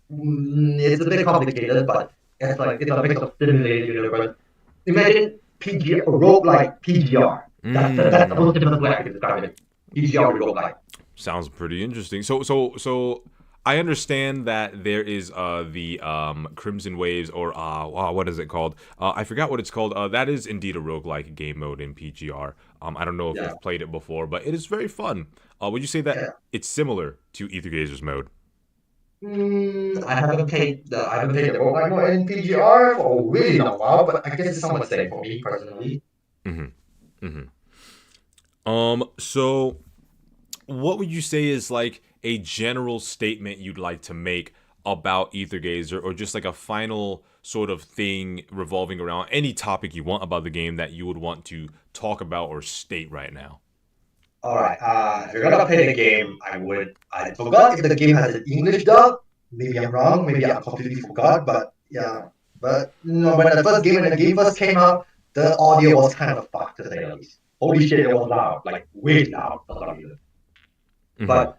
It's a bit complicated, but it's a mix of simulated universe. Imagine PG roguelike PGR. That's the most difficult way I can describe it. PGR roguelike. Sounds pretty interesting. So I understand that there is the Crimson Waves or what is it called? I forgot what it's called. That is indeed a roguelike game mode in PGR. I don't know if you've played it before, but it is very fun. Would you say that it's similar to Ethergazer's mode? I haven't played the roguelike mode in PGR for a really long while, but I guess it's somewhat same for me personally. So what would you say is like a general statement you'd like to make about Ethergazer, or just like a final sort of thing revolving around any topic you want about the game that you would want to talk about or state right now? All right. If you're gonna play the game, I forgot if the game has an English dub. Maybe I'm wrong. Maybe I completely forgot. But yeah. But when the game first came out, the audio was kind of fucked to say the least. Holy shit, it was loud, like way loud for some reason. But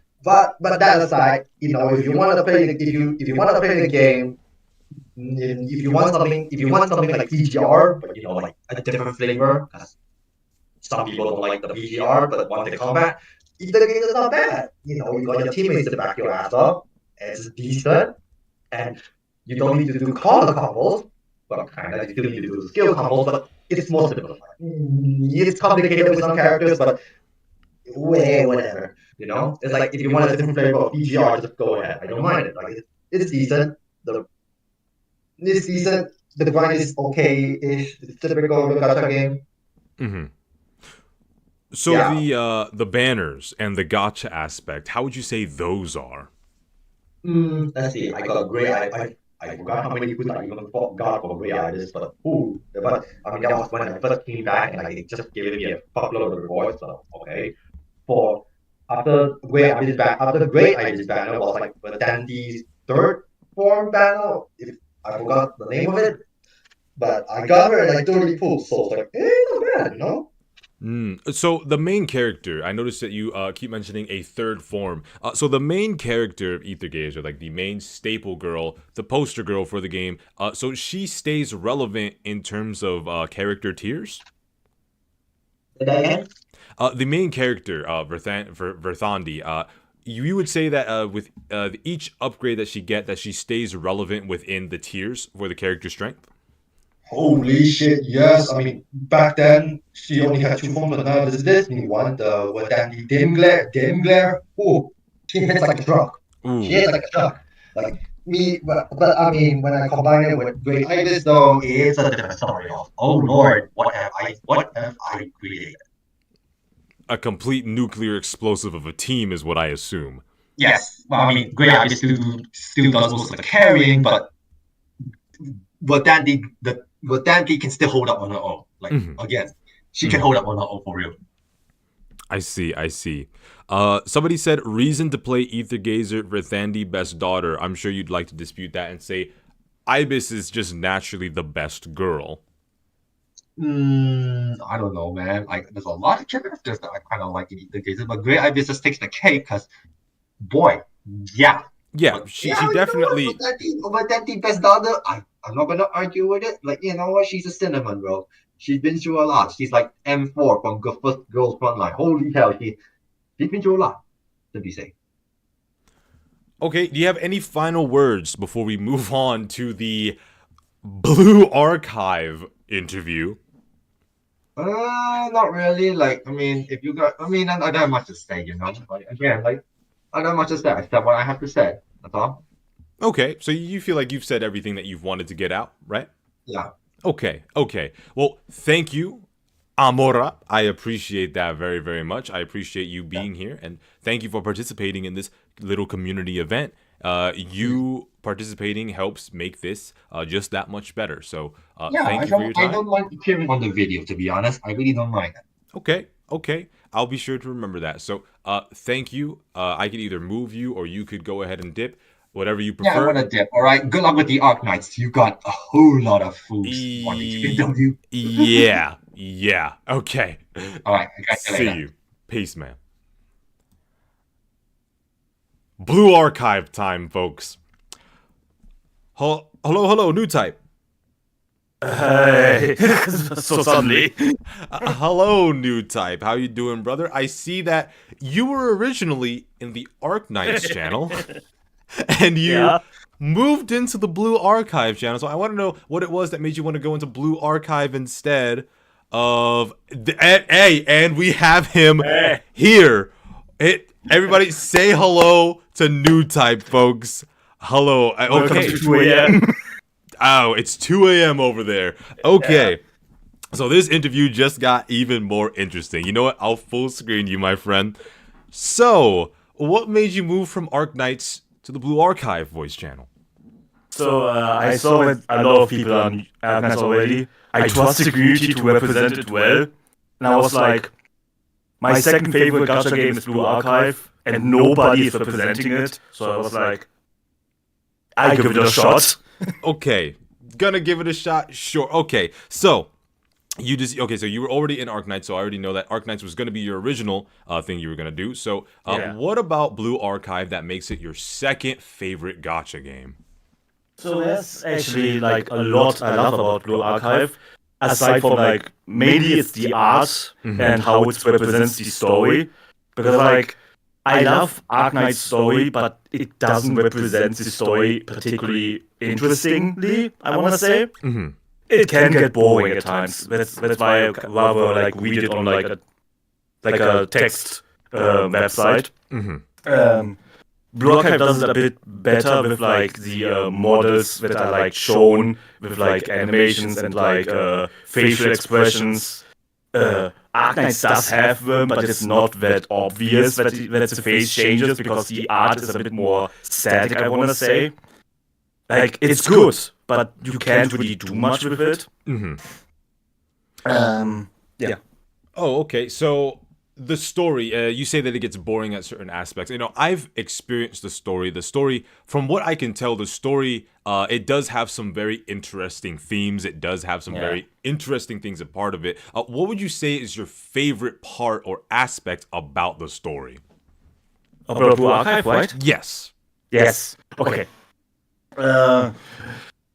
that aside, if you want to play if you want to play the game, if you want something like PGR, but like a different flavor, because some people don't like the PGR, but want the combat. The game is not bad. You got your teammates to back your ass up. It's decent, and you don't need to do color combos. Well, kind of. You still need to do skill combos, but it's more simple. It's complicated with some characters, but whatever. It's like if you want a different flavor of PGR, just go ahead. I don't mind it. Like it's decent. It's decent. The grind is okay-ish. It's typical of a gacha game. So the banners and the gacha aspect, how would you say those are? Let's see. I got great. I forgot how many people I even got for great artists, but I mean that was when I first came back and it just gave me a fuckload of rewards. So okay, for after the great artist banner was like the Dandy's third form banner. If I forgot the name of it, but I got her at like 30 pools, so it's like not bad. So the main character, I noticed that you keep mentioning a third form. So the main character of Ethergazer, like the main staple girl, the poster girl for the game, so she stays relevant in terms of character tiers? Again? The main character, Verthandi, you would say that with each upgrade that she stays relevant within the tiers for the character strength? Holy shit, yes. I mean, back then, she only had two forms, but now there's this new one, the dim glare. Oh, she hits like a truck. She hits like a truck. Like, but I mean, when I combine it with Great Ibis, though, it's a different story of, oh lord, what have I created? A complete nuclear explosive of a team is what I assume. Yes, well, I mean, Great Ibis still does most of the carrying, but Dandy can still hold up on her own. Like again, she can hold up on her own for real. I see. Somebody said reason to play Ethergazer Verthandi best daughter. I'm sure you'd like to dispute that and say Ibis is just naturally the best girl. I don't know, man. Like, there's a lot of characters that I kind of like in Ethergazer, but Great Ibis just takes the cake because, boy, yeah. Yeah, she definitely. But that best daughter, I'm not gonna argue with it. Like, you know what? She's a cinnamon, bro. She's been through a lot. She's like M4 from First Girls Frontline. Holy hell, she's been through a lot. To be safe. Okay, do you have any final words before we move on to the Blue Archive interview? Not really. Like, I mean, if you got, I mean, I don't have much to say, you know. Like, again, like, I don't have much to say. I said what I have to say. That's all. Okay, so you feel like you've said everything that you've wanted to get out, right? Yeah. Okay. Well, thank you, Amora. I appreciate that very, very much. I appreciate you being here, and thank you for participating in this little community event. You participating helps make this just that much better. So Yeah, thank you for your I time. don't mind appearing on the video, to be honest. I really don't mind. Okay. I'll be sure to remember that. So thank you. I could either move you or you could go ahead and dip, whatever you Yeah, I prefer. want to dip. All right. Good luck with the Arc Knights. You got a whole lot of fools on the W. Yeah. Okay. All right. I got you See later. you. Peace, man. Blue Archive time, folks. Hello, new type. Hey, so suddenly. Hello, new type. How you doing, brother? I see that you were originally in the Arc Knights channel, and you moved into the Blue Archive channel. So I want to know what it was that made you want to go into Blue Archive instead of. And we have him here. Everybody, say hello to new type, folks. Hello. Okay. 2 a.m. Oh, it's 2 a.m. over there. Okay. So this interview just got even more interesting. You know what? I'll full screen you, my friend. So, what made you move from Arc Knights to the Blue Archive voice channel? So I saw with a lot of people on Agnes already. I trust the community to represent it well. And I was like, my second favorite gacha game is Blue Archive, and nobody is representing it. So I was like, I give it a shot. Okay. Gonna give it a shot? Sure. Okay. So, so you were already in Arc Knights, so I already know that Arc Knights was going to be your original thing you were going to do. So, what about Blue Archive that makes it your second favorite gacha game? So there's actually like a lot I love about Blue Archive. Aside from like mainly it's the art and how it represents the story, because like I love Arc Knight's story, but it doesn't represent the story particularly interestingly. I want to say it can get boring at times. That's why I rather like read it on like a text website. Blue Archive does it a bit better with like the models that are like shown with like animations and like facial expressions. Arc Knights does have them, but it's not that obvious that the face changes because the art is a bit more static, I want to say. Like, it's good, but you can't really do much with it. Yeah. Oh, okay. So the story, you say that it gets boring at certain aspects. You know, I've experienced the story. The story, from what I can tell, the story, it does have some very interesting themes. It does have some very interesting things a part of it. What would you say is your favorite part or aspect about the story? About Blue Archive, right? Yes. Yes. Okay.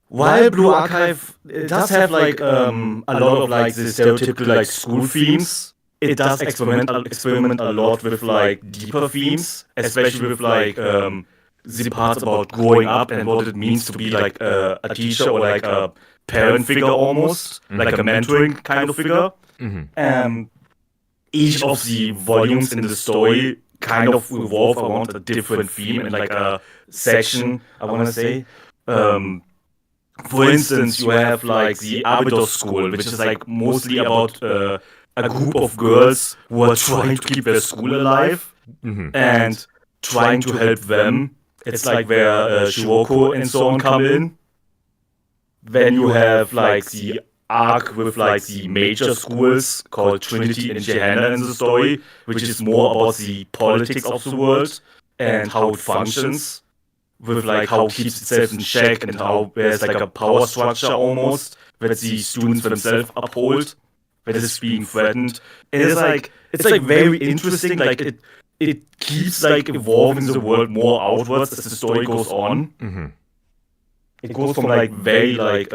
While Blue Archive it does have like a lot of like the stereotypical like school themes, it does experiment a lot with like deeper themes, especially with like the parts about growing up and what it means to be like a teacher or like a parent figure almost, like a mentoring kind of figure. Each of the volumes in the story kind of revolve around a different theme and like a section, I want to say. For instance, you have like the Arbiter School, which is like mostly about a group of girls who are trying to keep their school alive and trying to help them. It's like where Shiroko and so on come in. Then you have like the arc with like the major schools called Trinity and Gehenna in the story, which is more about the politics of the world and how it functions, with like how it keeps itself in check and how there's like a power structure almost that the students themselves uphold that is being threatened. And it's like very interesting. Like it keeps like evolving the world more outwards as the story goes on. It goes from like very like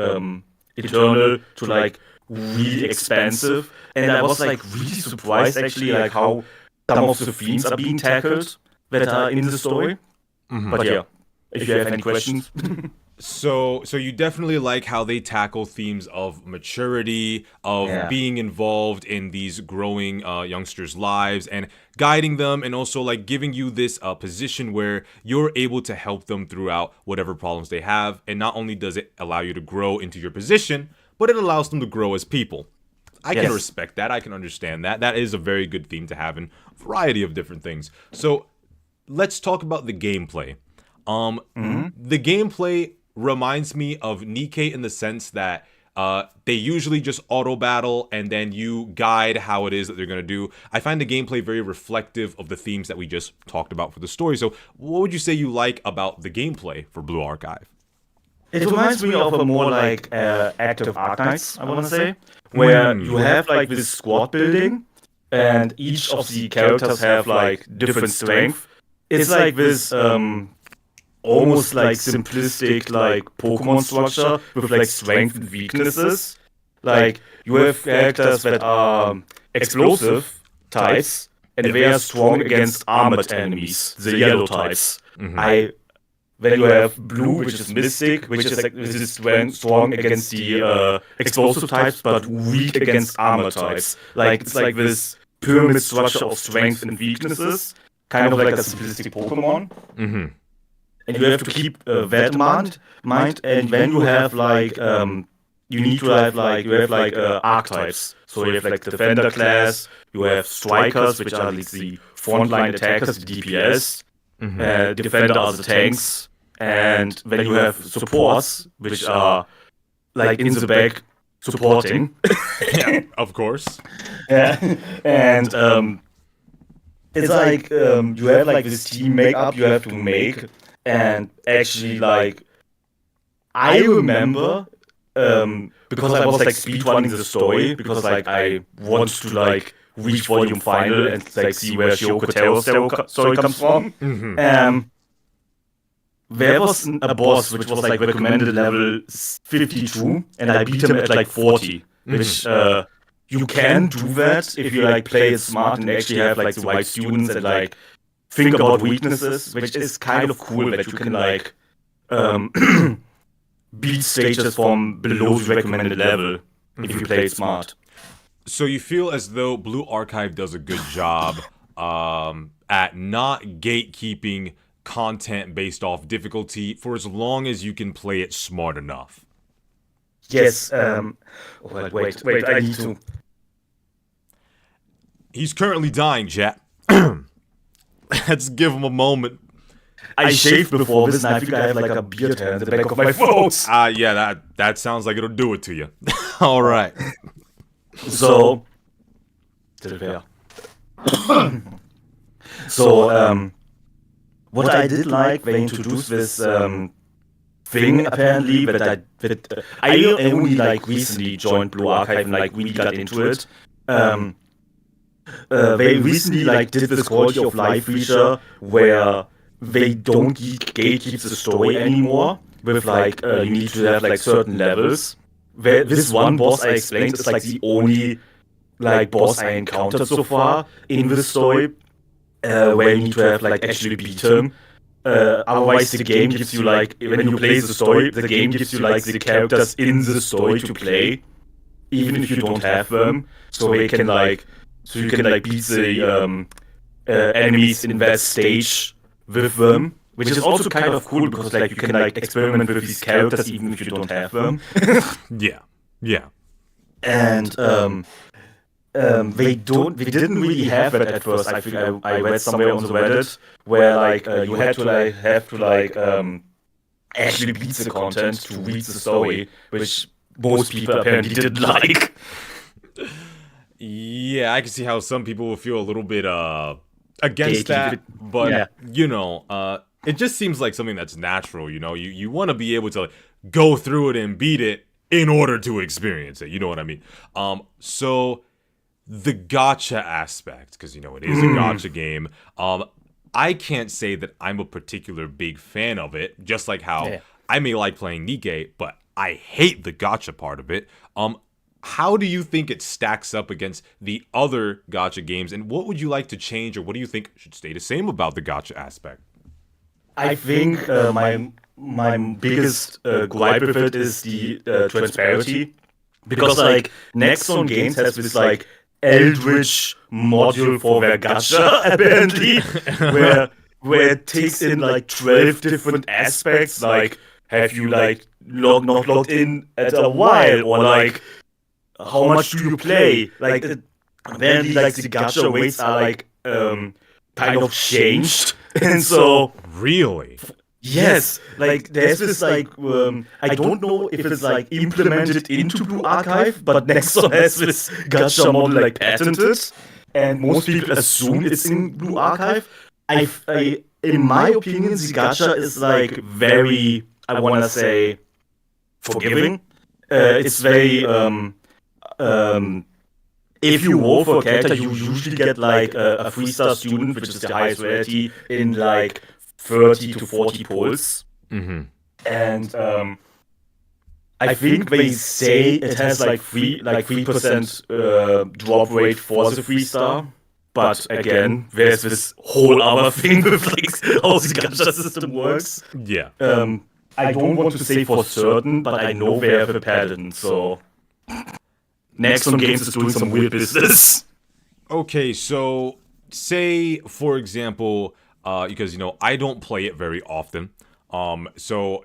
eternal to like really expansive, and I was like really surprised actually like how some of the themes are being tackled that are in the story. But yeah, if you have any questions. So you definitely like how they tackle themes of maturity, of being involved in these growing youngsters' lives and guiding them, and also like giving you this position where you're able to help them throughout whatever problems they have. And not only does it allow you to grow into your position, but it allows them to grow as people. I can respect that. I can understand that. That is a very good theme to have in a variety of different things. So let's talk about the gameplay. The gameplay reminds me of Nikkei in the sense that they usually just auto battle and then you guide how it is that they're going to do. I find the gameplay very reflective of the themes that we just talked about for the story. So what would you say you like about the gameplay for Blue Archive? It reminds me of a more like active Arknights, I want to say, where you have like this squad building, and each of the characters have like different strength. It's like this almost like simplistic like Pokemon structure with like strength and weaknesses. Like you have characters that are explosive types, and they are strong against armored enemies, the yellow types. Then you have blue, which is mystic, which is like this is strong against the explosive types, but weak against armor types. Like it's like this pyramid structure of strength and weaknesses, kind of like a simplistic Pokemon. And you have to keep that in mind. And then you have like you need to have like archetypes. So you have like defender class, you have strikers, which are like the frontline attackers, the DPS. Defender are the tanks, and then you have supports, which are like in the back supporting. Yeah, of course. And it's like you have like this team makeup you have to make, and actually like I remember because I was like speedrunning the story because like I want to like reach volume final and like see where Shiyoko Tero's story comes from. There was a boss which was like recommended level 52, and I beat him at like 40, which you can do that if you like play it smart and actually have like the right students and like think about weaknesses, which is kind of cool that you can like beat stages from below the recommended level if you play it smart. So you feel as though Blue Archive does a good job at not gatekeeping content based off difficulty for as long as you can play it smart enough. Yes. Wait, I need to. He's currently dying, chat. Let's give him a moment. I shaved before this, and I think I have like a beard hair in the back of my throat. Yeah, that sounds like it'll do it to you. All right. So, what I did like, they introduced this thing apparently that I only like recently joined Blue Archive and like really got into it. They recently like did this quality of life feature where they don't gatekeep the story anymore. With like you need to have like certain levels. This one boss I explained is like the only like boss I encountered so far in the story, where you need to have like actually beat him. Otherwise, the game gives you like when you play the story, the game gives you like the characters in the story to play, even if you don't have them. So you can like beat the enemies in that stage with them, which is also kind of cool because like you can like experiment with these characters even if you don't have them. Yeah. And they didn't really have that at first. I think I read somewhere on the Reddit where like you had to have to actually beat the content to read the story, which most people apparently didn't like. Yeah, I can see how some people will feel a little bit against that, but you know, it just seems like something that's natural. You know, you want to be able to go through it and beat it in order to experience it. You know what I mean? So the gacha aspect, because you know it is a gacha game. I can't say that I'm a particular big fan of it. Just like how I may like playing Nikkei, but I hate the gacha part of it. How do you think it stacks up against the other gacha games, and what would you like to change, or what do you think should stay the same about the gacha aspect? I think my biggest gripe with it is the transparency, because like Nexon Games has this like Eldritch module for their gacha apparently, where it takes in like 12 different aspects, like have you like not logged in at a while, or like how much do you play? Like apparently like the gacha weights are like kind of changed, and so Really? yes, like there's this like I don't know if it's like implemented into Blue Archive, but Nexon has this gacha model like patented, and most people assume it's in Blue Archive. In my opinion, the gacha is like very, I wanna say, forgiving. It's very if you roll for a character, you usually get like a 3-star student, which is the highest rarity, in like 30 to 40 polls. Mm-hmm. And I think they say it has like 3% drop rate for the 3-star. But again, there's this whole other thing with like how the gacha system works. Yeah. I don't want to say for certain, but I know they have a pattern, so Nexon Games is doing some weird business. Okay, so say for example, because I don't play it very often. So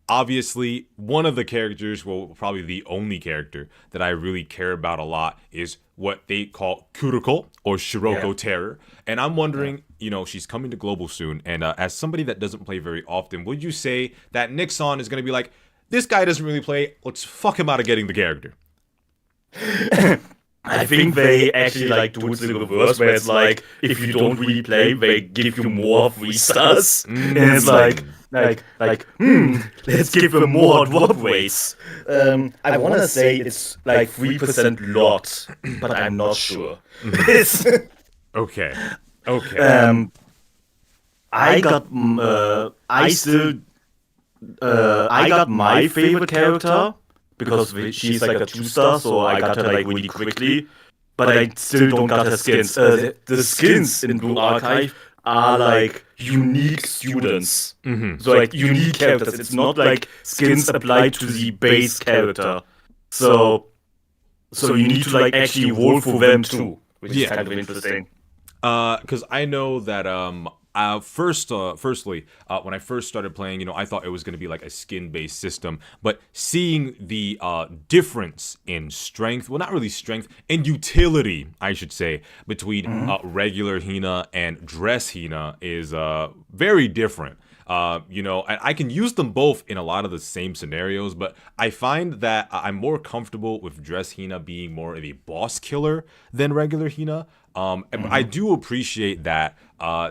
obviously one of the characters, well, probably the only character that I really care about a lot is what they call Kuroko or Shiroko Terror. And I'm wondering, she's coming to global soon, and as somebody that doesn't play very often, would you say that Nixon is going to be like, this guy doesn't really play, let's fuck him out of getting the character? I think they actually like do it the reverse, where it's like if you don't really play, they give you more 3-stars, and it's like let's give them more drop rates. I want to say it's like 3% lot, but I'm not sure. Okay. I got I got my favorite character, because she's like a 2-star, so I got her like really quickly. But I still don't got her skins. The skins in Blue Archive are like unique students. So like unique characters. It's not like skins applied to the base character. So you need to like actually roll for them too, which is kind of interesting. Because I know that firstly, when I first started playing, I thought it was going to be like a skin-based system, but seeing the difference in strength, well, not really strength, in utility, I should say, between regular Hina and dress Hina is very different. And I can use them both in a lot of the same scenarios, but I find that I'm more comfortable with dress Hina being more of a boss killer than regular Hina. I do appreciate that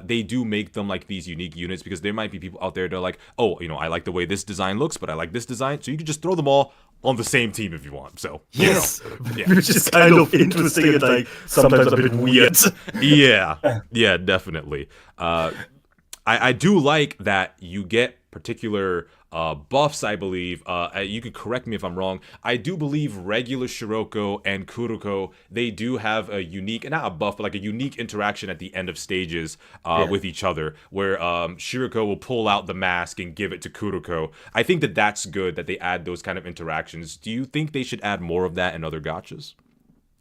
they do make them like these unique units, because there might be people out there that are like, oh, I like the way this design looks, but I like this design, so you can just throw them all on the same team if you want. So yes, which is kind of interesting and like sometimes a bit weird. yeah, definitely. I do like that you get particular buffs, I believe. You could correct me if I'm wrong. I do believe regular Shiroko and Kuroko, they do have a unique, not a buff, but like a unique interaction at the end of stages with each other, where Shiroko will pull out the mask and give it to Kuroko. I think that that's good that they add those kind of interactions. Do you think they should add more of that in other gachas?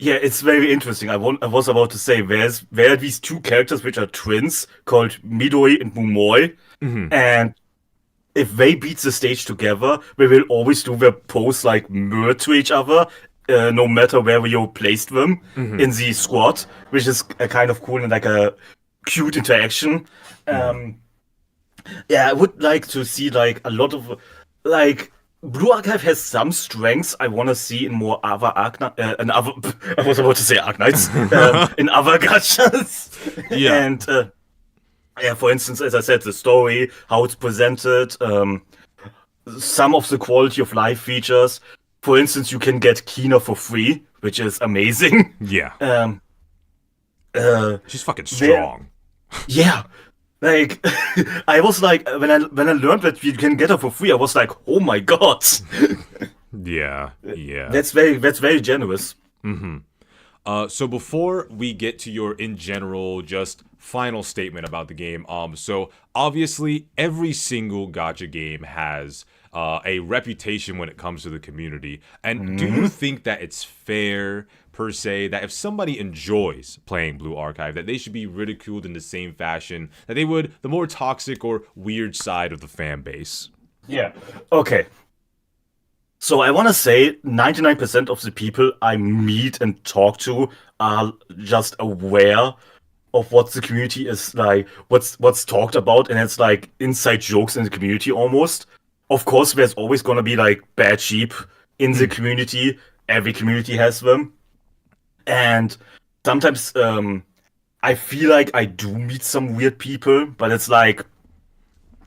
Yeah, it's very interesting. I was about to say, there are these two characters which are twins called Midori and Mumoi, and if they beat the stage together, they will always do their pose like mirror to each other, no matter where you placed them in the squad, which is a kind of cool and like a cute interaction. Yeah, I would like to see like a lot of like. Blue Archive has some strengths I want to see in more other I was about to say Arknights, in other gachas. Yeah. And for instance, as I said, the story, how it's presented, some of the quality of life features. For instance, you can get Kina for free, which is amazing. Yeah. She's fucking strong. Yeah. Like, I was like, when I learned that you can get her for free, I was like, oh my god. Yeah. That's very generous. So before we get to your in general just final statement about the game, so obviously every single gacha game has a reputation when it comes to the community. And do you think that it's fair per se that if somebody enjoys playing Blue Archive, that they should be ridiculed in the same fashion that they would the more toxic or weird side of the fan base? Yeah. Okay. So I want to say 99% of the people I meet and talk to are just aware of what the community is like, what's talked about, and it's like inside jokes in the community almost. Of course, there's always gonna be like bad sheep in the community. Every community has them, and sometimes I feel like I do meet some weird people, but it's like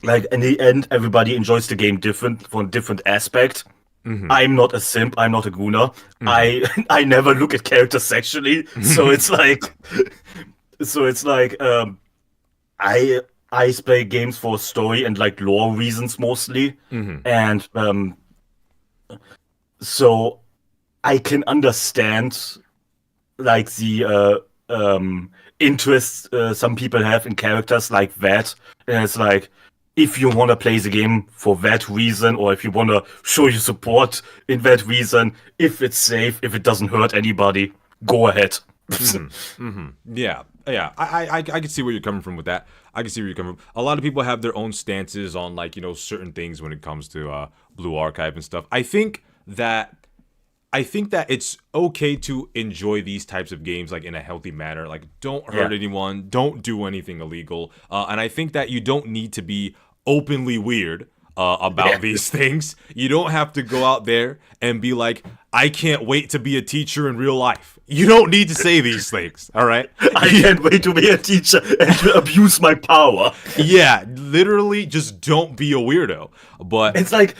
in the end, everybody enjoys the game different from a different aspect. I'm not a simp. I'm not a gooner. I never look at characters sexually, so it's like I play games for story and like lore reasons mostly, and so I can understand like the interest some people have in characters like that, and it's like if you want to play the game for that reason, or if you want to show your support in that reason, if it's safe, if it doesn't hurt anybody, go ahead. Yeah, yeah. I can see where you're coming from with that. I can see where you're coming from. A lot of people have their own stances on like, certain things when it comes to Blue Archive and stuff. I think that it's okay to enjoy these types of games like in a healthy manner. Like, don't hurt anyone, don't do anything illegal, and I think that you don't need to be openly weird about these things. You don't have to go out there and be like, I can't wait to be a teacher in real life. You don't need to say these things, all right? I can't wait to be a teacher and to abuse my power. Yeah, literally, just don't be a weirdo. But it's like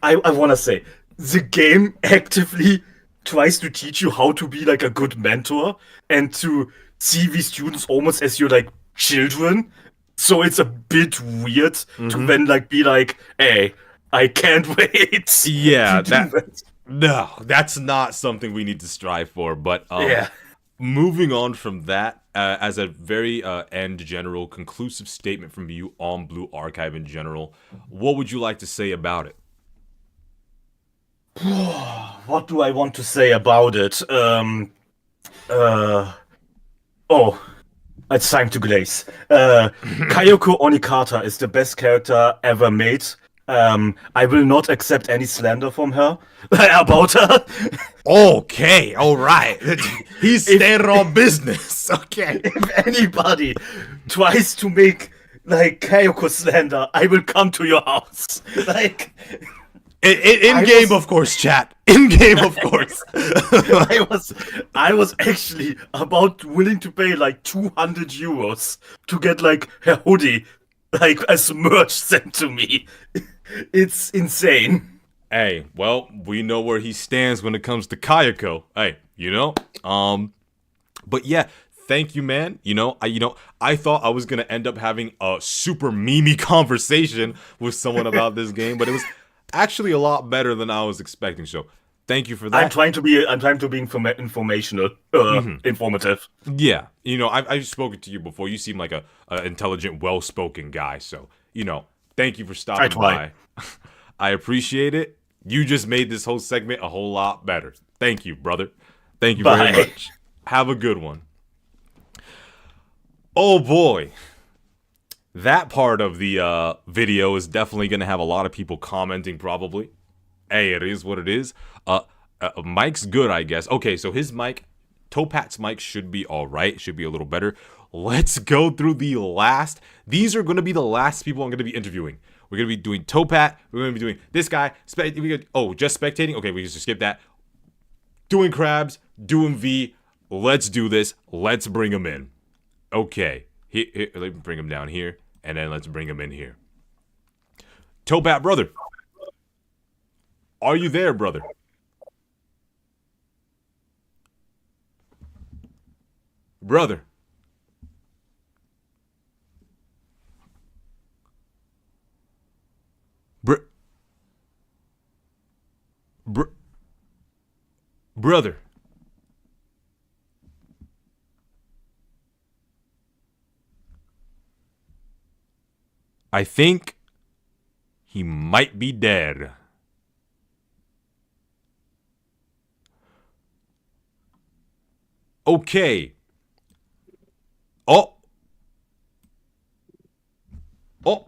I want to say the game actively tries to teach you how to be like a good mentor and to see these students almost as your like children. So it's a bit weird to then like be like, hey, I can't wait. Yeah, no, that's not something we need to strive for. But moving on from that, as a very end general conclusive statement from you on Blue Archive in general, what would you like to say about it? What do I want to say about it? It's time to glaze. Kayoko Onikata is the best character ever made. I will not accept any slander from her about her. Okay, all right. He's standing on business. Okay. If anybody tries to make like Kayoko slander, I will come to your house. Like. In game, of course, chat. In game, of course. I was actually about willing to pay like 200 euros to get like a hoodie, like as merch sent to me. It's insane. Hey, well, we know where he stands when it comes to Kayako. Hey, but yeah, thank you, man. I thought I was gonna end up having a super memey conversation with someone about this game, but it was actually a lot better than I was expecting. So thank you for that. I'm trying to be informational, informative. Yeah, I've spoken to you before. You seem like a intelligent, well-spoken guy. So thank you for stopping by. I appreciate it. You just made this whole segment a whole lot better. Thank you, brother. Thank you very much. Have a good one. Oh boy. That part of the video is definitely going to have a lot of people commenting, probably. Hey, it is what it is. Mike's good, I guess. Okay, so his mic, Topat's mic should be all right. Should be a little better. Let's go through the last. These are going to be the last people I'm going to be interviewing. We're going to be doing Topat. We're going to be doing this guy. Just spectating? Okay, we just skip that. Doing Crabs. Doing V. Let's do this. Let's bring him in. Okay. Here, let me bring him down here, and then let's bring him in here. Topat, brother. Are you there, brother? Brother. Brother. I think he might be dead. Okay. Oh. Oh.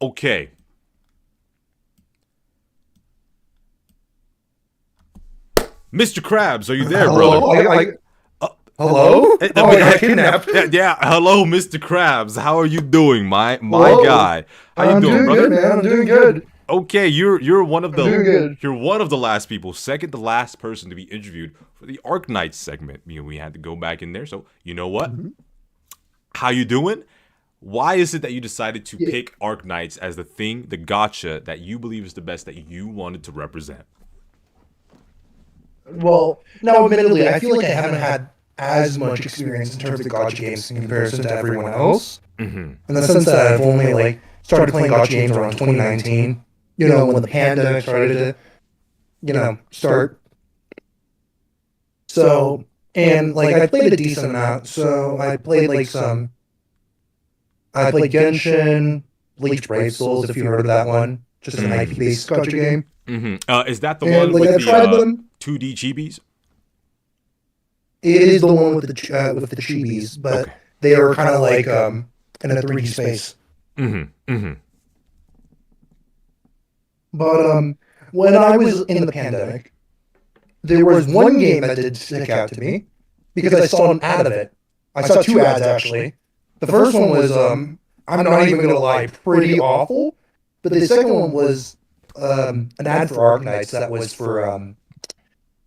Okay. Mr. Krabs, are you there, brother? Hello? Hey, Oh, I got kidnapped. Yeah, hello, Mr. Krabs. How are you doing, my Hello. guy? How you I'm doing, doing brother? good, man. I'm doing good. Okay, you're one of the doing good. you're one of the last people, second to last person to be interviewed for the Arc Knights segment. We had to go back in there, so you know what? How you doing? Why is it that you decided to pick Arc Knights as the thing, the gacha that you believe is the best that you wanted to represent? Well, now, admittedly, I feel like I haven't had as much experience in terms of gacha games in comparison to everyone else. Mm-hmm. In the sense that I've only started playing gacha games around 2019. You know, when the pandemic started to start. So, and I played a decent amount. So I played I played Genshin, Bleach Brave Souls, if you heard of that one, just an IP-based gacha game. Mm-hmm. Is that the And one with I've tried the them. 2D chibis? It is the one with the chibis, but Okay. they are kind of in a 3D space. Mm-hmm. Mm-hmm. But when I was in the pandemic, there was one game that did stick out to me because I saw an ad of it. I saw two ads actually. The first one was I'm not even gonna lie, pretty awful. But the second one was an ad for Arc Knights that was for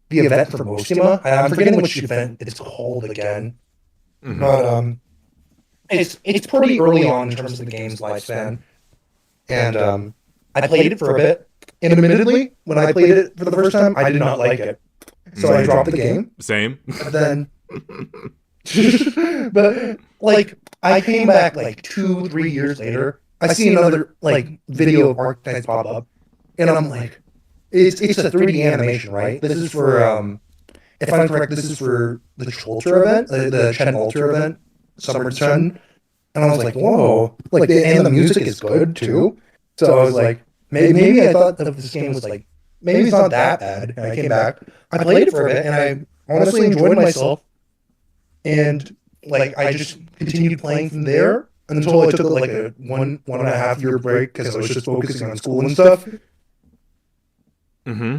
the event for Mostima. I'm forgetting which event it's called again. Mm-hmm. But it's pretty early on in terms of the game's lifespan. And I played it for a bit. And admittedly, when I played it for the first time, I did not like it. So I dropped the game. Same. But then but I came back 2-3 years later. I see another video of Arc Knights pop up, and I'm like, it's a 3D animation, right? This is for if I'm correct, this is for the Ultra event, the Chen Ultra event, Summer Chen. And I was like, whoa, and the music is good too. So I was like, maybe I thought that this game was maybe it's not that bad. And I came back, I played it for a bit, and I honestly enjoyed myself. And I just continued playing from there until I took a 1.5 year break because I was just focusing on school and stuff. Mm-hmm.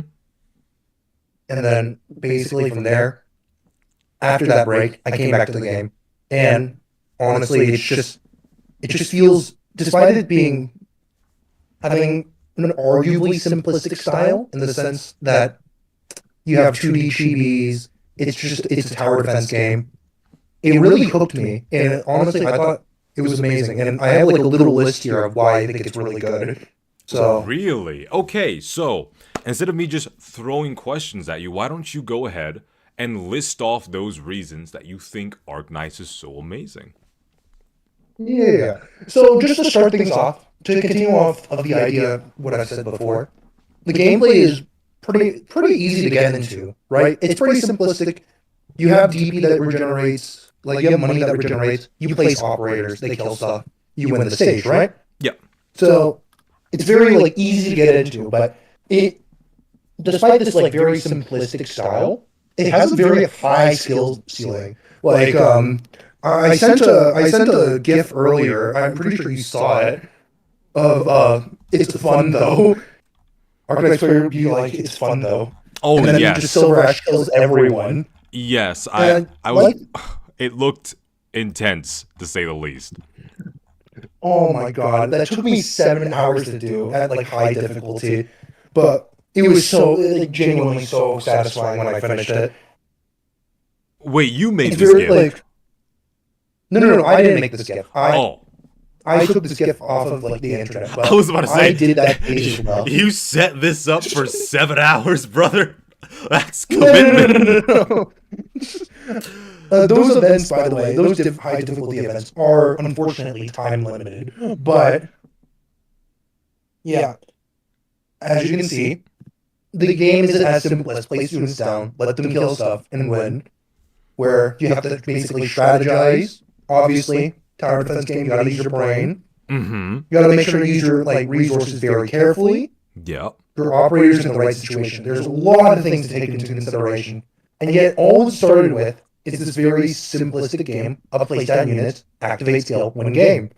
And then basically from there, after that break, I came back to the game. And honestly, it just feels, despite it having an arguably simplistic style in the sense that you have 2D chibis, it's a tower defense game. It really hooked me, and honestly, I thought it was amazing. And I have a little list here of why I think it's really good. So Really? Okay, so instead of me just throwing questions at you, why don't you go ahead and list off those reasons that you think Arc Knights is so amazing? yeah. So just to start things off, to continue off of the idea of what I've said before, the gameplay is pretty easy to get into, right? It's pretty simplistic. You have DP that regenerates, you have money that regenerates, you place operators, they kill stuff, you win the stage, right? Yep. So it's very easy to get into, but despite this very simplistic style, it has a very high skill ceiling. I sent a GIF earlier. I'm pretty sure you saw it. Of it's fun though. Architects player be it's fun though. Oh, and then yes. just Silver Ash kills everyone. Yes, And, I was. It looked intense, to say the least. Oh my god, that took me 7 hours to do at high difficulty, but it was so genuinely so satisfying when I finished it. Wait, you made It's this very game? no, I didn't make this GIF. Oh, I took this GIF off of the internet. But I was about to say. I did that page as well. You set this up for 7 hours, brother. That's commitment. No. Those events, by the way, those high difficulty events are unfortunately time limited. But yeah, as you can see, the game is as simple as place units down, let them kill stuff, and win. where you have to basically strategize. Obviously, tower defense game, you gotta use your brain. Mm-hmm. You gotta make sure to use your like resources very carefully. Yep. Your operators in the right situation. There's a lot of things to take into consideration. And yet, all it started with is this very simplistic game of place down units, activate skill, win game.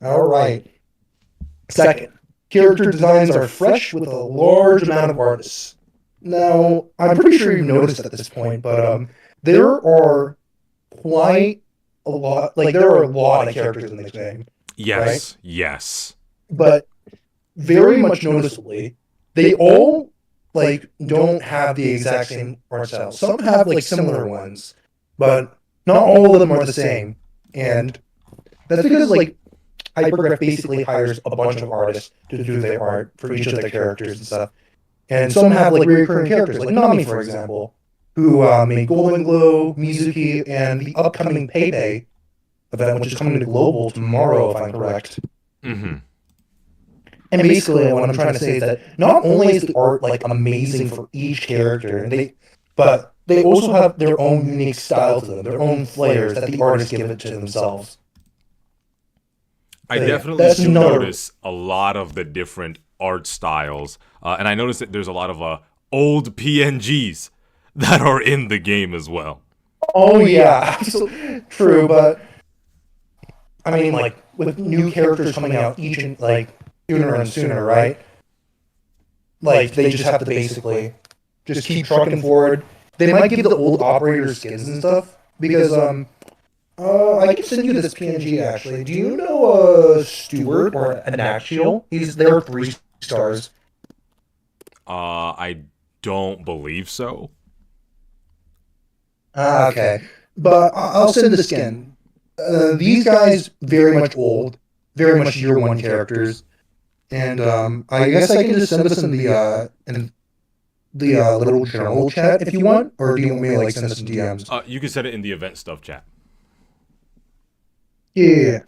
Alright. Second, character designs are fresh with a large amount of artists. Now, I'm pretty sure you've noticed at this point, but there are quite a lot, like, there are a lot of characters in this game. Yes. Yes. But very much noticeably, they all like don't have the exact same art style. Some have like similar ones, but not all of them are the same. And that's because like Hypergraph basically hires a bunch of artists to do their art for each of their characters and stuff. And some have like recurring characters, like Nami, for example, who made Golden Glow, Mizuki, and the upcoming Payday event, which is coming to Global tomorrow, if I'm correct. Mm-hmm. And basically, what I'm trying to say is that not only is the art like amazing for each character, and but they also have their own unique style to them, their own flavors that the artists give it to themselves. I So, definitely that's do another- notice a lot of the different art styles, and I noticed that there's a lot of old PNGs that are in the game as well. Oh yeah, absolutely true. But I mean, like with new characters coming out each and like sooner and sooner, right? Like they just have to basically just keep trucking forward. They might give the old operators skins and stuff because I can send you this PNG actually. Do you know Stewart or Anaxial? He's there 3 stars. I don't believe so. Okay, but I'll send the skin. These guys very much old, very much year 1 characters, and I guess I can just send this in the little general chat if you want, or do you want me to like send this in DMs? You can set it in the event stuff chat. Yeah.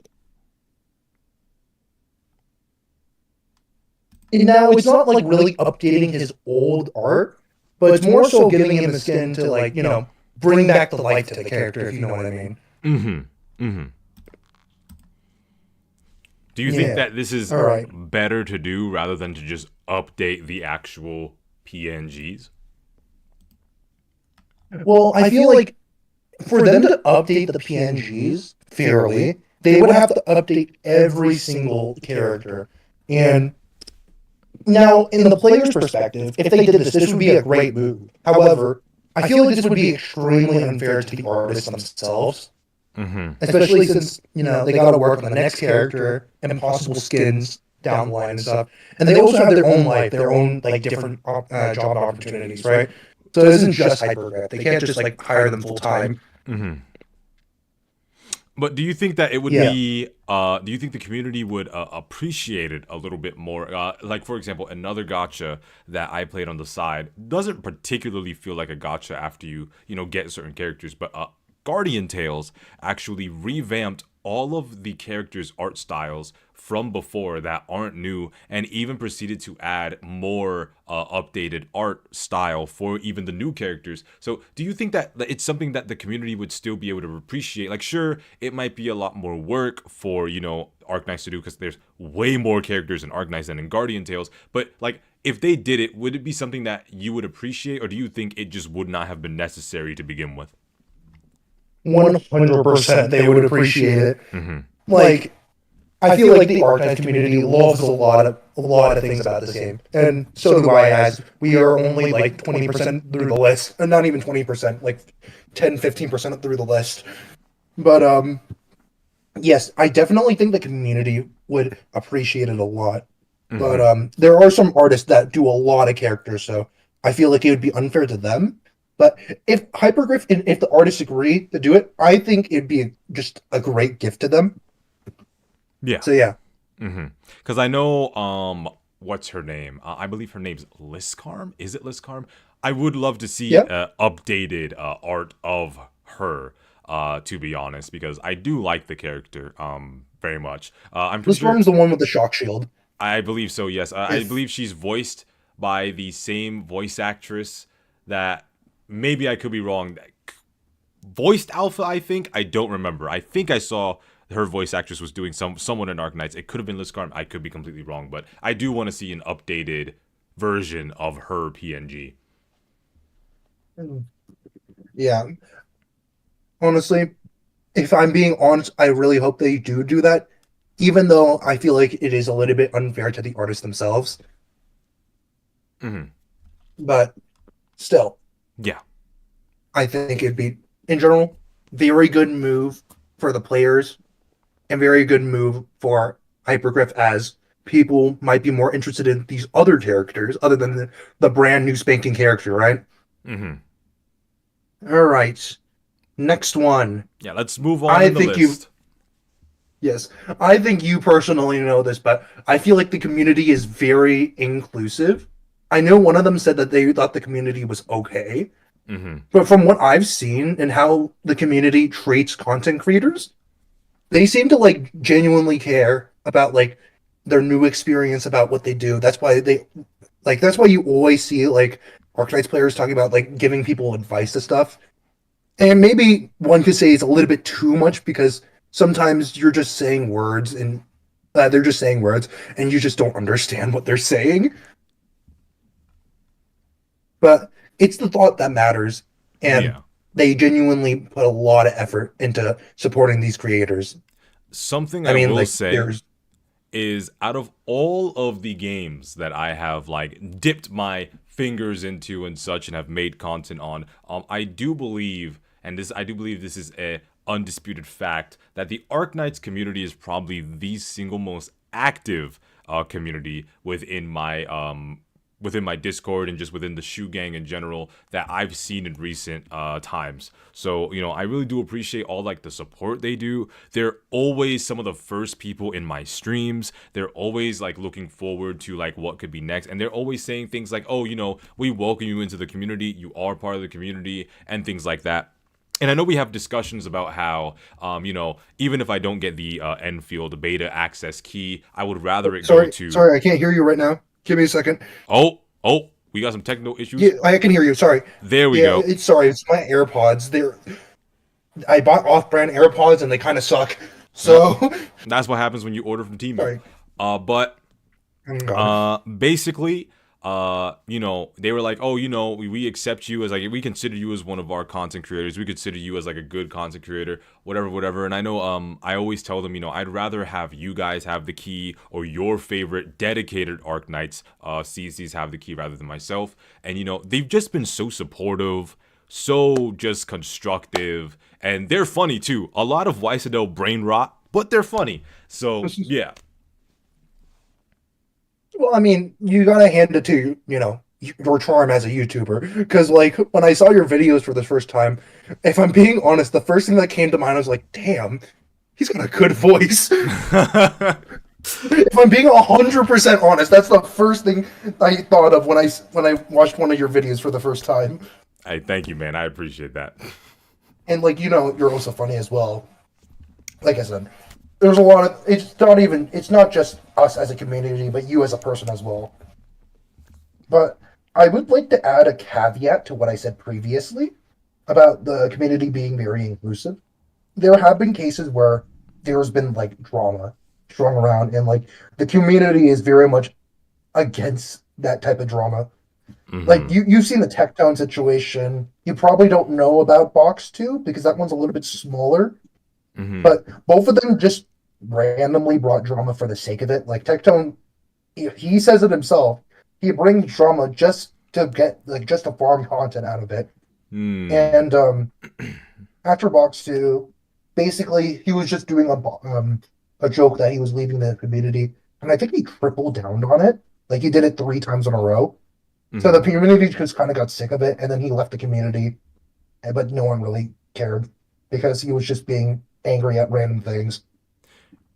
And now it's not like really updating his old art, but it's more so giving him the skin to like, you know, bring back the life to the character, if you know what I mean. Mm-hmm. Mm-hmm. Do you think that this is better to do rather than to just update the actual PNGs? Well, I feel like for them to update the PNGs fairly, they would have to update every single character. And now, in the player's perspective, if they did this, this would be a great move. However, I feel like this would be extremely unfair to the artists themselves. Mm-hmm. Especially since, you know, they got to work on the next character and possible skins down the line and stuff. And they also have their own life, their own, like, different job opportunities, right? So it isn't just Hypergraph. They can't just, like, hire them full-time. Mm-hmm. But do you think that it would be, do you think the community would appreciate it a little bit more? Like, for example, another gacha that I played on the side doesn't particularly feel like a gacha after you know, get certain characters, but Guardian Tales actually revamped all of the characters' art styles from before that aren't new, and even proceeded to add more updated art style for even the new characters. So do you think that it's something that the community would still be able to appreciate? Like, sure, it might be a lot more work for, you know, Arknights to do, because there's way more characters in Arknights than in Guardian Tales, but like, if they did it, would it be something that you would appreciate, or do you think it just would not have been necessary to begin with? 100% they would appreciate it. Mm-hmm. Like, I feel like the Arknights community loves a lot of things about this game, and so do I. As we are only like 20% through the list, not even 20%, like 10-15% through the list. But yes, I definitely think the community would appreciate it a lot. Mm-hmm. But there are some artists that do a lot of characters, so I feel like it would be unfair to them. But if Hypergraph and if the artists agree to do it, I think it'd be just a great gift to them. Yeah. So yeah. Mm-hmm. Because I know, what's her name? I believe her name's Liscarm. Is it Liscarm? I would love to see updated art of her. To be honest, because I do like the character very much. I'm pretty sure Liscarm's the one with the shock shield. I believe so. Yes, I believe she's voiced by the same voice actress that. Maybe I could be wrong. voiced Alpha, I think. I don't remember. I think I saw her voice actress was doing someone in Arknights. It could have been Liz Carm. I could be completely wrong, but I do want to see an updated version of her PNG. Yeah. Honestly, if I'm being honest, I really hope they do that, even though I feel like it is a little bit unfair to the artists themselves. Mm-hmm. But still, Yeah. I think it'd be, in general, very good move for the players and very good move for Hypergriff, as people might be more interested in these other characters other than the brand new spanking character, right? Mm-hmm. All right. Next one. Yeah, let's move on in the list. Yes, I think you personally know this, but I feel like the community is very inclusive. I know one of them said that they thought the community was okay, Mm-hmm. but from what I've seen and how the community treats content creators, they seem to like genuinely care about like their new experience about what they do. That's why you always see like Archetypes players talking about like giving people advice to stuff. And maybe one could say it's a little bit too much because sometimes you're just saying words and they're just saying words and you just don't understand what they're saying. But it's the thought that matters, and Yeah. they genuinely put a lot of effort into supporting these creators. Something I will like, say is, out of all of the games that I have like dipped my fingers into and such and have made content on, I do believe, and I do believe this is a undisputed fact, that the Arknights community is probably the single most active community within my Discord and just within the Shoe Gang in general that I've seen in recent times. So, you know, I really do appreciate all like the support they do. They're always some of the first people in my streams. They're always like looking forward to like what could be next. And they're always saying things like, oh, you know, we welcome you into the community. You are part of the community and things like that. And I know we have discussions about how, you know, even if I don't get the Enfield beta access key, I would rather it go to... Sorry, I can't hear you right now. Give me a second. Oh, we got some technical issues. Yeah, I can hear you. Sorry. There we go. It's my AirPods. I bought off-brand AirPods and they kind of suck. So that's what happens when you order from Team. Sorry. But basically, you know, they were like, oh, you know, we accept you as like, we consider you as one of our content creators. We consider you as like a good content creator, whatever. And I know, I always tell them, you know, I'd rather have you guys have the key or your favorite dedicated Arknights CCs have the key rather than myself. And, you know, they've just been so supportive, so just constructive, and they're funny too. A lot of Weisedel brain rot, but they're funny. So, yeah. Well, I mean, you gotta hand it to, you know, your charm as a YouTuber. Because, like, when I saw your videos for the first time, if I'm being honest, the first thing that came to mind was like, damn, he's got a good voice. If I'm being 100% honest, that's the first thing I thought of when I watched one of your videos for the first time. Hey, thank you, man. I appreciate that. And, like, you know, you're also funny as well. Like I said, there's a lot of, it's not just us as a community, but you as a person as well. But I would like to add a caveat to what I said previously about the community being very inclusive. There have been cases where there's been like drama strung around, and like the community is very much against that type of drama. Mm-hmm. Like you've seen the Tectone situation. You probably don't know about Box 2 because that one's a little bit smaller. Mm-hmm. But both of them just randomly brought drama for the sake of it. Like Tectone, he says it himself. He brings drama just to get just to farm content out of it. And after Box 2, basically he was just doing a joke that he was leaving the community, and I think he tripled down on it. Like he did it 3 times in a row. Mm-hmm. So the community just kind of got sick of it, and then he left the community, but no one really cared because he was just being angry at random things.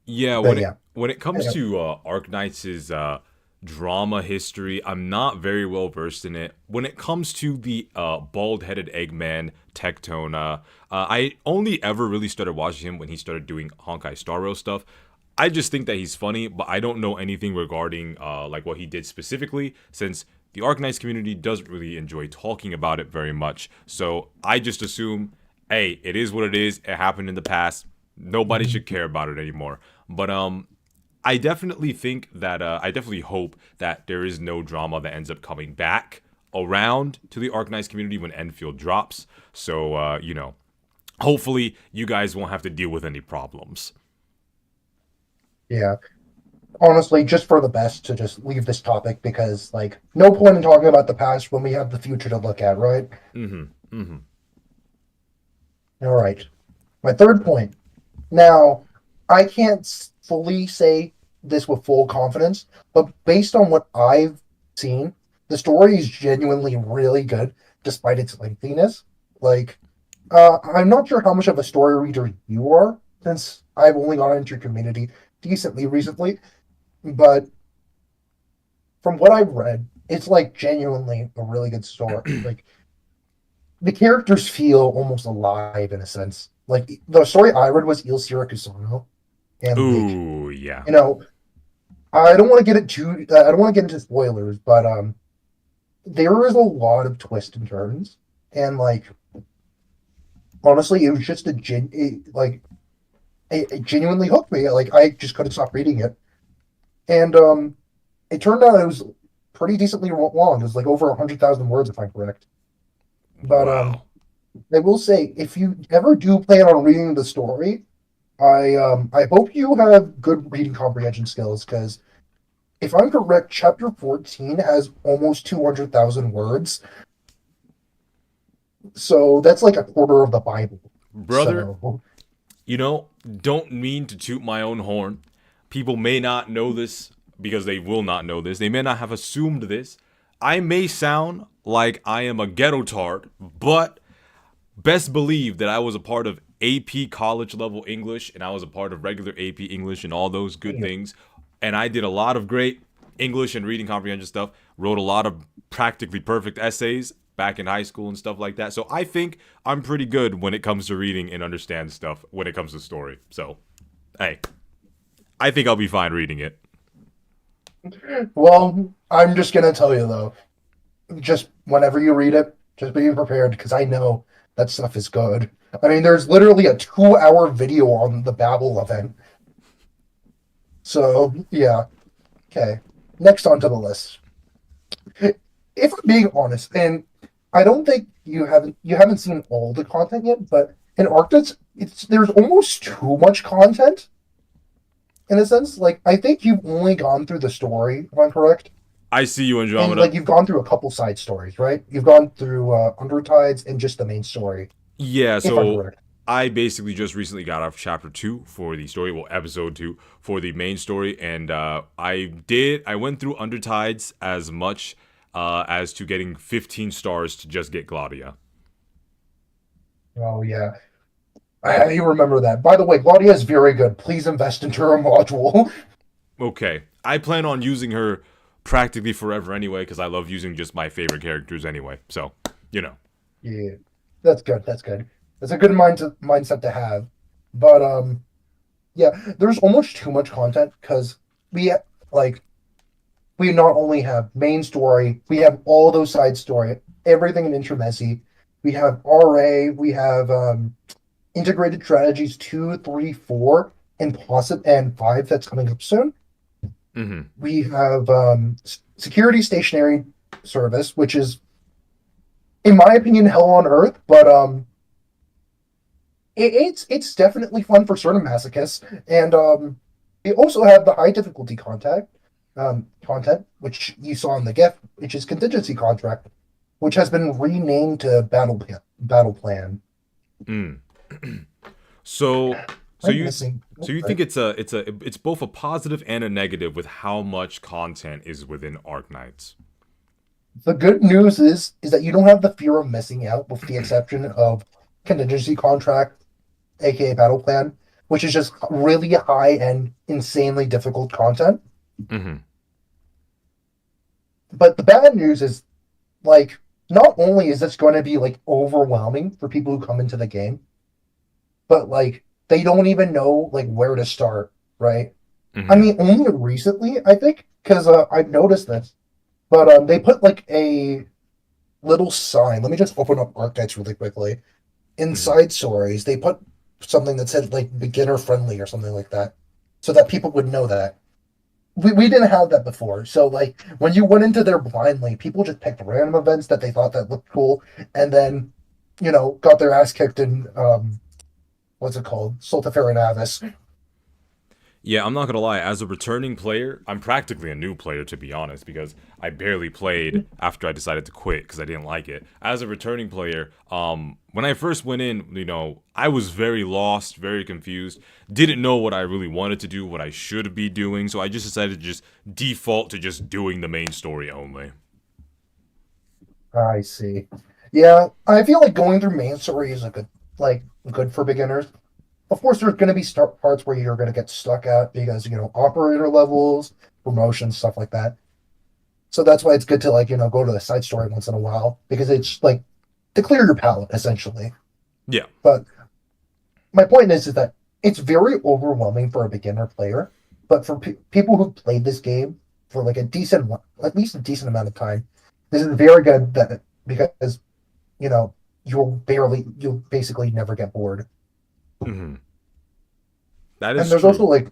Yeah, when it comes to Arknights' drama history, I'm not very well versed in it. When it comes to the bald-headed Eggman Tectone, I only ever really started watching him when he started doing Honkai Star Rail stuff. I just think that he's funny, but I don't know anything regarding like what he did specifically, since the Arknights community doesn't really enjoy talking about it very much. So I just assume hey, it is what it is. It happened in the past. Nobody should care about it anymore. But I definitely think that I definitely hope that there is no drama that ends up coming back around to the Arknights community when Enfield drops. So hopefully you guys won't have to deal with any problems. Yeah. Honestly, just for the best to just leave this topic because, like, no point in talking about the past when we have the future to look at, right? All right. My third point. Now, I can't fully say this with full confidence, but based on what I've seen, the story is genuinely really good despite its lengthiness. Like, I'm not sure how much of a story reader you are, since I've only gone into your community decently recently, but from what I've read, it's like genuinely a really good story. Like the characters feel almost alive in a sense. Like the story I read was Il Sirakusano, and like Ooh, yeah. you know, I don't want to get it too. I don't want to get into spoilers, but there is a lot of twists and turns, and like honestly, it was just it genuinely hooked me. Like I just couldn't stop reading it, and it turned out it was pretty decently long. It was like over 100,000 words, if I'm correct. But Wow. I will say, if you ever do plan on reading the story, I hope you have good reading comprehension skills because if I'm correct, chapter 14 has almost 200,000 words. So that's like a quarter of the Bible. Brother, So don't mean to toot my own horn. People may not know this because they will not know this. They may not have assumed this. I may sound like I am a ghetto tart, but best believe that I was a part of AP college level English and I was a part of regular AP English and all those good things. And I did a lot of great English and reading comprehension stuff, wrote a lot of practically perfect essays back in high school and stuff like that. So I think I'm pretty good when it comes to reading and understand stuff when it comes to story. So, hey, I think I'll be fine reading it. well, I'm just gonna tell you though, just whenever you read it, just be prepared because I know that stuff is good. I mean, there's literally a 2-hour video on the Babel event. So yeah, okay. Next onto the list. If I'm being honest, and I don't think you haven't seen all the content yet, but in Arctis, there's almost too much content in a sense. Like I think you've only gone through the story, if I'm correct. I see you, And Andromeda. like you've gone through a couple side stories, right? You've gone through Undertides and just the main story, Yeah, if I'm so correct. I basically just recently got off chapter 2 for the story, well, episode 2 for the main story, and I went through Undertides as much as to getting 15 stars to just get Claudia. Oh yeah, I remember that. By the way, Claudia is very good. Please invest into her module. Okay, I plan on using her practically forever anyway, because I love using just my favorite characters anyway, so, Yeah, that's good. That's good. That's a good mindset to have. But yeah, there's almost too much content because we like we not only have main story, we have all those side story, everything in Intramessi. We have RA, we have integrated strategies 2, 3, 4, and and 5 that's coming up soon. Mm-hmm. We have security stationary service, which is, in my opinion, hell on earth, but it's definitely fun for certain masochists, and we also have the high difficulty content, which you saw in the GIF, which is contingency contract, which has been renamed to battle plan. Mm. So I'm you missing. so you think it's both a positive and a negative with how much content is within Arknights. The good news is that you don't have the fear of missing out, with the exception of contingency contract, aka battle plan, which is just really high and insanely difficult content. Mm-hmm. But the bad news is, like, not only is this going to be like overwhelming for people who come into the game, but like they don't even know like where to start, right? Mm-hmm. I mean, only recently, I think, because I've noticed this, but they put like a little sign. Let me just open up Archetypes really quickly. in side stories, they put something that said like beginner friendly or something like that, so that people would know that. We didn't have that before, so like when you went into there blindly, people just picked random events that they thought that looked cool, and then got their ass kicked in what's it called, Soltafera Navis. Yeah, I'm not gonna lie. As a returning player, I'm practically a new player to be honest, because I barely played after I decided to quit because I didn't like it. As a returning player, when I first went in, I was very lost, very confused, didn't know what I really wanted to do, what I should be doing, so I just decided to just default to just doing the main story only. I see. Yeah, I feel like going through main story is a good for beginners. Of course, there's going to be start parts where you're going to get stuck at because operator levels, promotions, stuff like that. So that's why it's good to go to the side story once in a while because it's like to clear your palate essentially. Yeah. But my point is that it's very overwhelming for a beginner player, but for people who've played this game for like at least a decent amount of time, this is very good because you'll basically never get bored. Mm-hmm. That And is there's true. also like,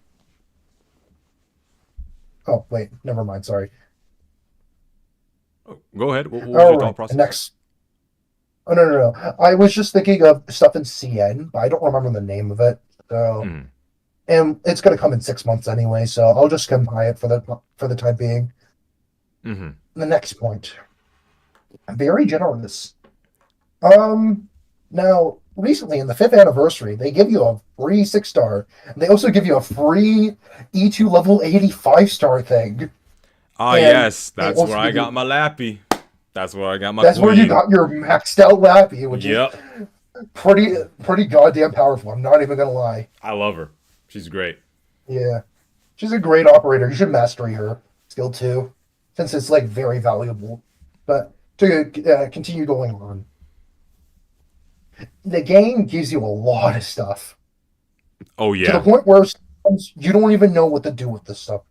oh wait, never mind, sorry. Go ahead. What was All your thought right, process? next. Oh no. I was just thinking of stuff in CN, but I don't remember the name of it. So, Mm. and it's gonna come in 6 months anyway, so I'll just skim by it for the time being. Mm-hmm. The next point, very generous. Now recently in the 5th anniversary, they give you a free 6-star. They also give you a free E2 level 85-star thing. Ah, And yes, they that's where also I give you. got my lappy. That's where I got my That's where you queen. got your maxed out Lappy, which is Yep. pretty goddamn powerful. I'm not even gonna lie. I love her. She's great. Yeah, she's a great operator. You should mastery her skill too, since it's like very valuable. But to continue going on, the game gives you a lot of stuff Oh, to the yeah. point where sometimes you don't even know what to do with this stuff.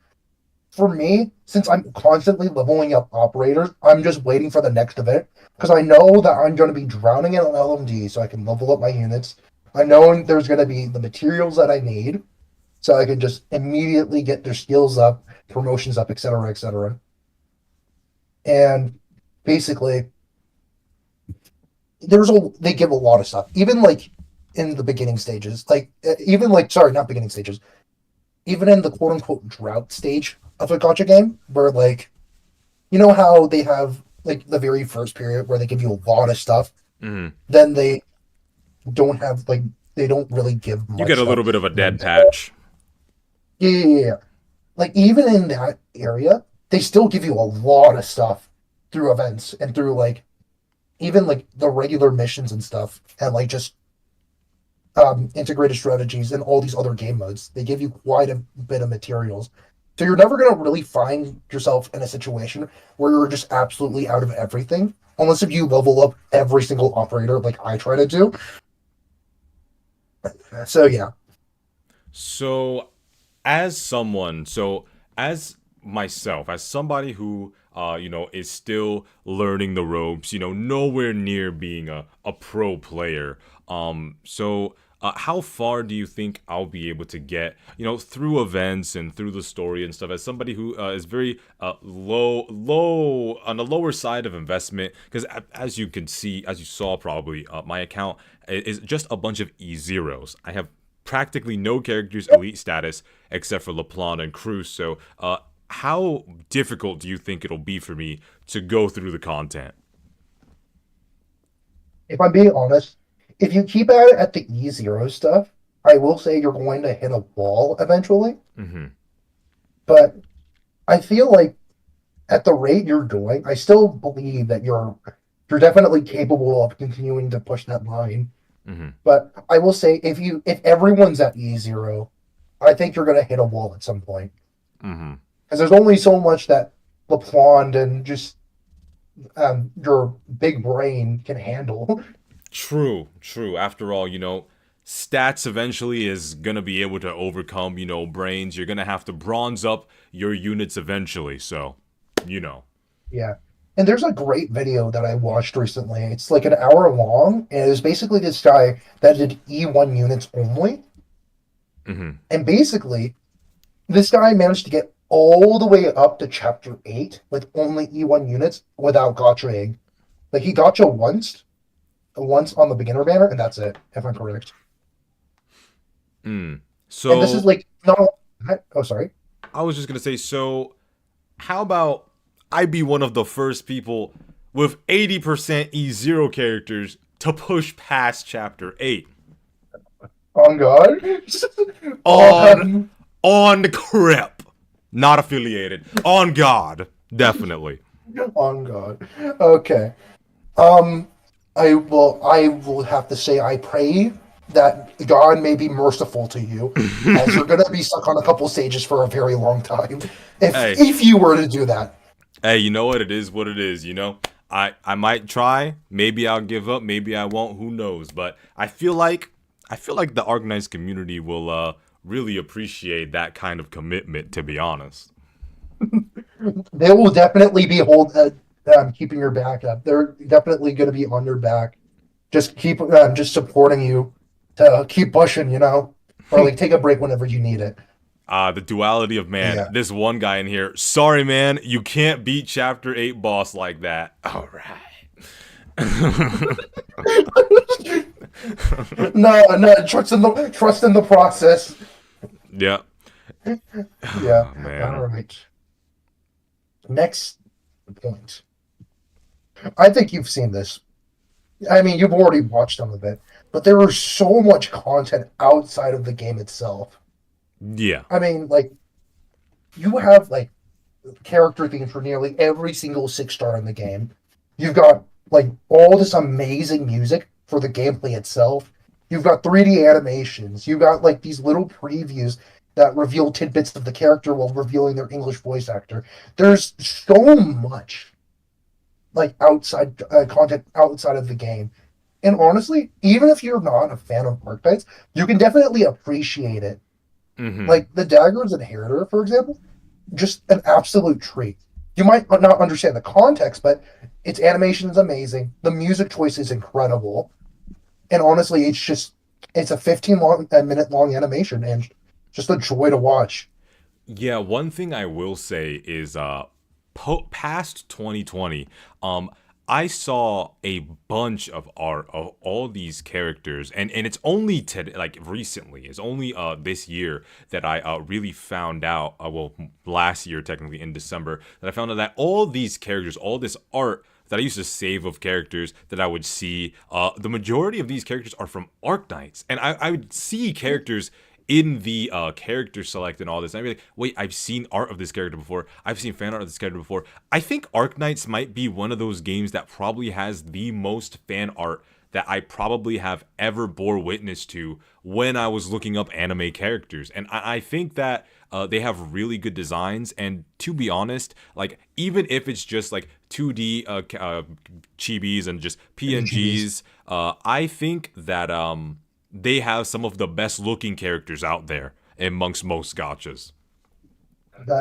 For me, since I'm constantly leveling up operators, I'm just waiting for the next event because I know that I'm going to be drowning in LMD so I can level up my units. I know there's going to be the materials that I need so I can just immediately get their skills up, promotions up, etc., etc. And basically, they give a lot of stuff, even like in the beginning stages, even like sorry, not beginning stages, even in the quote unquote drought stage of a gotcha game, where like how they have like the very first period where they give you a lot of stuff, Mm-hmm. then they don't really give You much get a stuff. little bit of a dead patch. Yeah. Like even in that area, they still give you a lot of stuff through events and through like even like the regular missions and stuff and like just integrated strategies and all these other game modes. They give you quite a bit of materials. So you're never going to really find yourself in a situation where you're just absolutely out of everything, unless if you level up every single operator like I try to do. So yeah, So, as myself, as somebody who, is still learning the ropes, nowhere near being a pro player. How far do you think I'll be able to get, through events and through the story and stuff, as somebody who is very low on the lower side of investment? Because as you can see, as you saw probably, my account is just a bunch of E0s. I have practically no characters elite status except for LaPlante and Cruz. So, how difficult do you think it'll be for me to go through the content? if I'm being honest, if you keep at it at the E0 stuff, I will say you're going to hit a wall eventually. Mm-hmm. But I feel like at the rate you're doing, I still believe that you're definitely capable of continuing to push that line. Mm-hmm. But I will say if everyone's at E0, I think you're gonna hit a wall at some point. Mm-hmm. Because there's only so much that LaPlante and just your big brain can handle. True. After all, stats eventually is gonna be able to overcome, brains. You're gonna have to bronze up your units eventually. So, Yeah. And there's a great video that I watched recently. It's like an hour long, and it was basically this guy that did E1 units only. Mm-hmm. And basically, this guy managed to get all the way up to chapter 8 with only E1 units without gotchaing. Like, he gotcha once on the beginner banner, and that's it, if I'm correct. So And this is like, not. Oh, sorry. I was just gonna say, so how about I be one of the first people with 80% E0 characters to push past chapter 8? On God? On crip. Not affiliated. On God. Definitely. On God. Okay. I will have to say I pray that God may be merciful to you, as you're gonna be stuck on a couple stages for a very long time. Hey. If you were to do that. Hey, you know what? It is what it is, you know? I might try. Maybe I'll give up. Maybe I won't. Who knows? But I feel like the organized community will really appreciate that kind of commitment, to be honest. They will definitely be keeping your back up. They're definitely going to be on your back. Just keep just supporting you to keep pushing, or like take a break whenever you need it. The duality of man. Yeah. This one guy in here. Sorry, man. You can't beat chapter 8 boss like that. All right. No, trust in the process. Yeah. Yeah. Oh, man. All right. Next point. I think you've seen this. I mean, you've already watched some of it, but there is so much content outside of the game itself. Yeah. I mean, like, you have like character themes for nearly every single 6-star in the game. You've got like all this amazing music for the gameplay itself. You've got 3D animations. You've got like these little previews that reveal tidbits of the character while revealing their English voice actor. There's so much like outside content outside of the game. And honestly, even if you're not a fan of Archetypes, you can definitely appreciate it. Mm-hmm. Like the Dagger's Inheritor, for example, just an absolute treat. You might not understand the context, but its animation is amazing. The music choice is incredible. And honestly, it's a 15-minute long animation and just a joy to watch. Yeah, one thing I will say is past 2020, I saw a bunch of art of all these characters, and it's only recently, it's only this year that I really found out, last year technically in December, that I found out that all these characters, all this art that I used to save of characters that I would see, the majority of these characters are from Arknights, and I would see characters in the character select and all this, and I'd be like, wait, I've seen art of this character before. I've seen fan art of this character before. I think Arknights might be one of those games that probably has the most fan art that I probably have ever bore witness to when I was looking up anime characters. And I think that they have really good designs, and to be honest, like, even if it's just like 2D chibis and just PNGs, I think that they have some of the best looking characters out there amongst most gachas.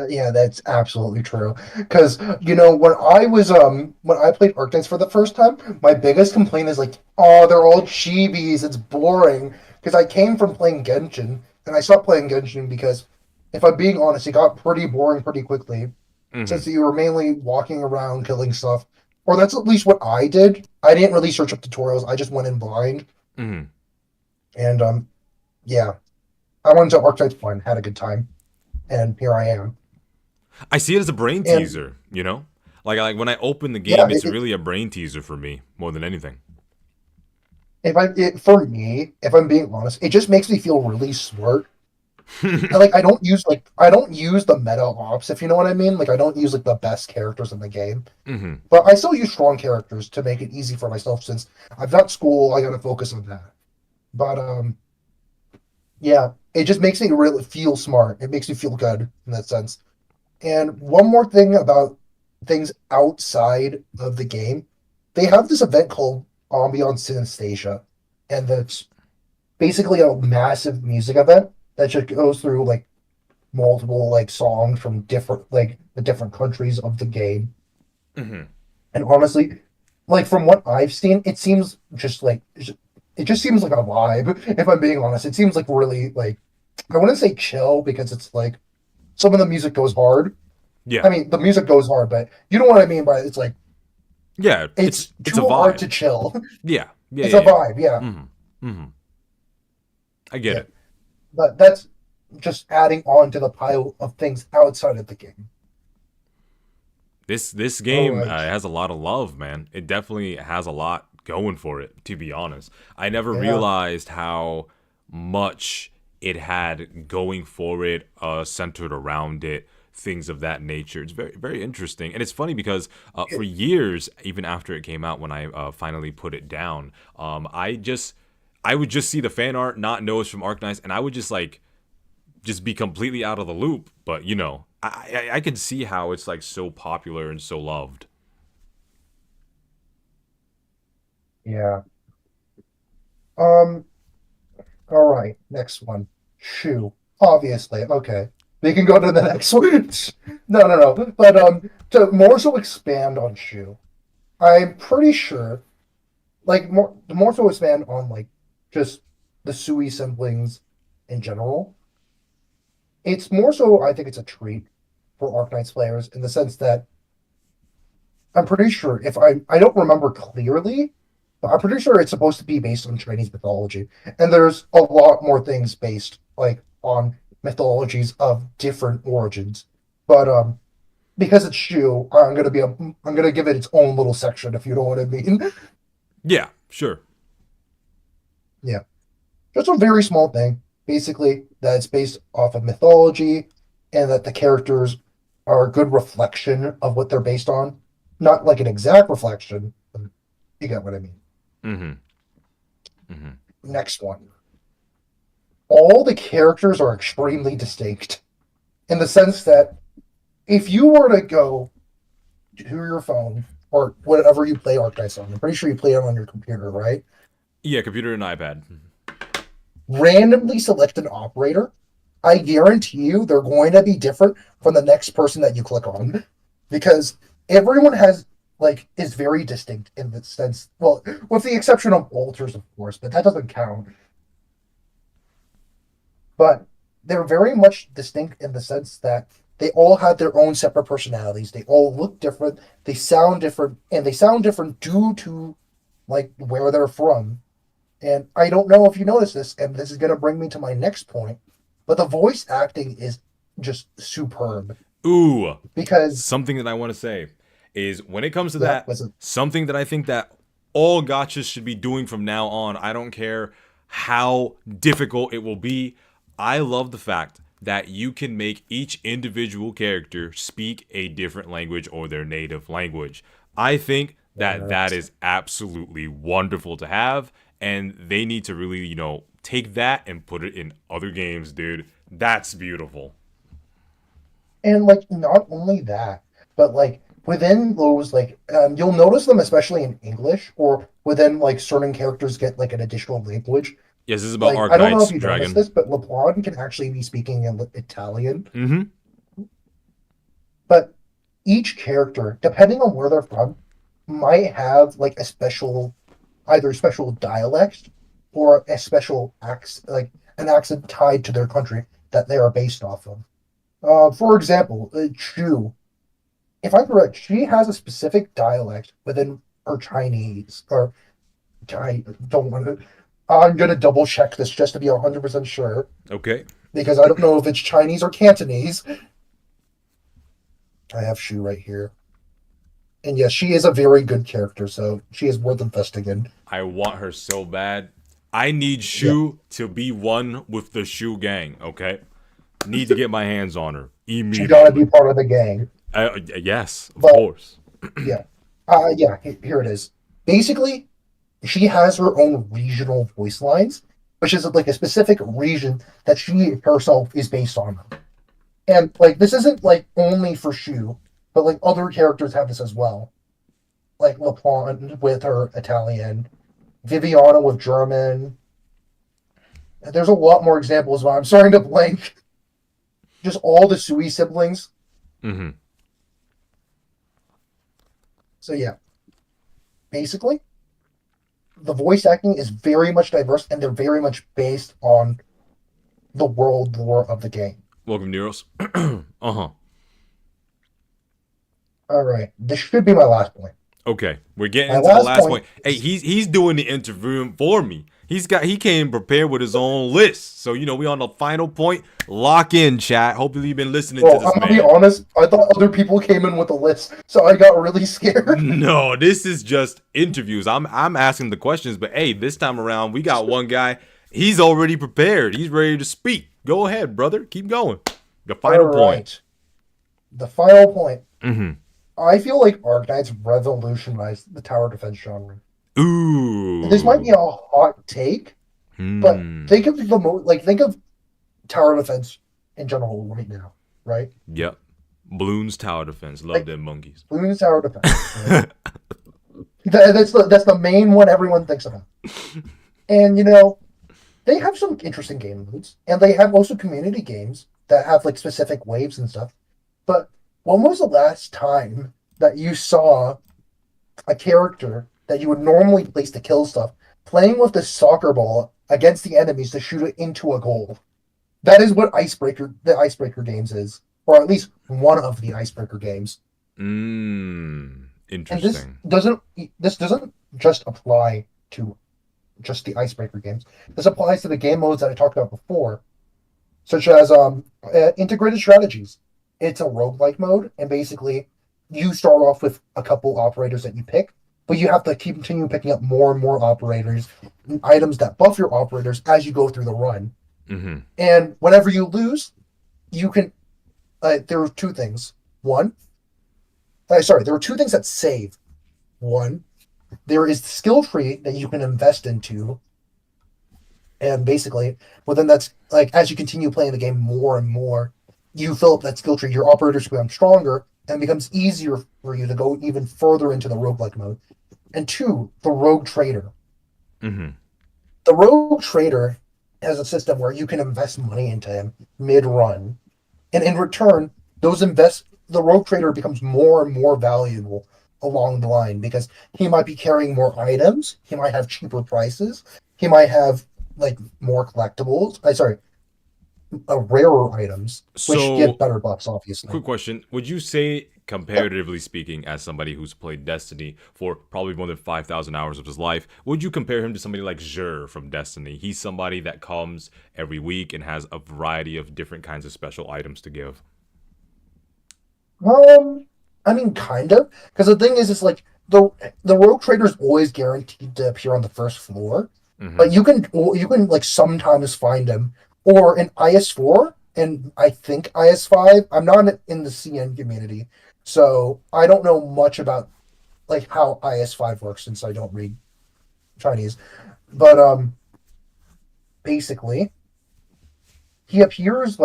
Yeah, that's absolutely true. Because when I played Archetypes for the first time, my biggest complaint is like, oh, they're all chibis. It's boring. Because I came from playing Genshin, and I stopped playing Genshin because, if I'm being honest, it got pretty boring pretty quickly. Since you were mainly walking around killing stuff, or that's at least what I did. I didn't really search up tutorials. I just went in blind. And yeah, I went to Archetypes Fun, had a good time, and here I am. I see it as a brain teaser, like when I open the game, it's really a brain teaser for me more than anything. For me, if I'm being honest, it just makes me feel really smart. Like I don't use the meta ops, if you know what I mean. Like I don't use like the best characters in the game, but I still use strong characters to make it easy for myself since I've got school. I got to focus on that. But yeah, it just makes me really feel smart. It makes me feel good in that sense. And one more thing about things outside of the game, they have this event called Ambiance Synesthesia, and that's basically a massive music event that just goes through like multiple like songs from different the different countries of the game. And honestly, like from what I've seen, it seems just like it just seems like a vibe. If I'm being honest, it seems like really like I wouldn't say chill because it's like some of the music goes hard. Yeah. I mean, the music goes hard, but you know what I mean by it's like Yeah, it's it's a too hard vibe. to chill. Yeah. Yeah, It's yeah, a yeah. vibe, yeah. I get Yeah. it. But that's just adding on to the pile of things outside of the game. This All game right. has a lot of love, man. It definitely has a lot going for it, to be honest. I never Yeah. realized how much it had going for it, centered around it, things of that nature. It's very, very interesting. And it's funny because for years, even after it came out, when I finally put it down, I would just see the fan art, not know it's from Arknights, and I would just be completely out of the loop. But you know, I can see how it's like so popular and so loved. Yeah. Um. All right. Next one. Shoe. Obviously. Okay. We can go to the next one. No. But to more so expand on shoe, I'm pretty sure, like more so expand on like just the Sui siblings in general. It's more so. I think it's a treat for Arknights players in the sense that I'm pretty sure if I don't remember clearly, but I'm pretty sure it's supposed to be based on Chinese mythology, and there's a lot more things based like on mythologies of different origins. But because it's Shu, I'm gonna give it its own little section if you know what I mean. Yeah, sure. Yeah, just a very small thing, basically that it's based off of mythology, and that the characters are a good reflection of what they're based on, not like an exact reflection. But you get what I mean. Next one. All the characters are extremely distinct in the sense that if you were to go to your phone or whatever you play Archives on, I'm pretty sure you play it on your computer, right? Yeah, computer and iPad. Randomly select an operator, I guarantee you they're going to be different from the next person that you click on because everyone has like is very distinct in the sense. Well, with the exception of alters, of course, but that doesn't count. But they're very much distinct in the sense that they all have their own separate personalities. They all look different. They sound different, and they sound different due to like where they're from. And I don't know if you notice this, and this is going to bring me to my next point, but the voice acting is just superb. Ooh, Because something that I want to say is when it comes to yeah, that, listen, something that I think that all gotchas should be doing from now on. I don't care how difficult it will be. I love the fact that you can make each individual character speak a different language or their native language. I think that that is absolutely wonderful to have, and they need to really, take that and put it in other games, dude. That's beautiful. and like not only that, but like within those like you'll notice them especially in English or within like certain characters get like an additional language. Yes, this is about Like I don't know if Arknights you noticed Dragon. this, but LeBron can actually be speaking in Italian. Mm-hmm. But each character, depending on where they're from, might have like a special, either special dialect or a special accent, like an accent tied to their country that they are based off of. For example, Chu, if I'm correct, she has a specific dialect within her Chinese, or I don't want to. I'm gonna double check this just to be 100% sure Okay. because I don't know if it's Chinese or Cantonese. I have Shu right here. And yes, she is a very good character, so she is worth investing in. I want her so bad. I need Yeah. Shu to be one with the Shu gang, okay? Need to get my hands on her She gotta be immediately. part of the gang. Yes, of But course. yeah, yeah. Here it is. Basically, she has her own regional voice lines, which is like a specific region that she herself is based on. And like this isn't like only for Shu, but like other characters have this as well. Like LaPlante with her Italian, Viviana with German. There's a lot more examples, but I'm starting to blank. Just all the Sui siblings. Mm-hmm. So yeah, basically, the voice acting is very much diverse, and they're very much based on the world lore of the game. Welcome, Neros. Uh-huh. All right, this should be my last point. Okay, we're getting My into the last last point point. Hey, he's doing the interviewing for me. He came prepared with his own list. So we on the final point. Lock in, chat. Hopefully you've been listening to Well, this I'm gonna be man. honest. I thought other people came in with a list, so I got really scared. No, this is just interviews. I'm asking the questions, but hey, this time around we got one guy. He's already prepared. He's ready to speak. Go ahead, brother. Keep going. The final All point. right. The final point. Mm-hmm. I feel like Arknights revolutionized the tower defense genre. Ooh. This might be a hot take, but Hmm. think of think of tower defense in general right now, right? Yep. Bloons Tower Defense. Love Like- them monkeys. Bloons Tower Defense. Right? That's the main one everyone thinks about. And they have some interesting game modes, and they have also community games that have like specific waves and stuff. But when was the last time that you saw a character that you would normally place to kill stuff playing with the soccer ball against the enemies to shoot it into a goal? That is what the Icebreaker games is, or at least one of the Icebreaker games. And Interesting. this doesn't just apply to just the Icebreaker games. This applies to the game modes that I talked about before, such as integrated strategies. It's a roguelike mode, and basically you start off with a couple operators that you pick, but you have to continue picking up more and more operators and items that buff your operators as you go through the run. Mm-hmm. And whenever you lose, you can. There are two things. There are two things that save. One, there is the skill tree that you can invest into, and basically, well, then that's like as you continue playing the game more and more, you fill up that skill tree. Your operators become stronger, and it becomes easier for you to go even further into the roguelike mode. And two, the Rogue Trader. Mm-hmm. The Rogue Trader has a system where you can invest money into him mid-run, and in return, the Rogue Trader becomes more and more valuable along the line because he might be carrying more items, he might have cheaper prices, he might have like more collectibles. Rarer items, which So- get better buffs, obviously. Quick question. Would you say, comparatively speaking, as somebody who's played Destiny for probably more than 5,000 hours of his life, would you compare him to somebody like Xur from Destiny? He's somebody that comes every week and has a variety of different kinds of special items to give. I mean, kind of, because the thing is, it's like the Rogue Trader is always guaranteed to appear on the first floor, Mhm. but you can like sometimes find him or in IS4 and I think IS5. I'm not in the CN community, so I don't know much about like how IS5 works since I don't read Chinese. But basically, he appears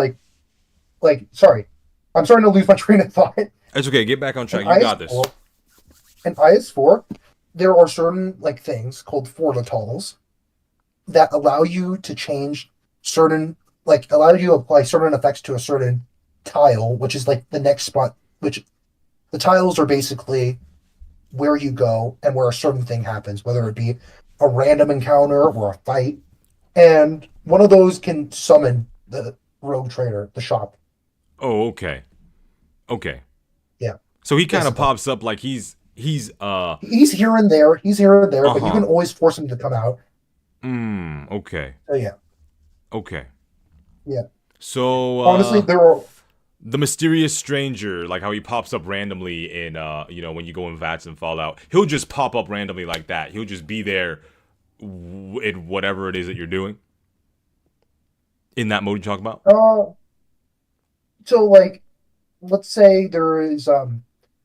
sorry, I'm starting to lose my train of thought. It's okay. Get back on track. In You got this. IS4 In IS4, there are certain like things called fortitals that allow you to change allow you to apply certain effects to a certain tile, which is like the next spot. Which the tiles are basically where you go and where a certain thing happens, whether it be a random encounter or a fight. And one of those can summon the Rogue Trader, the shop. Oh, okay. Okay. Yeah. So he kind of Basically. pops up like he's He's here and there, but you Uh-huh. can always force him to come out. Okay. So yeah. Okay. Yeah. So Honestly, there are the mysterious stranger, like how he pops up randomly in when you go in VATS and Fallout, he'll just pop up randomly like that. He'll just be there in whatever it is that you're doing. In that mode you talk about? so like let's say there is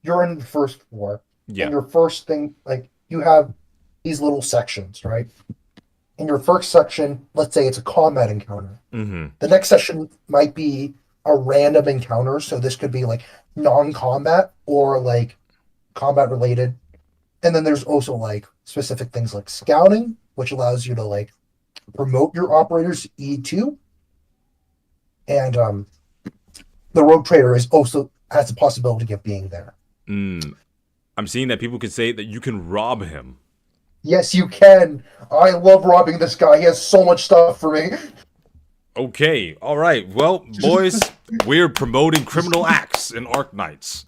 you're in the first floor Yeah. and your first thing like you have these little sections, right? In your first section, let's say it's a combat encounter. Mm-hmm. The next section might be a random encounter, so this could be like non-combat or like combat related. And then there's also like specific things like scouting, which allows you to like promote your operators E2. And the Rogue Trader is also has the possibility of being there. I I'm seeing that people could say that you can rob him. Yes, you can. I love robbing this guy. He has so much stuff for me. Okay, all right. Well, boys, we're promoting criminal acts in Arknights.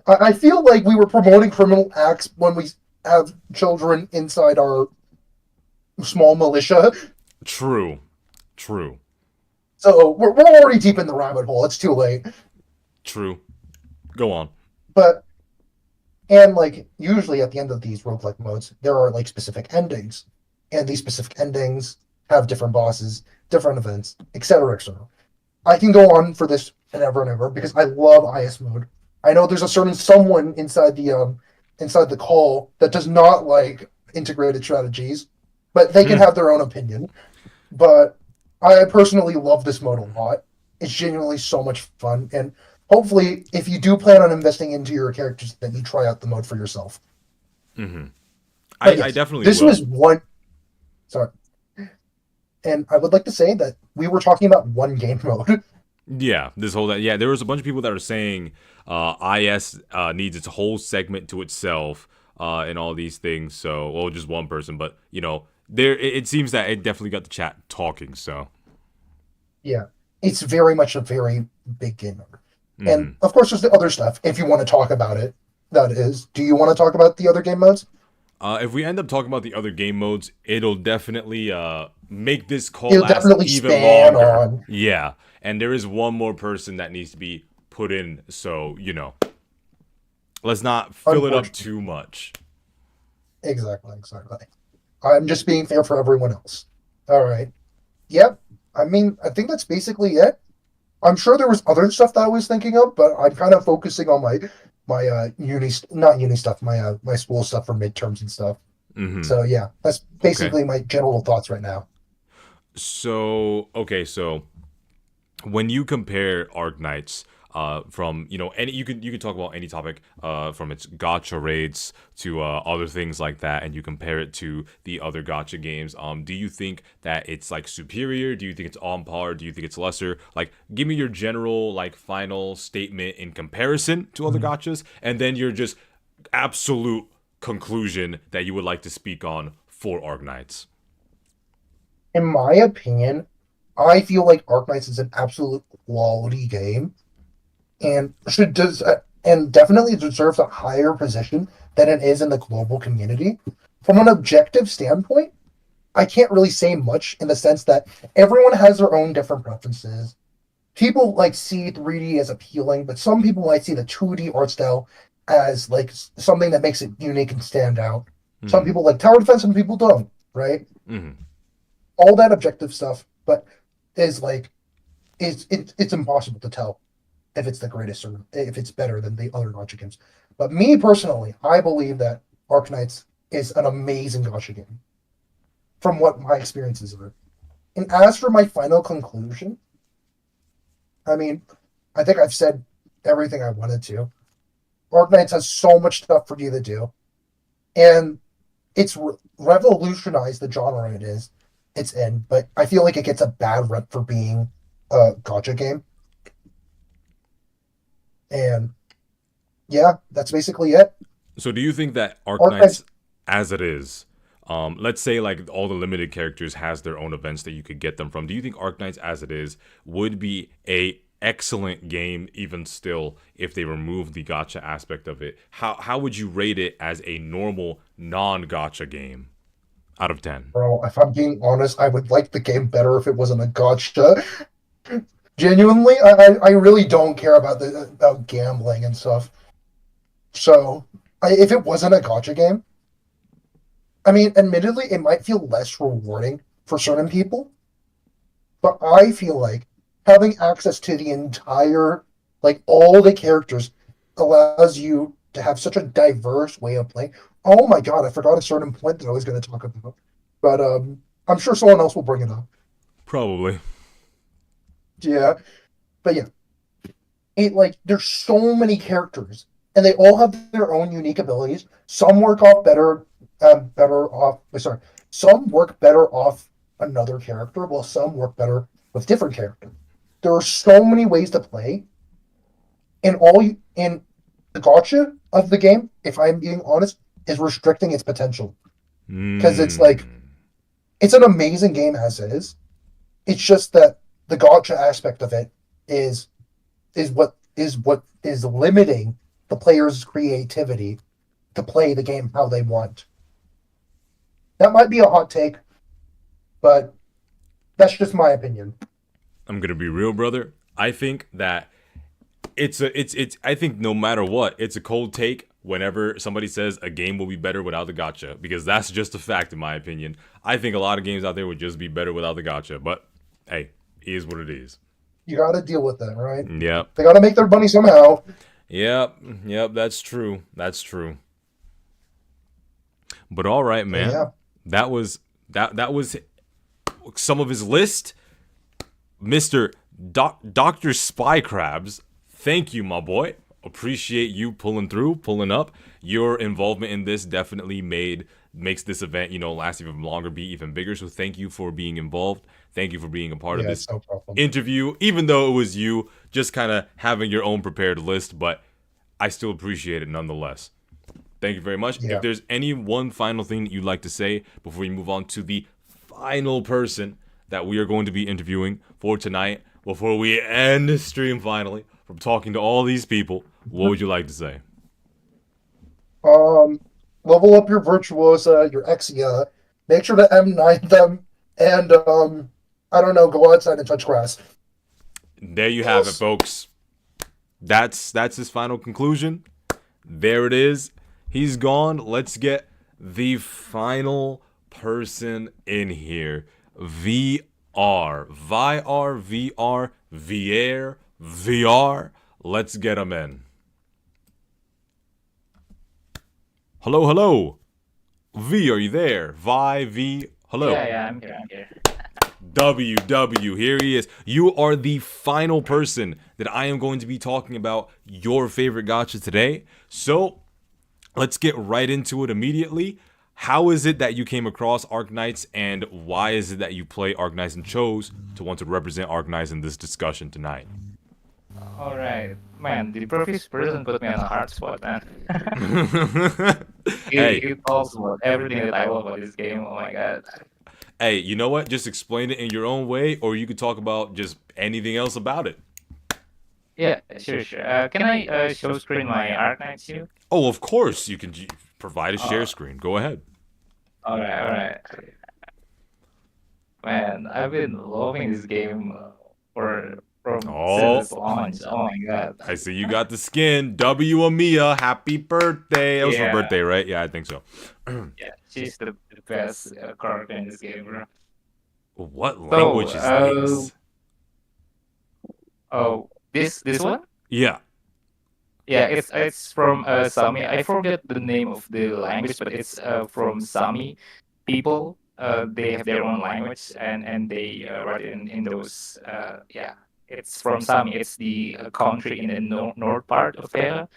I feel like we were promoting criminal acts when we have children inside our small militia. True. So we're already deep in the rabbit hole. It's too late. True. Go on. But, and like, usually at the end of these roguelike modes, there are like specific endings. And these specific endings have different bosses, different events, etc., etc. I can go on for this and ever because I love IS mode. I know there's a certain someone inside the call that does not like integrated strategies, but they can have their own opinion. But I personally love this mode a lot. It's genuinely so much fun, and hopefully, if you do plan on investing into your characters, then you try out the mode for yourself. Mm-hmm. Yes, I definitely. This will. was one. Sorry, and I would like to say that we were talking about one game mode. Yeah, there was a bunch of people that are saying IS needs its whole segment to itself and all these things. So, well, just one person, but you know, it seems that it definitely got the chat talking. So, Yeah, it's very much a very big game mode, and of course, there's the other stuff. If you want to talk about it, that is. Do you want to talk about the other game modes? If we end up talking about the other game modes, it'll definitely make this call It'll last definitely even span longer. on. Yeah, and there is one more person that needs to be put in, so you know, let's not fill it up too much. Exactly. I'm just being fair for everyone else. All right. Yep. I mean, I think that's basically it. I'm sure there was other stuff that I was thinking of, but I'm kind of focusing on my not uni stuff, my school stuff for midterms and stuff. So yeah, that's basically my general thoughts right now. So when you compare Arknights from any you can talk about any topic from its gacha raids to other things like that, and you compare it to the other gacha games, do you think that it's like superior? Do you think it's on par? Do you think it's lesser? Like, give me your general like final statement in comparison to other gachas, and then your just absolute conclusion that you would like to speak on for Arknights. In my opinion, I feel like Arknights is an absolute quality game, and and definitely deserves a higher position than it is in the global community. From an objective standpoint, I can't really say much in the sense that everyone has their own different preferences. People like see 3D as appealing, but some people might see the 2D art style as like something that makes it unique and stand out. Some people like tower defense, some people don't, right? All that objective stuff, but is like it's impossible to tell if it's the greatest or if it's better than the other gacha games. But me personally, I believe that Arknights is an amazing gacha game from what my experiences are. And as for my final conclusion, I mean, I think I've said everything I wanted to. Arknights has so much stuff for you to do, and it's revolutionized the genre it's in. But I feel like it gets a bad rep for being a gacha game. And yeah, that's basically it. So do you think that Arknights, as it is, let's say like all the limited characters has their own events that you could get them from. Do you think Arknights, as it is, would be a excellent game even still if they remove the gacha aspect of it? How would you rate it as a normal non-gacha game out of 10? Bro, if I'm being honest, I would like the game better if it wasn't a gacha. Genuinely, I really don't care about gambling and stuff. So, if it wasn't a gacha game, I mean, admittedly, it might feel less rewarding for certain people, but I feel like having access to the entire, like all the characters, allows you to have such a diverse way of playing. Oh my god, I forgot a certain point that I was going to talk about, but I'm sure someone else will bring it up. Probably. Yeah, but yeah, there's so many characters, and they all have their own unique abilities. Some work off some work better off another character, while some work better with different characters. There are so many ways to play, and the gacha of the game, if I'm being honest, is restricting its potential. Because it's like, it's an amazing game as it is. It's just that the gacha aspect of it is what is limiting the player's creativity to play the game how they want. That might be a hot take, but that's just my opinion. I'm gonna be real, brother. I think that it's I think no matter what, it's a cold take whenever somebody says a game will be better without the gacha, because that's just a fact in my opinion. I think a lot of games out there would just be better without the gacha, but hey, it is what it is. You got to deal with that, right? Yep. They got to make their money somehow. Yep, that's true. That's true. But all right, man. Yeah. That was some of his list. Mr. Dr. Spy Crabs, thank you, my boy. Appreciate you pulling up. Your involvement in this definitely makes this event, last even longer, be even bigger. So thank you for being involved. Thank you for being a part of this interview, even though it was you just kind of having your own prepared list, but I still appreciate it nonetheless. Thank you very much. Yeah. If there's any one final thing that you'd like to say before we move on to the final person that we are going to be interviewing for tonight, before we end the stream finally from talking to all these people, what would you like to say? Level up your Virtuosa, your Exia. Make sure to M9 them, and I don't know, go outside and touch grass. There you have it, folks. That's his final conclusion. There it is. He's gone. Let's get the final person in here. VR. VR. Let's get him in. Hello. V, are you there? V, hello. Yeah, I'm here. W, here he is. You are the final person that I am going to be talking about your favorite gacha today. So, let's get right into it immediately. How is it that you came across Arknights, and why is it that you play Arknights and chose to want to represent Arknights in this discussion tonight? Alright. Man, the previous person put me on a hard spot, man. Hey. It talks about everything that I love about this game. Oh my god. Hey, you know what? Just explain it in your own way, or you could talk about just anything else about it. Yeah, sure. Can I show screen my Arknights here? Oh, of course. You can provide a share screen. Go ahead. Alright. Man, I've been loving this game from since its launch. Oh my god. I see you got the skin. W Amia, happy birthday. That was her birthday, right? Yeah, I think so. Yeah, she's the best character in this game, bro. What language is this? Oh, this one? Yeah. Yeah, it's from Sami. I forget the name of the language, but it's from Sami people. They have their own language, and they write in those. Yeah, it's from Sami. It's the country in the north part of Terra.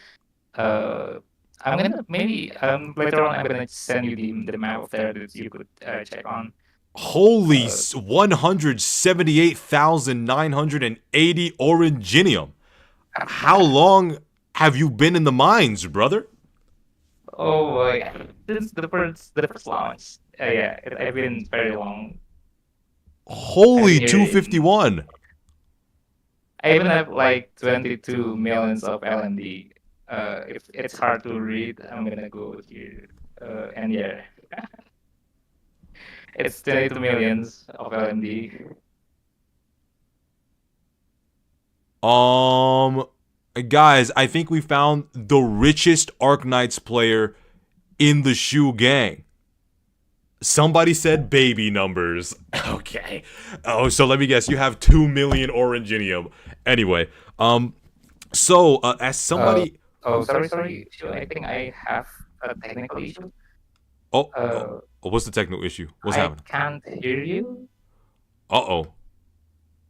I'm gonna maybe later on I'm gonna send you the map of there that you could check on. Holy 178,980 Oranginium. How long have you been in the mines, brother? Oh boy, since the first launch. Yeah, it's been very long. Holy 251. I even have like 22 millions of LND. If it's hard to read, I'm gonna go here. And yeah, it's 22 millions of LND. Guys, I think we found the richest Arknights player in the Shu gang. Somebody said baby numbers. Okay. Oh, so let me guess. You have 2 million Oranginium. Anyway, so as somebody. Sorry. I think I have a technical issue. What's the technical issue? What's happening? I can't hear you.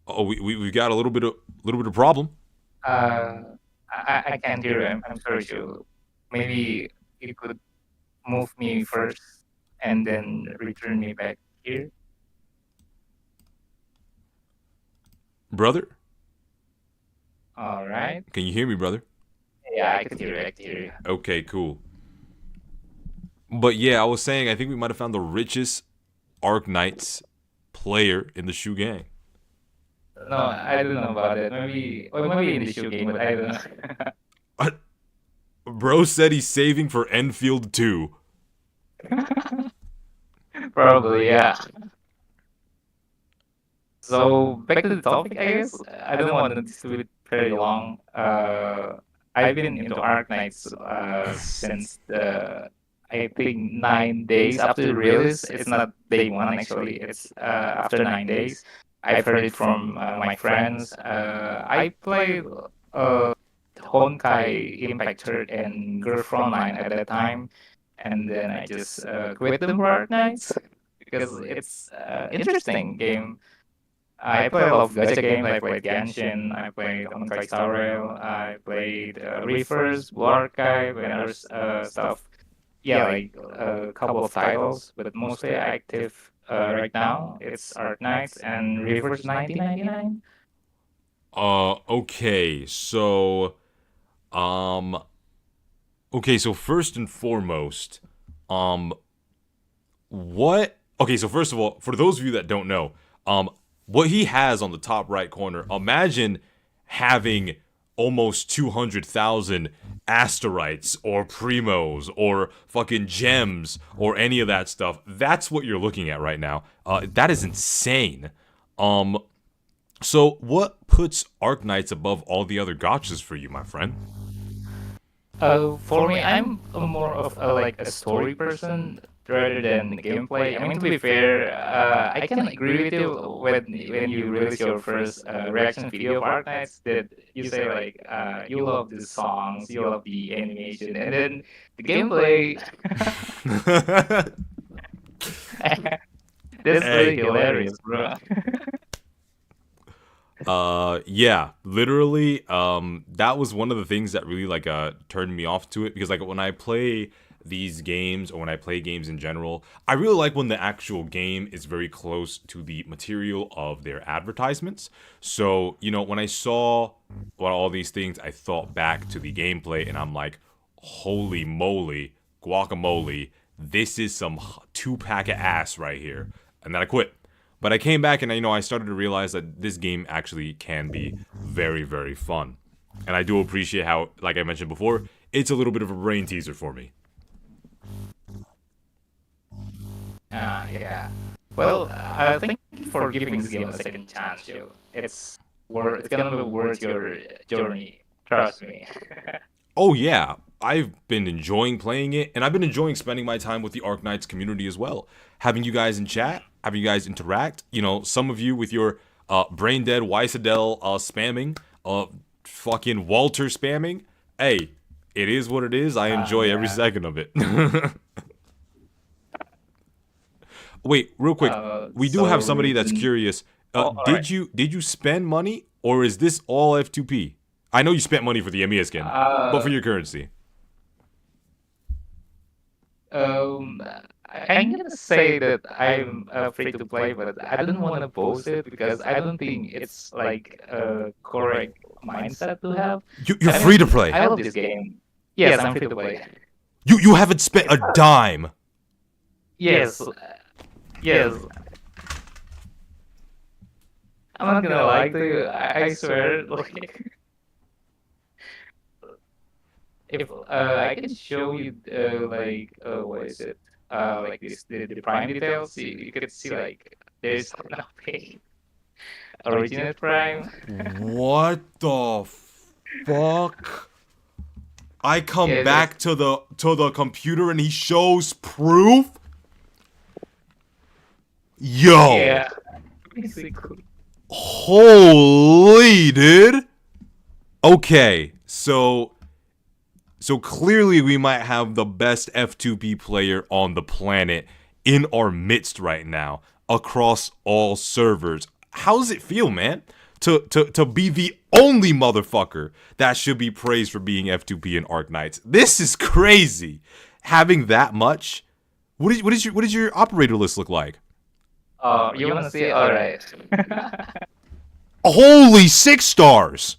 We got a little bit of problem. I can't hear him. I'm sorry, Shu. Maybe you could move me first and then return me back here. Brother? All right. Can you hear me, brother? Yeah, I could hear you. I could hear you. Okay, cool. But yeah, I was saying I think we might have found the richest Arknights player in the Shu gang. No, I don't know about it. Maybe, or maybe in the shoe game, but I don't know. Bro said he's saving for Enfield 2. Probably, yeah. So back to the topic, I guess. I don't want this to be very long. I've been into Arknights since the I think 9 days after the release. It's not day one actually. It's after 9 days. I've heard it from my friends. I played uh, Honkai Impact Third and Girl Frontline at that time, and then I just quit them for Arknights because it's interesting game. I play a lot of gacha games. I played Genshin. I played Honkai Star Rail. I played Reefers, Blue Archive, and other stuff. Yeah, like a couple of titles, but mostly active right now. It's Arknights and Reefers 1999. Okay, so um okay, so first and foremost, um what okay, so first of all, for those of you that don't know, what he has on the top right corner, imagine having almost 200,000 Asterites or Primos or fucking gems or any of that stuff. That's what you're looking at right now. That is insane. So what puts Arknights above all the other gotchas for you, my friend? For me, I'm more of like a story person rather than gameplay. I mean, to be fair, I can agree with you when you release your first reaction video of Arknights that you say like you love the songs, you love the animation, and then the gameplay. That's Hey. really hilarious, bro. Yeah, literally, that was one of the things that really like turned me off to it, because like when I play these games or when I play games in general, I really like when the actual game is very close to the material of their advertisements. So, you know, when I saw all these things, I thought back to the gameplay and I'm like, holy moly, guacamole, this is some 2-pack of ass right here. And then I quit. But I came back and, you know, I started to realize that this game actually can be very, very fun. And I do appreciate how, like I mentioned before, it's a little bit of a brain teaser for me. Yeah. Well, thank you for giving this game a second chance, Joe. It's gonna be worth your journey. Trust me. Oh yeah, I've been enjoying playing it, and I've been enjoying spending my time with the Arknights community as well. Having you guys in chat, having you guys interact, you know, some of you with your brain dead Weisadel spamming, fucking Walter spamming. Hey, it is what it is. I enjoy every second of it. Wait, real quick. We do have somebody that's curious. Did you spend money, or is this all F2P? I know you spent money for the EMEA skin, but for your currency. I'm gonna say that I'm free to play, but I don't want to post it because I don't think it's like a correct mindset to have. You're free to play. I love this game. Yes, I'm free to play. You haven't spent a dime. Yes. Yes. I'm not gonna lie to you. I swear, like, if I can show you, like, what is it? Like this, the prime details. You could see like there's nothing. Original prime. What the fuck? I come back to the computer and he shows proof. Yo. Yeah. Basically. Holy, dude. Okay, so clearly we might have the best F2P player on the planet in our midst right now across all servers. How does it feel, man? To be the only motherfucker that should be praised for being F2P in Arknights. This is crazy. Having that much. What is your operator list look like? Oh, you wanna see? All right. Holy 6 stars.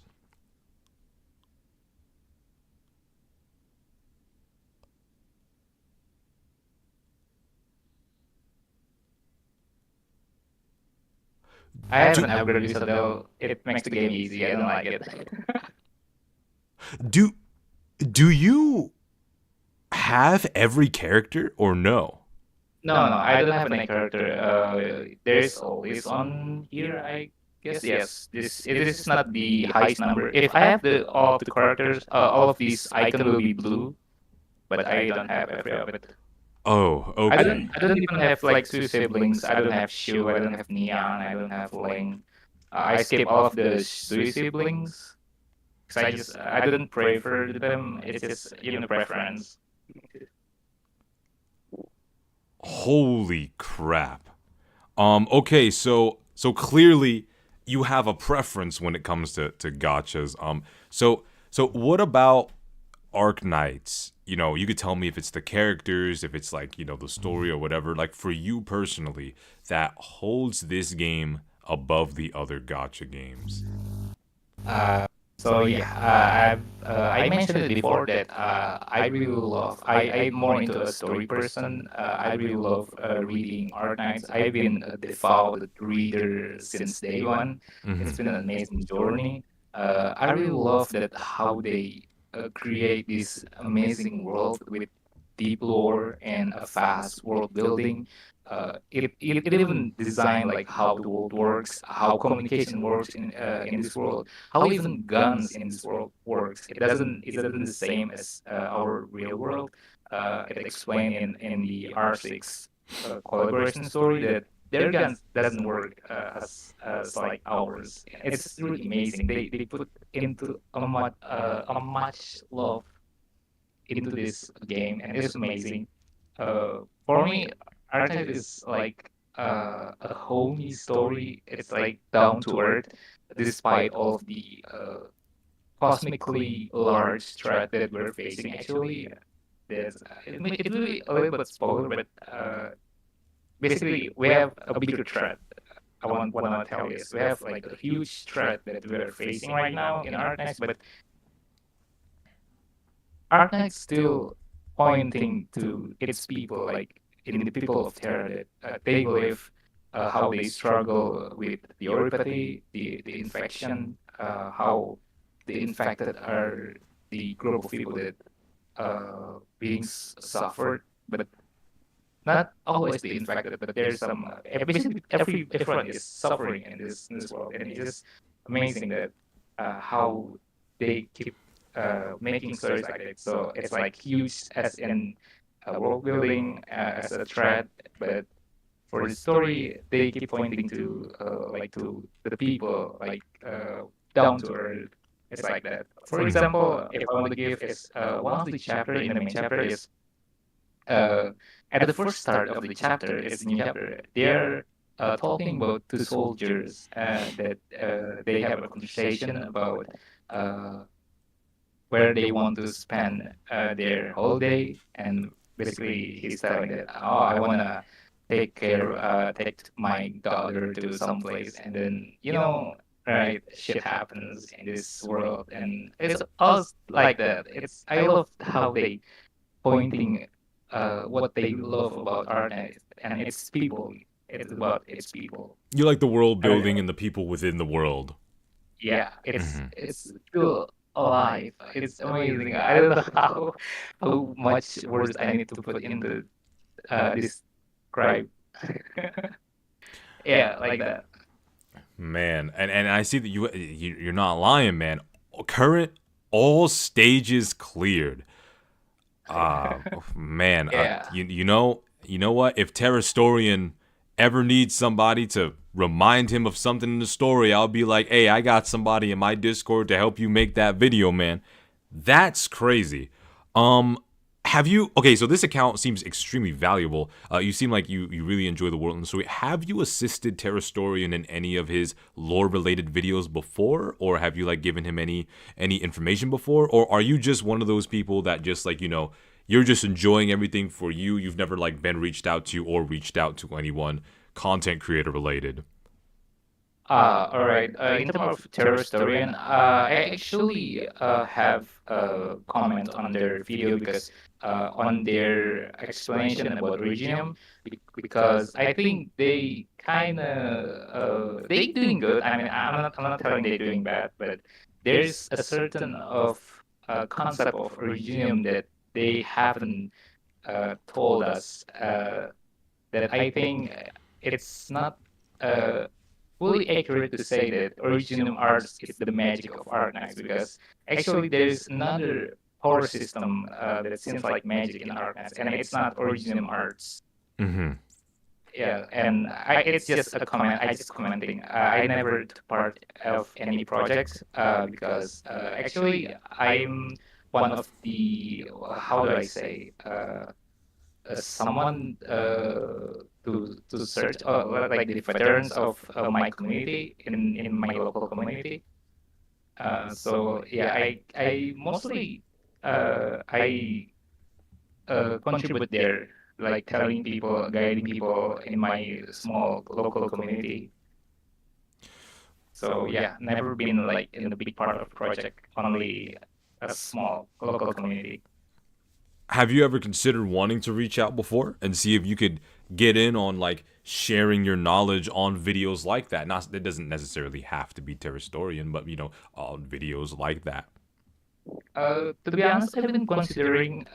I haven't upgraded so though it makes the game easy. I don't like it. Do you have every character or no? No, I don't have any character. There's always on here, I guess. Yes, this is not the highest number. If I have the all of the characters, all of these icon will be blue, but I don't have every of it. Oh, okay. I don't even have like two siblings. I don't have Shu. I don't have Neon. I don't have Ling. I skip all of the Sui siblings because I didn't pray for them. It's just preference. Holy crap. Okay, so clearly you have a preference when it comes to gachas. So what about Arc Knights? You know, you could tell me if it's the characters, if it's like, the story or whatever. Like for you personally, that holds this game above the other gacha games. So yeah, I mentioned it before that I really love. I'm more into a story person. I really love reading art nights. I've been a devout reader since day one. It's been an amazing journey. I really love that how they create this amazing world with deep lore and a fast world building. It even designed like how the world works, how communication works in this world, how even guns in this world works. It doesn't the same as our real world. It explained in the R6 collaboration story that their guns doesn't work as like ours. It's really amazing. They put into a much love into this game, and it's amazing. For me, Archive is like a homey story. It's like down to earth, despite all of the cosmically large threat that we're facing. Actually, it will be a little bit spoiler, but basically we have a bigger threat. What I want to tell you is we have like a huge threat that we are facing right now in Archive, but Arknight's still pointing to its people, like in the people of Terra, that they believe how they struggle with the oripathy, the infection, how the infected are the group of people that being suffered, but not always the infected, but there's some basically everyone is suffering in this world, and it's just amazing that how they keep making stories like that. So it's like huge as in world building as a threat, but for the story they keep pointing to like to the people, like down to earth. It's like that. For example, if I want to give is one of the chapter in the main chapter is uh, at the first start of the chapter, it's a new chapter. They're talking about two soldiers that they have a conversation about uh, where they want to spend their holiday, and basically he's telling that, oh, I wanna take my daughter to some place, and then right, shit happens in this world, and it's us like that. I love how they pointing what they love about art, and its people. It's about its people. You like the world building and the people within the world. Yeah, it's still alive. It's amazing. I don't know how much words I need to put into describe. Yeah, like that. Man, and I see that you're not lying, man. Current all stages cleared. Man, Yeah. you know what? If Terrastorian ever needs somebody to remind him of something in the story, I'll be like, hey, I got somebody in my Discord to help you make that video, man. That's crazy. Have you, okay, so this account seems extremely valuable. You seem like you really enjoy the world and the story. Have you assisted Terrastorian in any of his lore-related videos before? Or have you, like, given him any information before? Or are you just one of those people that just, like, you're just enjoying everything for you? You've never, like, been reached out to or reached out to anyone content creator related? All right. In terms of terror historian, I actually have a comment on their video because on their explanation about Originum, because I think they kind of they doing good. I mean, I'm not telling they're doing bad, but there's a certain of concept of Originum that they haven't told us that I think it's not. Uh, Fully accurate to say that Originum Arts is the magic of Arknights, because actually there's another power system that seems like magic in Arknights, and it's not Originum Arts. Mm-hmm. Yeah, and it's just a comment. I just commenting. I never took part of any projects because actually I'm one of the, how do I say, someone to search like the veterans of my community in my local community. So yeah, I mostly I contribute there, like telling people, guiding people in my small local community. So yeah, never been like in the big part of project, only a small local community. Have you ever considered wanting to reach out before and see if you could get in on like sharing your knowledge on videos like that? Not it doesn't necessarily have to be Terrastorian, but on videos like that. To be honest, I've been considering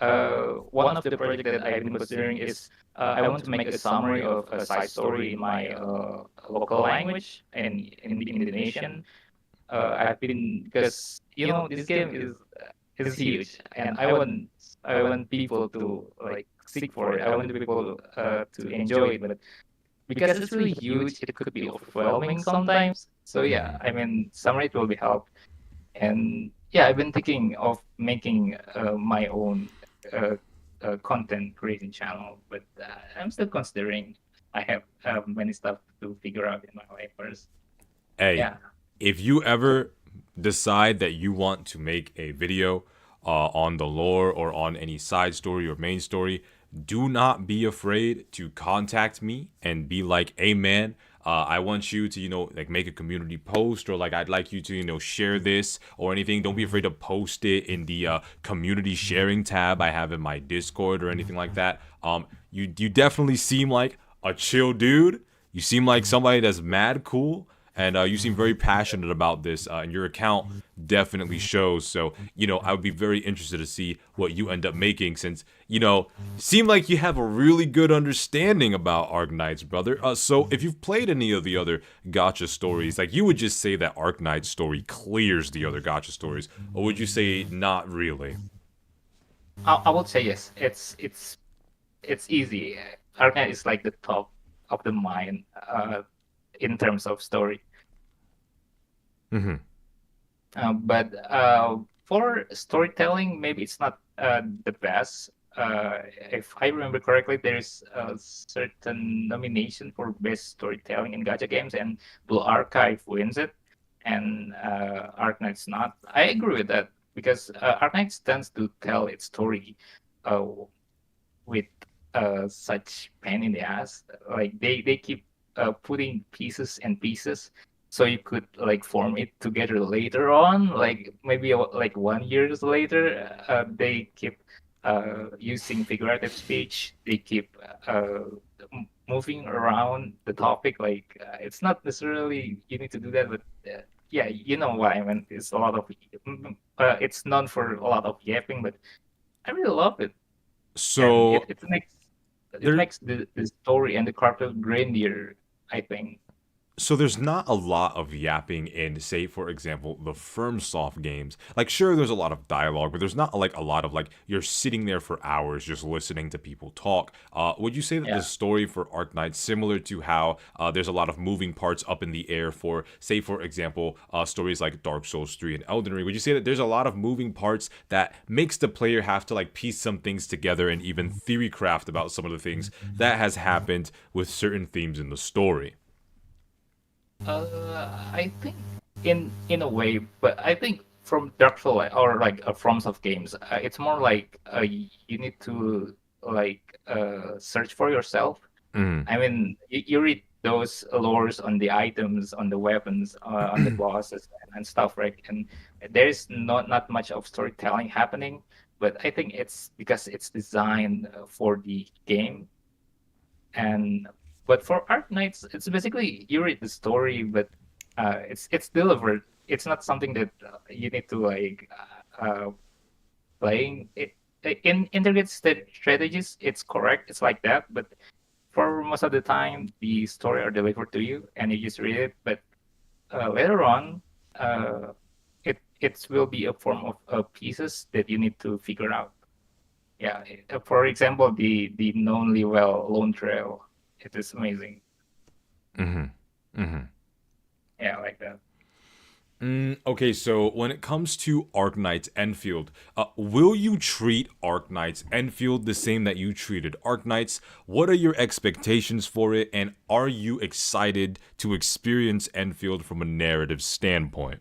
one of the project that I've been considering is I want to make a summary of a side story in my local language and in the Indonesian. I've been, because this game is huge, and I want people to like seek for it. I want people to enjoy it, but because it's really huge, it could be overwhelming sometimes. So yeah, I mean, summary will be help. And yeah, I've been thinking of making my own content creating channel, but I'm still considering. I have many stuff to figure out in my life first. Hey, Yeah. if you ever decide that you want to make a video on the lore or on any side story or main story, do not be afraid to contact me and be like, hey man, I want you to, like make a community post, or like I'd like you to, share this or anything. Don't be afraid to post it in the community sharing tab I have in my Discord or anything like that. You definitely seem like a chill dude. You seem like somebody that's mad cool, and you seem very passionate about this, and your account definitely shows. So, I would be very interested to see what you end up making, since, seem like you have a really good understanding about Arknights, brother. So, if you've played any of the other Gacha stories, like, you would just say that Arknight's story clears the other Gacha stories, or would you say not really? I would say yes. It's easy. Arknight is like the top of the mind in terms of story. Mm-hmm. But for storytelling, maybe it's not the best. If I remember correctly, there's a certain nomination for best storytelling in gacha games, and Blue Archive wins it, and Arknight's not. I agree with that, because Arknights tends to tell its story uh, with such pain in the ass. Like they keep putting pieces and pieces, so you could like form it together later on. Like maybe like 1 years later, they keep using figurative speech. They keep moving around the topic. Like it's not necessarily you need to do that, but yeah, you know what I mean. It's a lot of it's known for a lot of yapping, but I really love it. And So, it makes the story and the character grandeur, I think. there's not a lot of yapping in, say, for example, the FirmSoft games. Like, sure, there's a lot of dialogue, but there's not like a lot of like you're sitting there for hours just listening to people talk. Would you say that the Yeah. story for Arknight, similar to how there's a lot of moving parts up in the air for, say, for example, stories like Dark Souls 3 and Elden Ring? Would you say that there's a lot of moving parts that makes the player have to like piece some things together and even theory craft about some of the things that has happened with certain themes in the story? I think in a way, but I think from Dark Souls or like FromSoft games, it's more like you need to like search for yourself. Mm. I mean, you read those lores on the items, on the weapons, on the bosses and stuff, right? And there's not much of storytelling happening, but I think it's because it's designed for the game. And but for Art Knights, it's basically you read the story, but it's delivered. It's not something that you need to like playing it. In integrated strategies, it's correct. It's like that, but for most of the time, the story are delivered to you, and you just read it. But later on, it will be a form of pieces that you need to figure out. Yeah, for example, the knownly well Lone Trail. It is amazing. Yeah, like that. Okay, so when it comes to Arknights Enfield, will you treat Arknights Enfield the same that you treated Arknights? What are your expectations for it, and are you excited to experience Enfield from a narrative standpoint?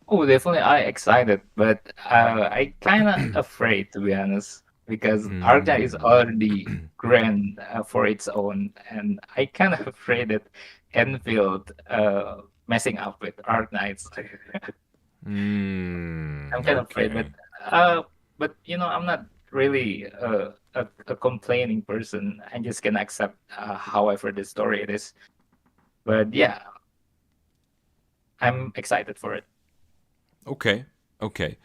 Oh, definitely, I excited, but I kind of afraid to be honest, because Arca is already grand for its own, and I kind of afraid that Enfield messing up with Arc Knights. I'm kind of afraid, Okay. but you know, I'm not really a complaining person. I just can accept however the story it is. But yeah, I'm excited for it. Okay. Okay.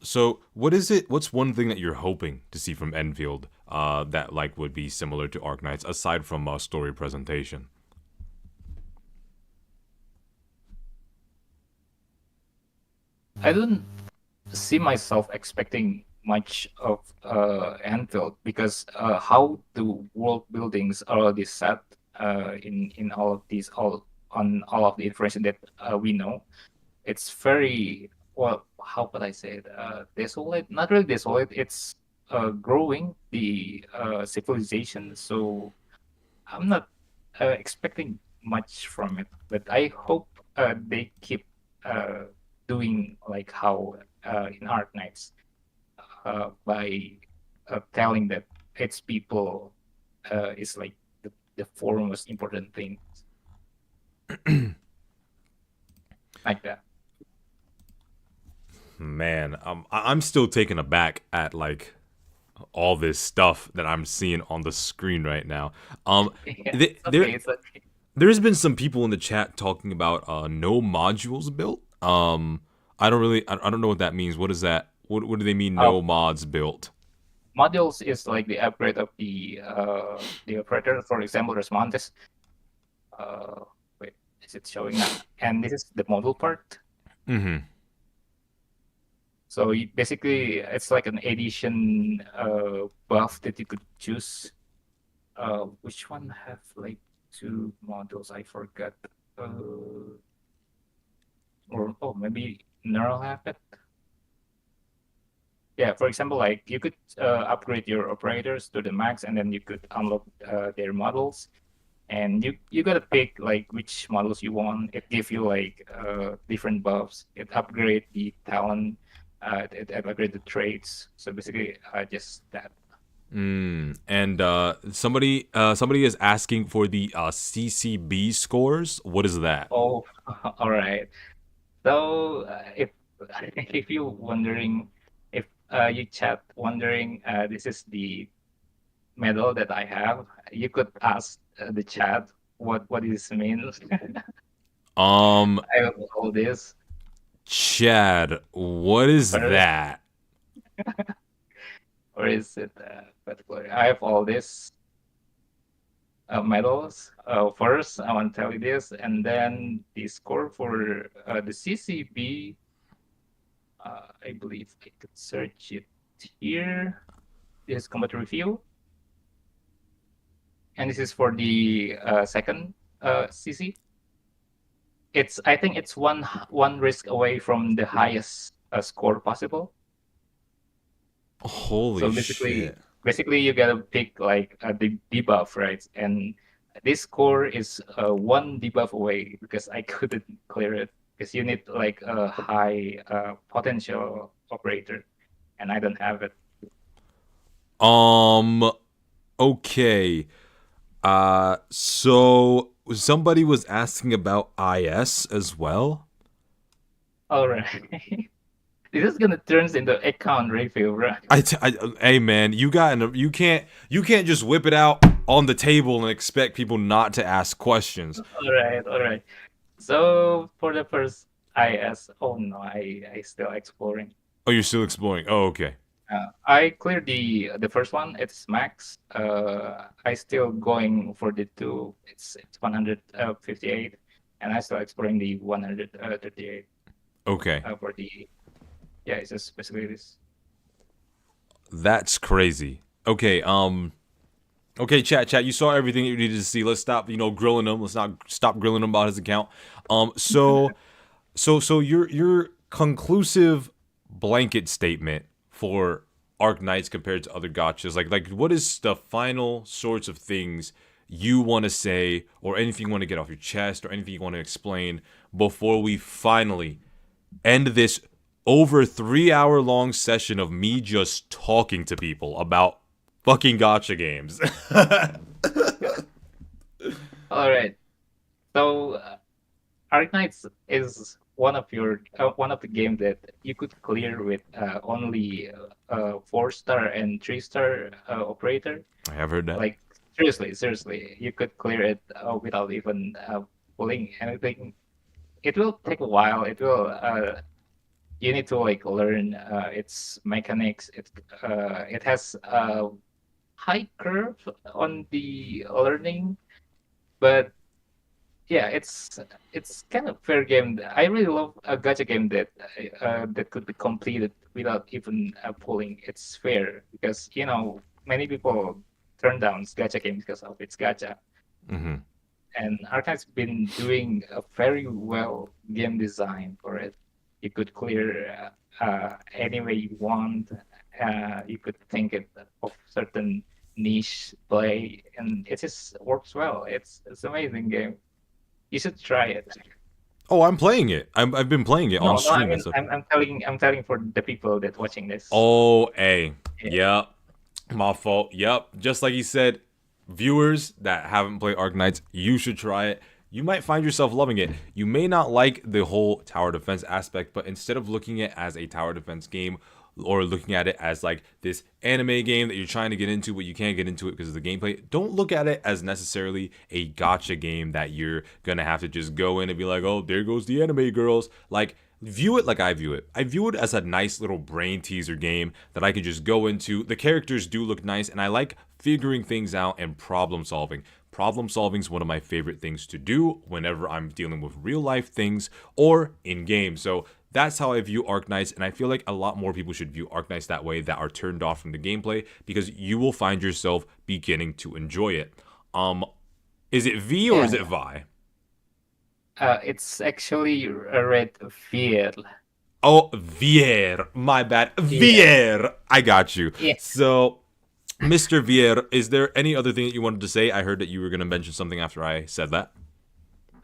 So what is it? What's one thing that you're hoping to see from Enfield, that like would be similar to Arknights, aside from story presentation? I don't see myself expecting much of Enfield because how the world buildings are already set in all of these all on all of the information that we know. It's very well. How could I say it? Desolate? Not really desolate. It's growing the civilization. So I'm not expecting much from it, but I hope they keep uh, doing like how in Art Nights by telling that its people is like the four most important things like that. Man, I'm still taken aback at like all this stuff that I'm seeing on the screen right now. Yeah, th- it's there okay. It's okay. there's been some people in the chat talking about no modules built. I don't know what that means. What is that? What do they mean? Uh, No mods built. Modules is like the upgrade of the operator. For example, there's Montes. Wait, is it showing now? And this is the module part. Mm-hmm. So basically, it's like an addition buff that you could choose. Which one have like two modules? I forgot. Or oh, maybe Neural have it. Yeah, for example, like you could upgrade your operators to the max, and then you could unlock their models. And you gotta pick like which models you want. It give you like different buffs. It upgrade the talent. It upgrade the traits. So basically, just that. And somebody is asking for the CCB scores. What is that? Oh, all right. So if if you wondering, if you chat wondering, this is the medal that I have. You could ask the chat what this means. Um, I have all this. Chad, what is Where, that? where is it? Particularly, I have all this medals. First, I want to tell you this, and then the score for the CCB. I believe I could search it here. This is combat review, and this is for the second CC. It's I think it's one risk away from the highest score possible. Holy So shit. basically you gotta pick like the debuff, right? And this score is one debuff away because I couldn't clear it because you need like a high potential operator, and I don't have it. Okay. So somebody was asking about IS as well. All right. This is gonna turn into account review, right? Hey man, you can't just whip it out on the table and expect people not to ask questions. All right, all right. So for the first IS, oh no, I still exploring. Oh, you're still exploring. Oh, okay. I cleared the first one. It's max. I still going for the two. It's 158, and I still exploring the 138. Okay. For the yeah, it's just basically this. That's crazy. Okay, okay, chat, you saw everything you needed to see. Let's stop, grilling him. Let's not stop grilling him about his account. So your conclusive blanket statement for Arc Knights compared to other gachas, like what is the final sorts of things you want to say, or anything you want to get off your chest, or anything you want to explain before we finally end this over 3-hour long session of me just talking to people about fucking gacha games? All right. So, Arknights is one of the game that you could clear with only 4-star and 3-star operator. I have heard that. Like seriously, you could clear it without even pulling anything. It will take a while. You need to like learn its mechanics. It has a high curve on the learning, but yeah, it's kind of fair game. I really love a gacha game that could be completed without even pulling. It's fair because many people turn down gacha games because of its gacha. Mm-hmm. And Arknights been doing a very well game design for it. You could clear any way you want. You could think of certain niche play, and it just works well. It's amazing game. You should try it. Oh, I'm playing it. I've been playing it on stream I mean, and stuff. I'm telling for the people that watching this. Oh, hey. Yep. My fault. Yep. Just like he said, viewers that haven't played Arknights, you should try it. You might find yourself loving it. You may not like the whole tower defense aspect, but instead of looking at it as a tower defense game, or looking at it as like this anime game that you're trying to get into but you can't get into it because of the gameplay, don't look at it as necessarily a gacha game that you're gonna have to just go in and be like, oh, there goes the anime girls. Like, view it like I view it. I view it as a nice little brain teaser game that I can just go into. The characters do look nice, and I like figuring things out and problem solving. Problem solving is one of my favorite things to do whenever I'm dealing with real life things or in game. So that's how I view Arknights, and I feel like a lot more people should view Arknights that way, that are turned off from the gameplay, because you will find yourself beginning to enjoy it. Is it V or is it Vi? It's actually read Vier. Oh, Vier. My bad. Vier. I got you. Yeah. So, Mr. Vier, is there any other thing that you wanted to say? I heard that you were going to mention something after I said that.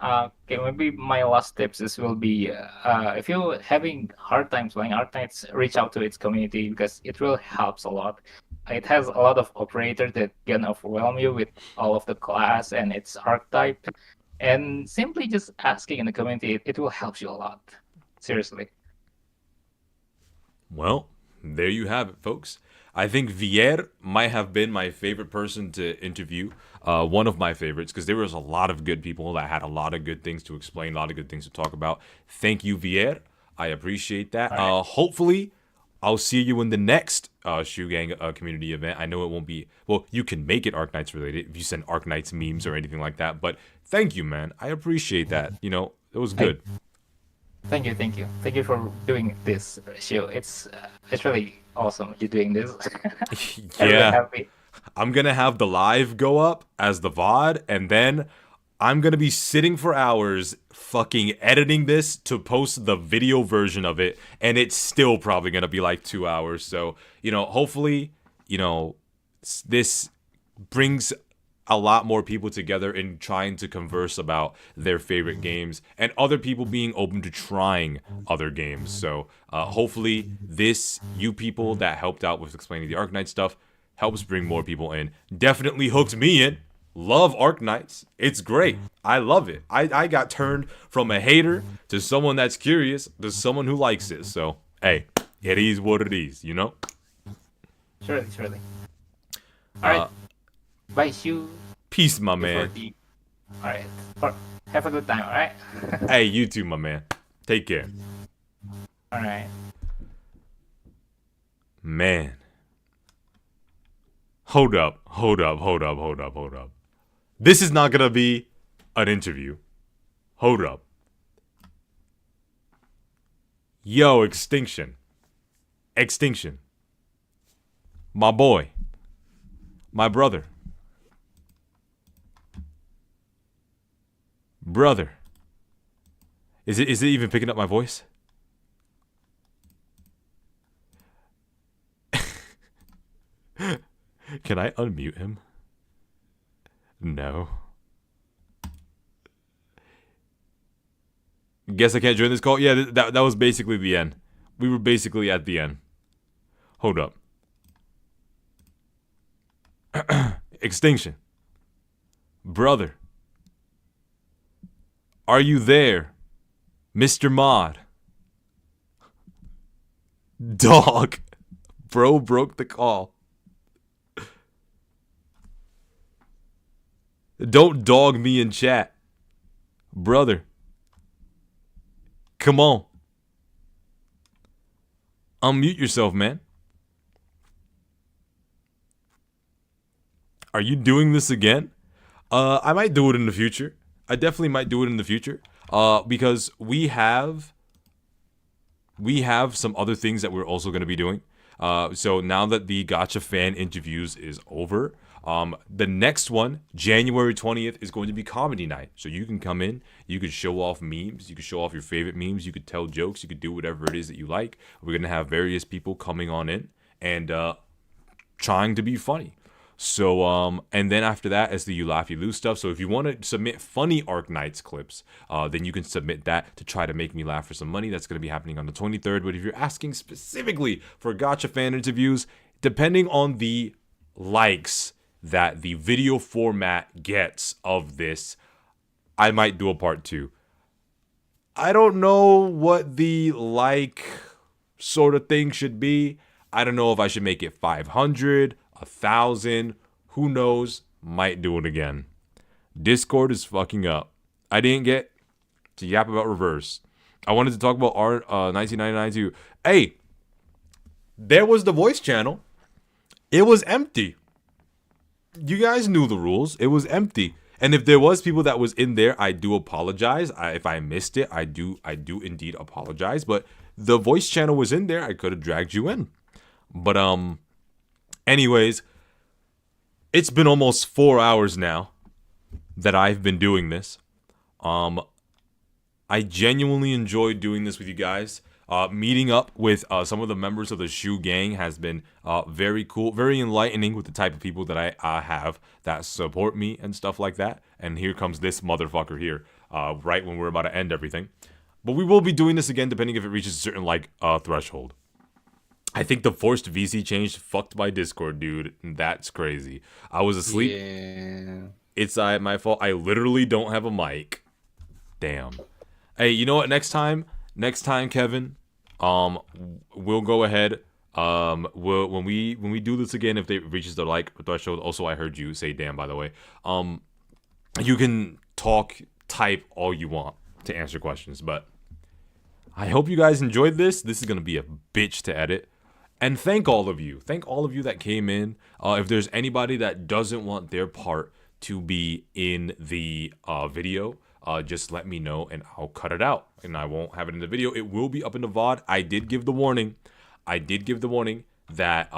Okay, maybe my last tips will be if you're having hard times playing Arknights, reach out to its community because it really helps a lot. It has a lot of operators that can overwhelm you with all of the class and its archetype, and simply just asking in the community, it will help you a lot. Seriously. Well, there you have it, folks. I think Vier might have been my favorite person to interview, one of my favorites, because there was a lot of good people that had a lot of good things to explain, a lot of good things to talk about. Thank you, Vier. I appreciate that. Right. Hopefully, I'll see you in the next Shoe Gang community event. I know it won't be, well, you can make it Arknights related if you send Arknights memes or anything like that, but thank you, man. I appreciate that. It was good. Thank you for doing this show. It's really awesome you doing this. I'm really Yeah. happy. I'm going to have the live go up as the VOD, and then I'm going to be sitting for hours fucking editing this to post the video version of it, and it's still probably going to be like 2 hours. So, hopefully, this brings a lot more people together in trying to converse about their favorite games and other people being open to trying other games. So hopefully you people that helped out with explaining the Arknight stuff helps bring more people in. Definitely hooked me in. Love Arknights. It's great. I love it. I got turned from a hater to someone that's curious to someone who likes it. So, hey, it is what it is, you know? Surely, surely. Alright. Bye, Shu. Peace, my Before man. the- Alright. Have a good time, alright? Hey, you too, my man. Take care. Alright. Man. Hold up. This is not gonna be an interview. Hold up. Yo, Extinction. My boy. My brother. Brother. Is it even picking up my voice? Can I unmute him? No. Guess I can't join this call? Yeah, that was basically the end. We were basically at the end. Hold up. Extinction. Brother. Are you there? Mr. Mod. Dog. Bro broke the call. Don't dog me in chat. Brother. Come on. Unmute yourself, man. Are you doing this again? I might do it in the future. I definitely might do it in the future. Because we have some other things that we're also going to be doing. So now that the Gacha fan interviews is over, the next one, January 20th, is going to be comedy night. So you can come in, you could show off memes, you could show off your favorite memes, you could tell jokes, you could do whatever it is that you like. We're going to have various people coming on in and trying to be funny. So, and then after that is the You Laugh, You Lose stuff. So if you want to submit funny Arknights clips, then you can submit that to try to make me laugh for some money. That's going to be happening on the 23rd. But if you're asking specifically for Gacha fan interviews, depending on the likes that the video format gets of this, I might do a part 2. I don't know what the like sort of thing should be. I don't know if I should make it 500, 1,000. Who knows? Might do it again. Discord is fucking up. I didn't get to yap about reverse. I wanted to talk about our 1999 too. Hey, there was the voice channel. It was empty. You guys knew the rules. It was empty. And if there was people that was in there, I do apologize. If I missed it, I do indeed apologize. But the voice channel was in there. I could have dragged you in. But anyways, it's been almost 4 hours now that I've been doing this. I genuinely enjoyed doing this with you guys. Meeting up with some of the members of the Shoe Gang has been very cool, very enlightening with the type of people that I have that support me and stuff like that. And here comes this motherfucker here, right when we're about to end everything. But we will be doing this again depending if it reaches a certain threshold. I think the forced VC change fucked my Discord, dude. That's crazy. I was asleep. Yeah. It's my fault. I literally don't have a mic. Damn. Hey, you know what? Next time, Kevin, we'll go ahead. When we do this again, if it reaches the like threshold. Also, I heard you say "damn," by the way. You can type all you want to answer questions, but I hope you guys enjoyed this. This is gonna be a bitch to edit. And thank all of you that came in. If there's anybody that doesn't want their part to be in the video, just let me know and I'll cut it out. And I won't have it in the video. It will be up in the VOD. I did give the warning that,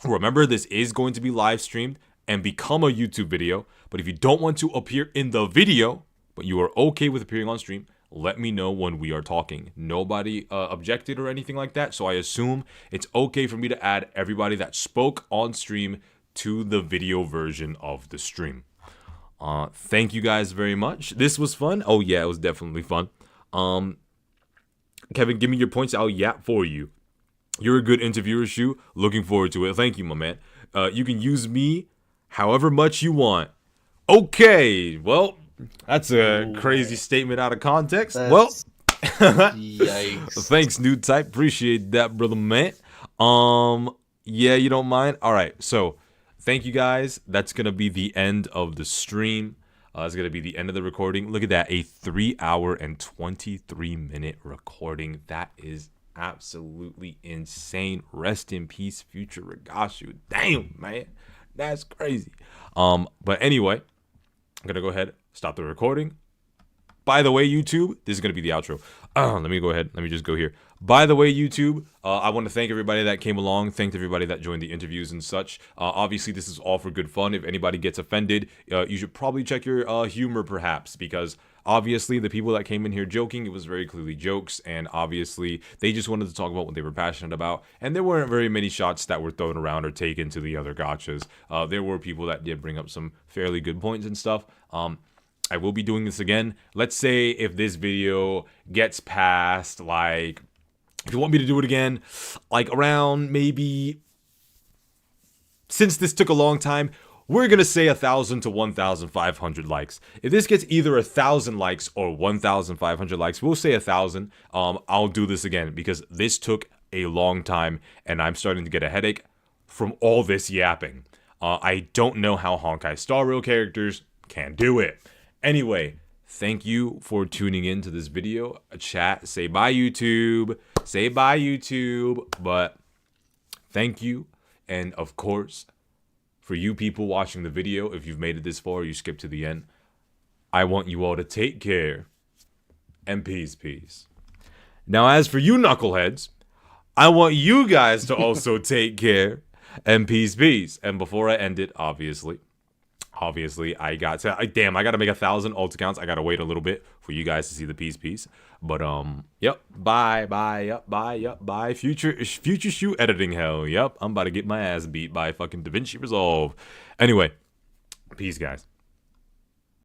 remember this is going to be live streamed and become a YouTube video. But if you don't want to appear in the video, but you are okay with appearing on stream, let me know when we are talking. Nobody objected or anything like that, so I assume it's okay for me to add everybody that spoke on stream to the video version of the stream. Thank you guys very much. This was fun. Oh yeah, it was definitely fun. Kevin, give me your points. I'll yap for you. You're a good interviewer, Shu. Looking forward to it. Thank you, my man. You can use me however much you want. Okay, well, that's a crazy statement out of context. Well, Yikes. thanks, new type. Appreciate that, brother man. Yeah, you don't mind? All right, so thank you guys. That's gonna be the end of the stream. That's gonna be the end of the recording. Look at that, a 3 hour and 23-minute recording. That is absolutely insane. Rest in peace, future Regashu. Damn, man, that's crazy. But anyway, I'm gonna go ahead, stop the recording. By the way, YouTube, this is going to be the outro. Let me go ahead. Let me just go here. By the way, YouTube, I want to thank everybody that came along. Thank everybody that joined the interviews and such. Obviously, this is all for good fun. If anybody gets offended, you should probably check your humor, perhaps, because obviously the people that came in here joking, it was very clearly jokes, and obviously they just wanted to talk about what they were passionate about, and there weren't very many shots that were thrown around or taken to the other gachas. There were people that did bring up some fairly good points and stuff. I will be doing this again. Let's say if this video gets past, like, if you want me to do it again, like around maybe, since this took a long time, we're going to say 1,000 to 1,500 likes. If this gets either 1,000 likes or 1,500 likes, we'll say 1,000. I'll do this again because this took a long time and I'm starting to get a headache from all this yapping. I don't know how Honkai Star Rail characters can do it. Anyway, thank you for tuning in to this video. Chat, say bye, YouTube. Say bye, YouTube. But thank you. And of course, for you people watching the video, if you've made it this far, you skipped to the end, I want you all to take care and peace. Now, as for you knuckleheads, I want you guys to also take care and peace. And before I end it, obviously, I got to, I gotta make 1,000 alt accounts. I gotta wait a little bit for you guys to see the peace. But yep, bye. Future shoot editing hell. Yep, I'm about to get my ass beat by fucking DaVinci Resolve. Anyway, peace, guys.